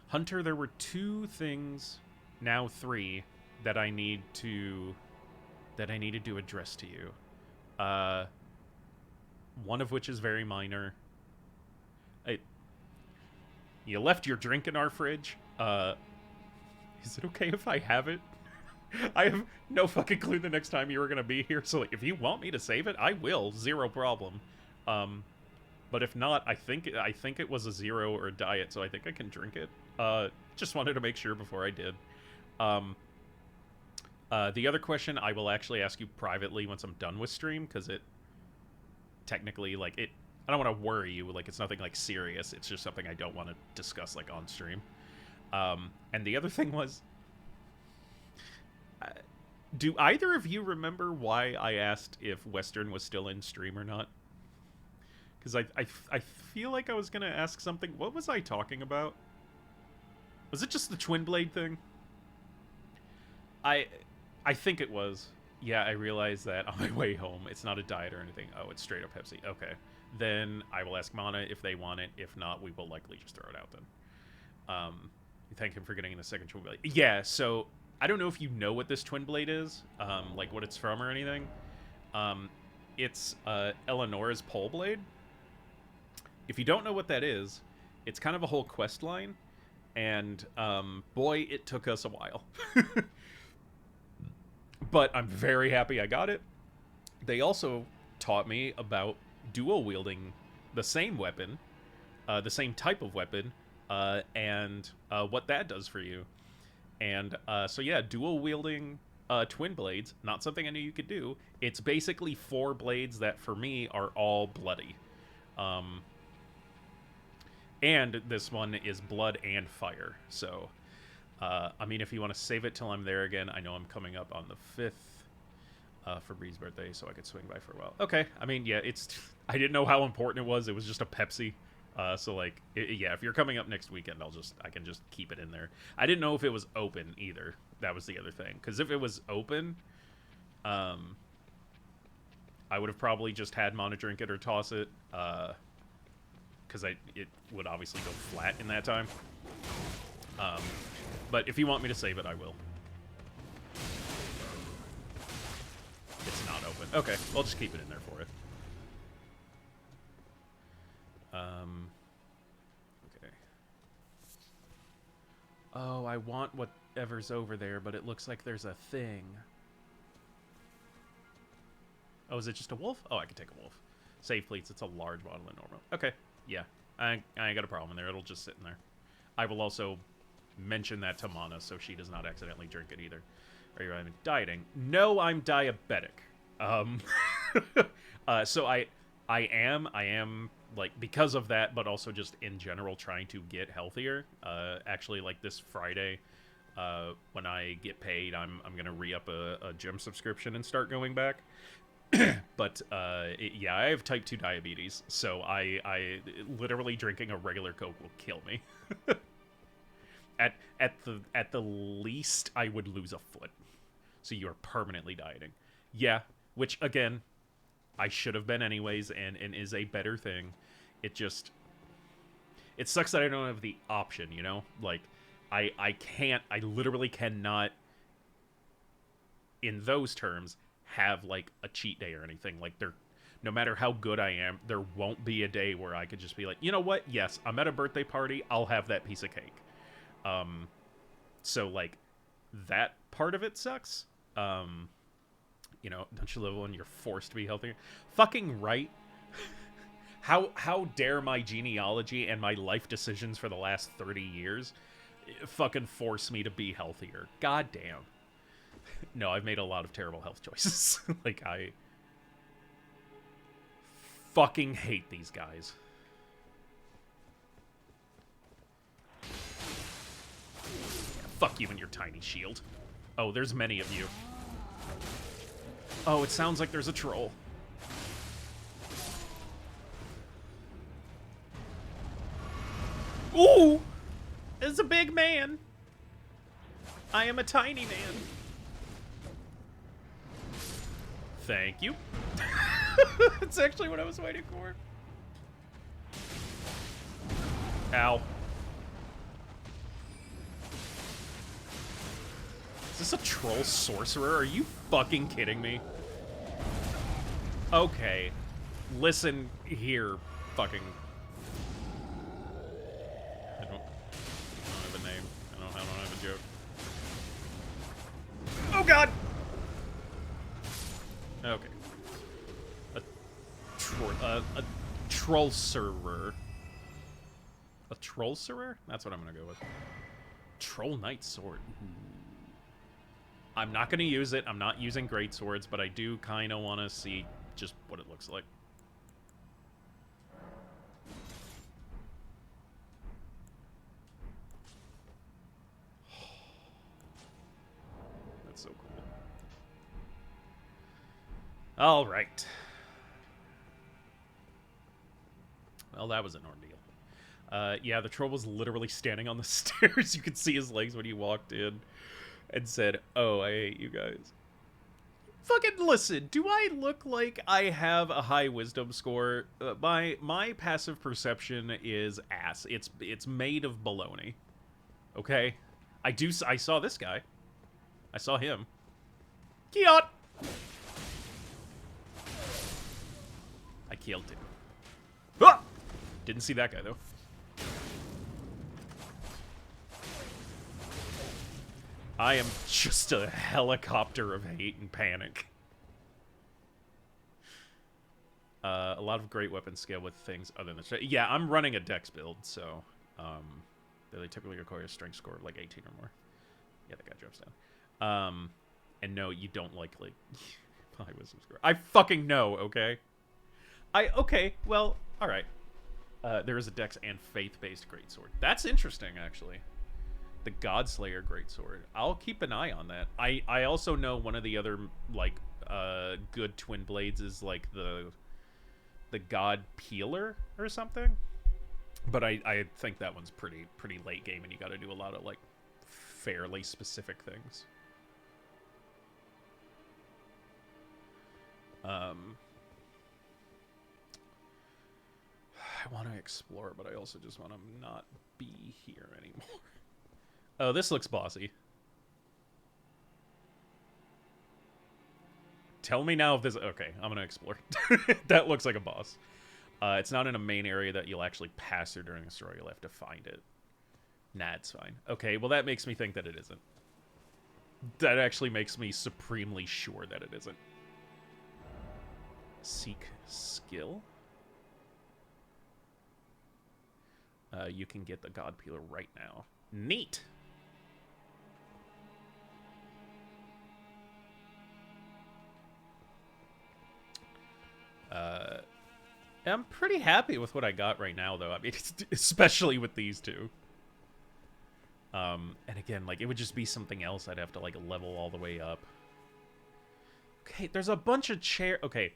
Hunter, there were 2 things, now 3, that I need to address to you. One of which is very minor. You left your drink in our fridge. Is it okay if I have it? I have no fucking clue the next time you were gonna be here, so like, if you want me to save it, I will. 0 problem. But if not, I think it was a 0 or a diet, so I think I can drink it. Just wanted to make sure before I did. The other question I will actually ask you privately once I'm done with stream, because it technically, like, I don't want to worry you, like, it's nothing like serious, it's just something I don't want to discuss, like, on stream. And the other thing was, do either of you remember why I asked if Western was still in stream or not? Because I feel like I was going to ask something. What was I talking about? Was it just the twin blade thing? I think it was. Yeah, I realized that on my way home. It's not a diet or anything. Oh, it's straight up Pepsi. Okay. Then I will ask Mana if they want it. If not, we will likely just throw it out then. Thank him for getting the second twin blade. Yeah, so I don't know if you know what this twin blade is, like what it's from or anything. It's Eleanor's pole blade. If you don't know what that is, it's kind of a whole quest line, and boy, it took us a while. But I'm very happy I got it. They also taught me about dual wielding the same weapon, the same type of weapon, and what that does for you. And so yeah, dual wielding twin blades, not something I knew you could do. It's basically 4 blades that for me are all bloody. And this one is blood and fire. So, I mean, if you want to save it till I'm there again, I know I'm coming up on the 5th for Bree's birthday, so I could swing by for a while. Okay, I mean, yeah, I didn't know how important it was. It was just a Pepsi. So, like, yeah, if you're coming up next weekend, I can just keep it in there. I didn't know if it was open either. That was the other thing. Because if it was open, I would have probably just had Mana drink it or toss it, because it would obviously go flat in that time. But if you want me to save it, I will. It's not open. Okay, I'll just keep it in there for it. Okay. Oh, I want whatever's over there, but it looks like there's a thing. Oh, is it just a wolf? Oh, I can take a wolf. Save pleats. It's a large bottle of normal. Okay, yeah. I ain't got a problem in there. It'll just sit in there. I will also mention that to Mana so she does not accidentally drink it either. Are you dieting? No, I'm diabetic. So I am like, because of that, but also just in general trying to get healthier. Actually, like this Friday, when I get paid, I'm gonna re-up a gym subscription and start going back. But yeah, I have type 2 diabetes, so I literally drinking a regular Coke will kill me. At the least, I would lose a foot. So you're permanently dieting. Yeah, which again, I should have been anyways, and is a better thing. It sucks that I don't have the option, you know? Like, I literally cannot, in those terms, have like a cheat day or anything. Like, no matter how good I am, there won't be a day where I could just be like, you know what? Yes, I'm at a birthday party. I'll have that piece of cake. So like that part of it sucks. You know, don't you love when you're forced to be healthier? Fucking right. How dare my genealogy and my life decisions for the last 30 years fucking force me to be healthier? God damn. No, I've made a lot of terrible health choices. Like, I fucking hate these guys. Fuck you and your tiny shield. Oh, there's many of you. Oh, it sounds like there's a troll. Ooh! It's a big man. I am a tiny man. Thank you. That's actually what I was waiting for. Ow. Is this a troll sorcerer? Are you fucking kidding me? Okay. Listen here, fucking... I don't have a name. I don't have a joke. Oh god! Okay. A troll-serer. A troll-serer? That's what I'm gonna go with. Troll Knight Sword. I'm not going to use it. I'm not using great swords, but I do kind of want to see just what it looks like. That's so cool. All right. Well, that was an ordeal. Yeah, the troll was literally standing on the stairs. You could see his legs when he walked in. And said, oh, I hate you guys. Fucking listen, do I look like I have a high wisdom score? My passive perception is ass. It's made of baloney. Okay? I saw this guy. I saw him. Kiot! I killed him. Ah! Didn't see that guy, though. I am just a helicopter of hate and panic. A lot of great weapon skill with things other than... Yeah, I'm running a dex build, so... they typically require a strength score of like 18 or more. Yeah, that guy drops down. And no, you don't like high wisdom score. I fucking know, okay? Okay, well, alright. There is a dex and faith-based greatsword. That's interesting, actually. The Godslayer greatsword. I'll keep an eye on that. I also know one of the other like good twin blades is like the God Peeler or something. But I think that one's pretty late game, and you got to do a lot of like fairly specific things. I want to explore, but I also just want to not be here anymore. Oh, this looks bossy. Tell me now if this... Okay, I'm going to explore. That looks like a boss. It's not in a main area that you'll actually pass through during the story. You'll have to find it. Nah, it's fine. Okay, well, that makes me think that it isn't. That actually makes me supremely sure that it isn't. Seek skill. You can get the God Peeler right now. Neat! I'm pretty happy with what I got right now, though. I mean, especially with these two. And again, like, it would just be something else I'd have to, like, level all the way up. Okay, there's a bunch of Okay.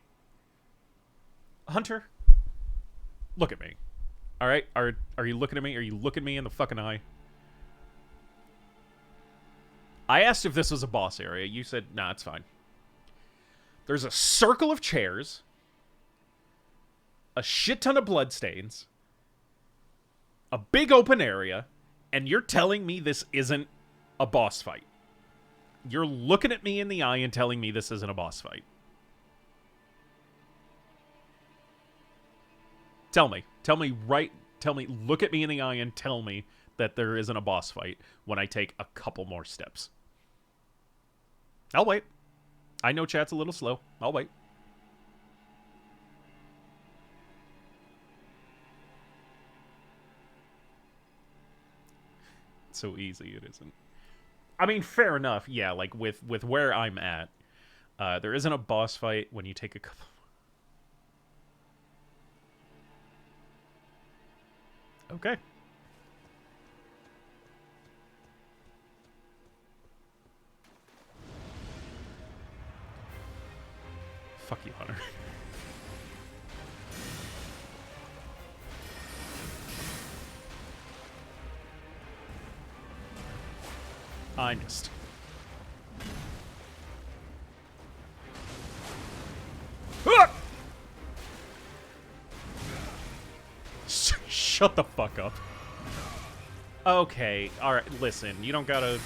Hunter, look at me. All right? Are you looking at me? Are you looking me in the fucking eye? I asked if this was a boss area. You said, nah, it's fine. There's a circle of chairs, a shit ton of bloodstains, a big open area, and you're telling me this isn't a boss fight. You're looking at me in the eye and telling me this isn't a boss fight. Tell me. Tell me, look at me in the eye and tell me that there isn't a boss fight when I take a couple more steps. I'll wait. I know chat's a little slow. I'll wait. It's so easy, it isn't. I mean, fair enough. Yeah, like with where I'm at, there isn't a boss fight when you take a couple. Okay. Fuck you, Hunter. I missed. Ah! Shut the fuck up. Okay, alright, listen, you don't gotta...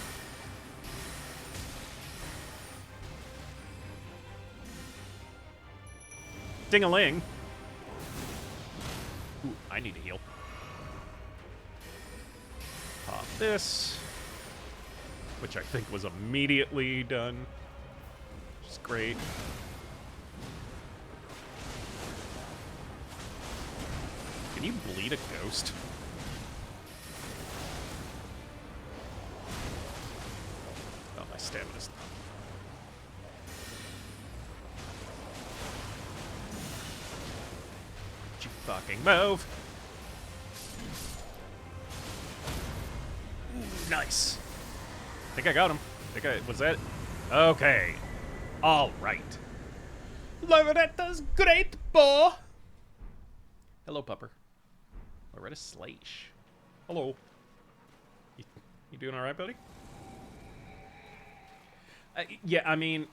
Ding-a-ling. Ooh, I need to heal. Pop this. Which I think was immediately done. Which is great. Can you bleed a ghost? Oh, my stamina's... You fucking move! Ooh, nice. I think I got him. Was that... Okay. Alright. Loretta's great, boy! Hello, pupper. Loretta Slash. Hello. You doing alright, buddy? Yeah, I mean,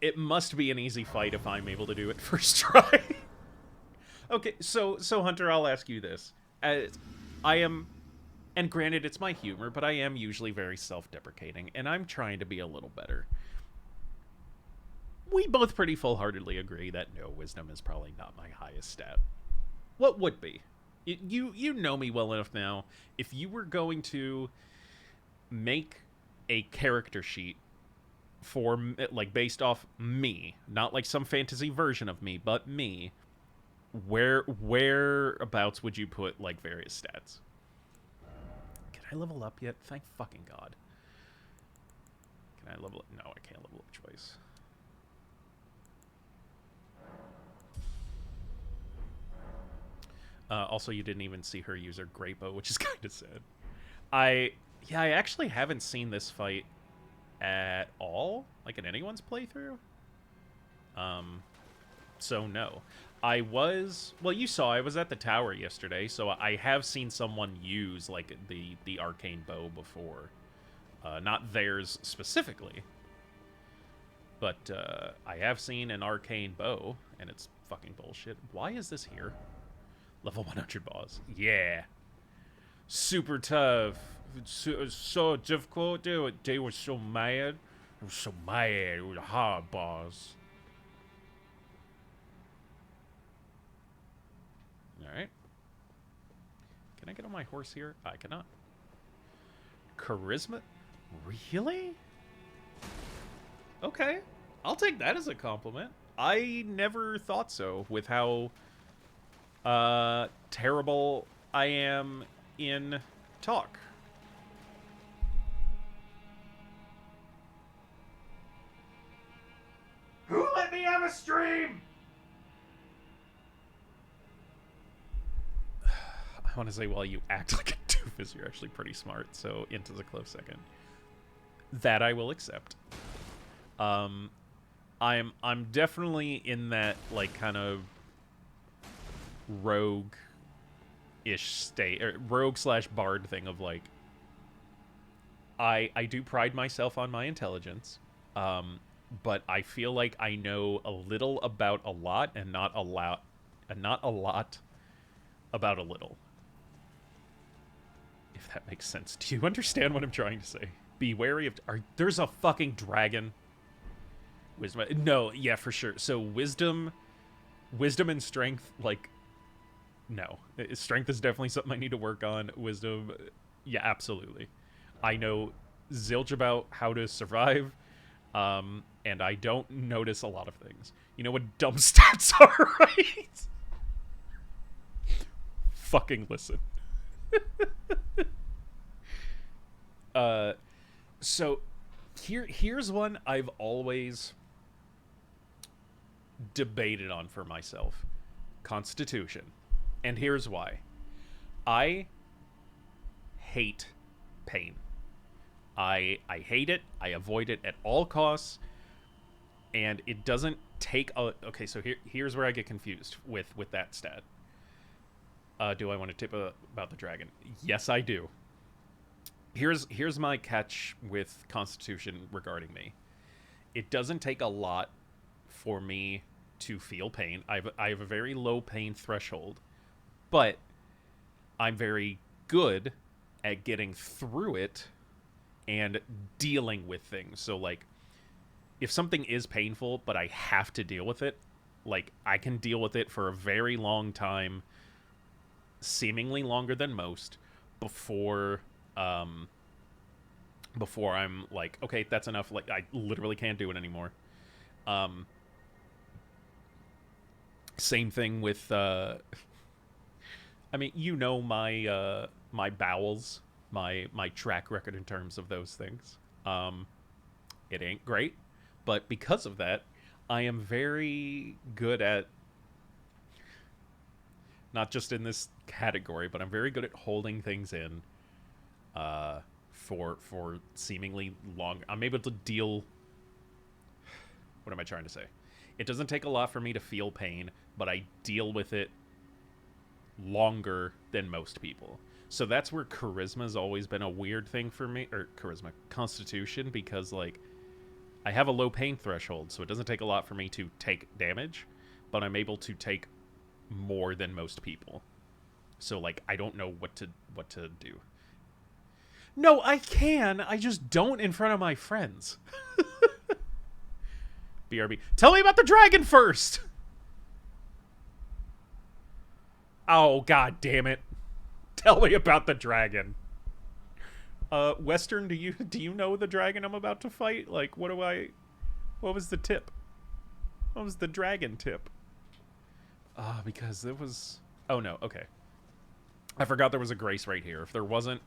it must be an easy fight if I'm able to do it first try. Okay, so Hunter, I'll ask you this. I am... And granted, it's my humor, but I am usually very self-deprecating, and I'm trying to be a little better. We both pretty full-heartedly agree that no, wisdom is probably not my highest stat. What would be? You know me well enough now. If you were going to make a character sheet for, like, based off me, not like some fantasy version of me, but me, whereabouts would you put, like, various stats? Can I level up yet? Thank fucking God. Can I level up? No, I can't level up twice. Also, you didn't even see her use her great bow, which is kind of sad. I actually haven't seen this fight at all, like in anyone's playthrough. So no. Well, you saw I was at the tower yesterday, so I have seen someone use, like, the arcane bow before. Not theirs specifically, but I have seen an arcane bow, and it's fucking bullshit. Why is this here? Level 100 boss. Yeah. Super tough. So difficult. They were so mad. They were so mad. It was a hard boss. Alright. Can I get on my horse here? I cannot. Charisma? Really? Okay. I'll take that as a compliment. I never thought so with how terrible I am in talk. Who let me have a stream? I want to say, while you act like a doofus, you're actually pretty smart, so int is a close second. That I will accept. I'm definitely in that, like, kind of rogue-ish state, or rogue/bard thing of, like, I do pride myself on my intelligence, but I feel like I know a little about a lot and not a lot about a little. If that makes sense. Do you understand what I'm trying to say? Be wary of... there's a fucking dragon. Wisdom... No, yeah, for sure. So wisdom and strength, like... No. Strength is definitely something I need to work on. Wisdom... Yeah, absolutely. I know zilch about how to survive, and I don't notice a lot of things. You know what dumb stats are, right? Fucking listen. So here's one I've always debated on for myself. Constitution. And here's why. I hate pain. I hate it. I avoid it at all costs. And it doesn't take a... Okay, so here's where I get confused with that stat. Do I want to tip about the dragon? Yes, I do. Here's my catch with Constitution regarding me. It doesn't take a lot for me to feel pain. I have a very low pain threshold, but I'm very good at getting through it and dealing with things. So, like, if something is painful, but I have to deal with it, like, I can deal with it for a very long time, seemingly longer than most, before I'm like, okay, that's enough. Like, I literally can't do it anymore. Same thing with, I mean, you know, my bowels, my track record in terms of those things. It ain't great, but because of that, I am very good at, not just in this category, but I'm very good at holding things in, for seemingly long. I'm able to deal... What am I trying to say? It doesn't take a lot for me to feel pain, but I deal with it longer than most people. So that's where charisma's always been a weird thing for me, or Constitution, because, like, I have a low pain threshold, so it doesn't take a lot for me to take damage, but I'm able to take more than most people. So, like, I don't know what to do. No, I can. I just don't in front of my friends. BRB. Tell me about the dragon first. Oh, god damn it. Tell me about the dragon. Western, do you know the dragon I'm about to fight? Like, what was the tip? What was the dragon tip? Because it was... Oh, no, okay. I forgot there was a grace right here. If there wasn't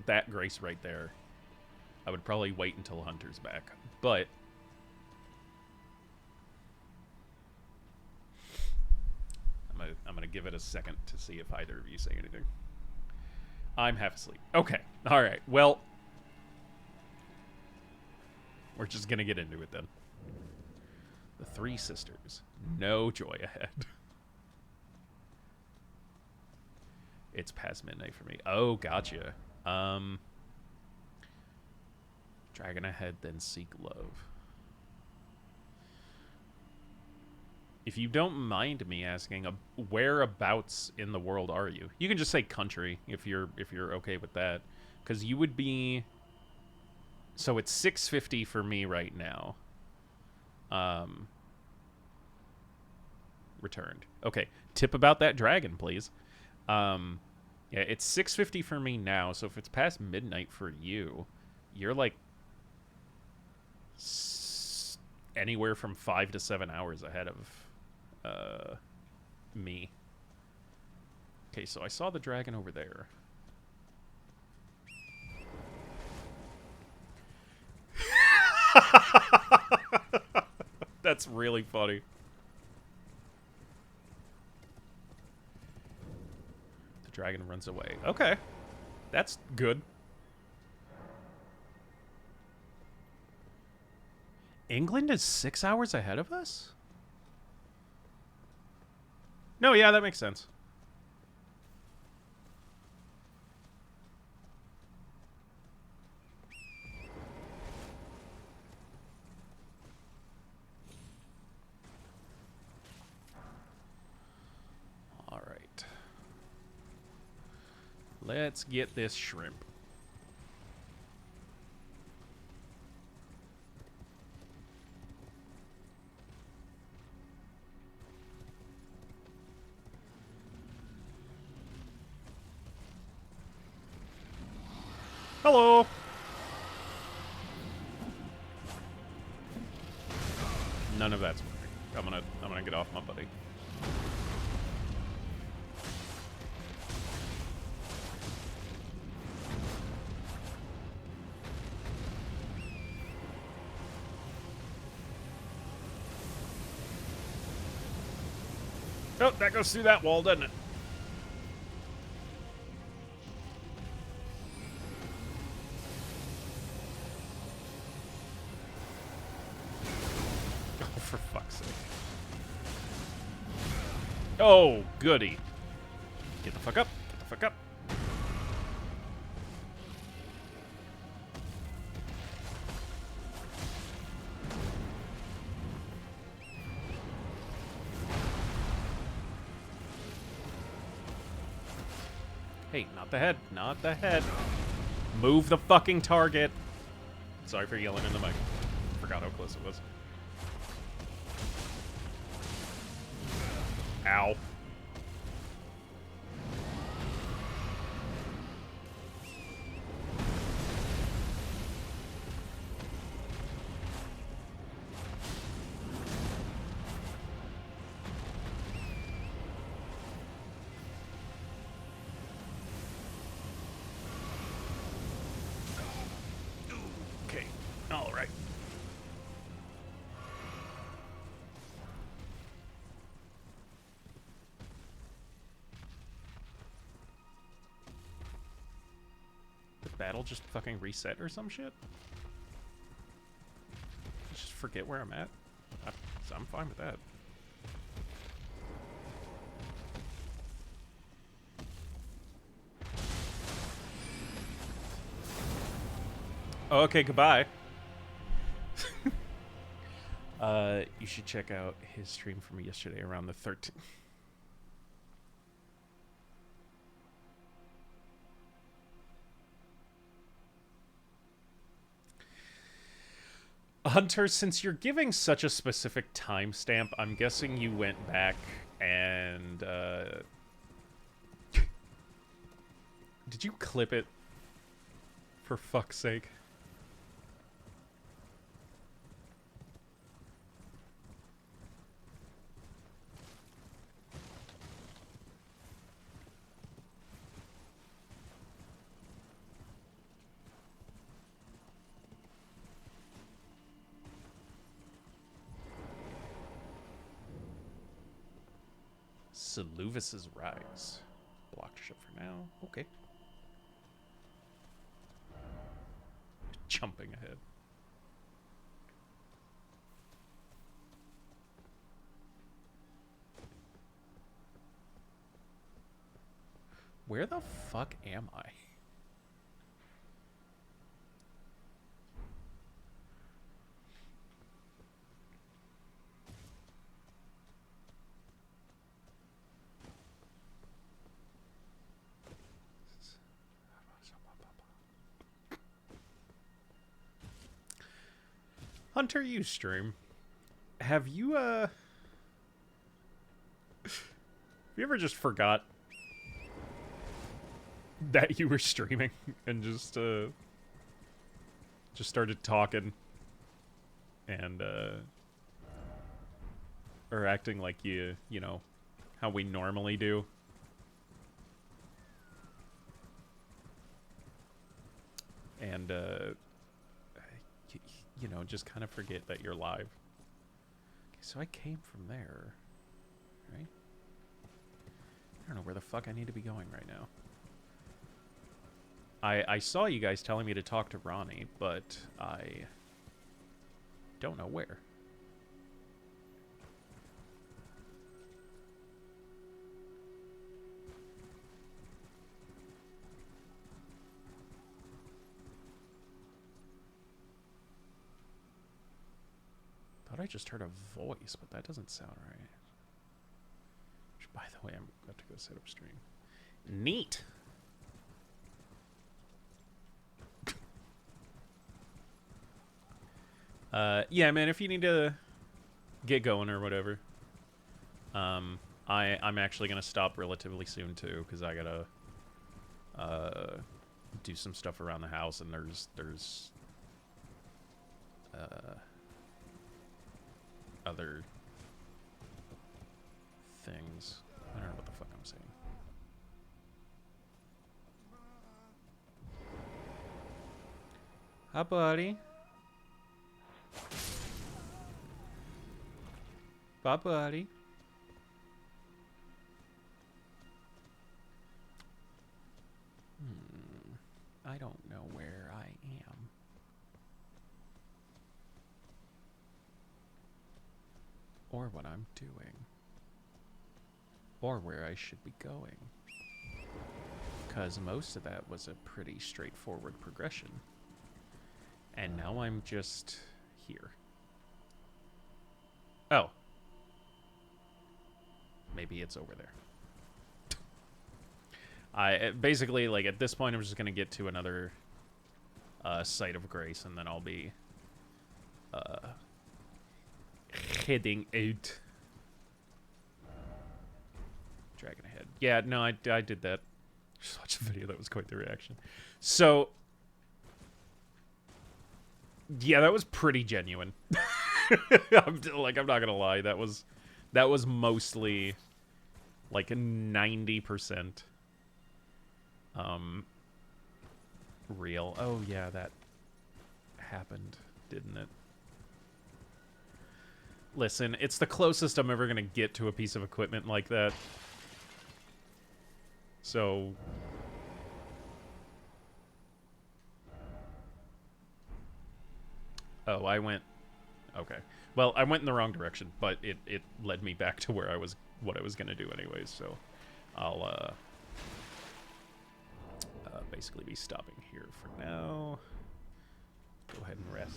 that grace right there, I would probably wait until Hunter's back. But... I'm gonna give it a second to see if either of you say anything. I'm half asleep. Okay. Alright. Well... We're just gonna get into it then. The Three Sisters. No joy ahead. It's past midnight for me. Oh, gotcha. Dragon ahead, then seek love. If you don't mind me asking, whereabouts in the world are you? You can just say country if you're okay with that, because you would be. So it's 6:50 for me right now. Returned. Okay. Tip about that dragon, please. Yeah, it's 6:50 for me now. So if it's past midnight for you, you're like anywhere from 5 to 7 hours ahead of me. Okay, so I saw the dragon over there. That's really funny. The dragon runs away. Okay. That's good. England is 6 hours ahead of us? No, yeah, that makes sense. All right. Let's get this shrimp. Hello. None of that's working. I'm gonna get off my buddy. Oh, that goes through that wall, doesn't it? Oh, for fuck's sake. Oh, goody. Get the fuck up. Get the fuck up. Hey, not the head. Not the head. Move the fucking target. Sorry for yelling in the mic. Forgot how close it was. Ow. Okay. All right. The battle just fucking reset or some shit? Just forget where I'm at? I'm fine with that. Oh, okay, goodbye. You should check out his stream from yesterday around the 13th. Hunter, since you're giving such a specific timestamp, I'm guessing you went back and, did you clip it? For fuck's sake. Seluvis's Rise. Blocked ship for now. Okay. Jumping ahead. Where the fuck am I? Hunter, you stream. Have you ever just forgot that you were streaming and just started talking and or acting like you know how we normally do? And you know, just kind of forget that you're live. Okay, so I came from there, right? I don't know where the fuck I need to be going right now. I saw you guys telling me to talk to Ronnie, but I don't know where. Thought I just heard a voice, but that doesn't sound right. Which, by the way, I'm about to go set up stream. Neat. Yeah, man, if you need to get going or whatever, I'm actually gonna stop relatively soon too, because I gotta do some stuff around the house, and there's other things. I don't know what the fuck I'm saying. Hi, buddy. Bye, buddy. I don't know where I am. Or what I'm doing. Or where I should be going. Because most of that was a pretty straightforward progression. And now I'm just here. Oh. Maybe it's over there. Basically, like, at this point, I'm just going to get to another site of grace, and then I'll be heading out. Dragon ahead. Yeah, no, I did that. Just watched a video that was quite the reaction. So, yeah, that was pretty genuine. I'm not gonna lie, that was mostly like 90% real. Oh yeah, that happened, didn't it? Listen, it's the closest I'm ever gonna get to a piece of equipment like that. So oh, I went... Okay. Well, I went in the wrong direction, but it led me back to where what I was going to do anyways, so I'll basically be stopping here for now. Go ahead and rest.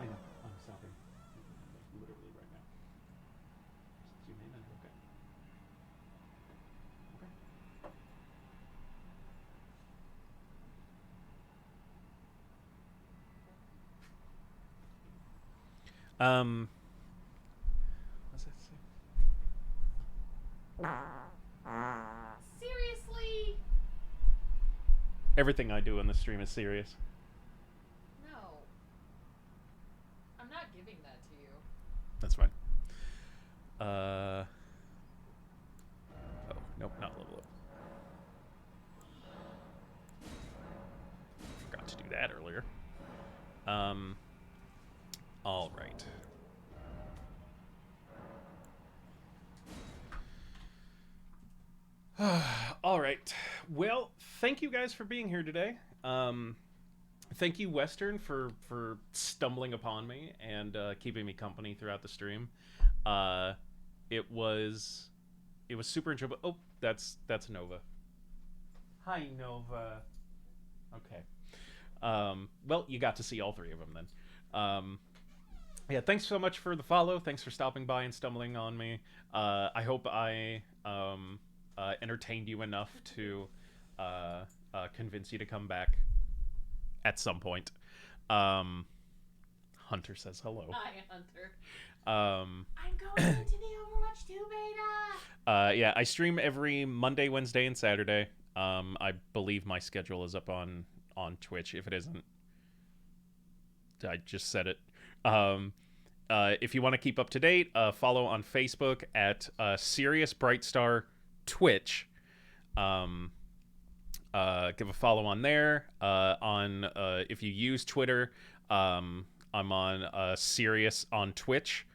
I know, I'm stopping. Literally right now. Zoom in and okay. What's that say? Seriously? Everything I do in this stream is serious. No. I'm not giving that to you. That's fine. Oh, nope, not level up. Forgot to do that earlier. All right. All right. Well, thank you guys for being here today. Thank you, Western, for stumbling upon me and keeping me company throughout the stream. It was super enjoyable. Oh, that's Nova. Hi, Nova. Okay. Well, you got to see all three of them then. Yeah, thanks so much for the follow. Thanks for stopping by and stumbling on me. I hope I entertained you enough to convince you to come back at some point. Hunter says hello. Hi, Hunter. Um, I'm going into the Overwatch 2 beta. yeah, I stream every Monday, Wednesday, and Saturday. I believe my schedule is up on Twitch. If it isn't, I just said it. If you want to keep up to date, follow on Facebook at Sirius Brightstar Twitch. Give a follow on there. If you use Twitter, I'm on Sirius on Twitch.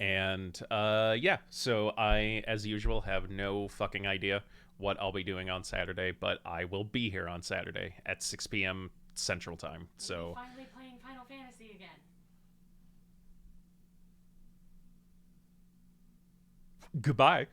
Yeah, so I, as usual, have no fucking idea what I'll be doing on Saturday, but I will be here on Saturday at 6 p.m. Central Time. So Finally playing Final Fantasy again. goodbye.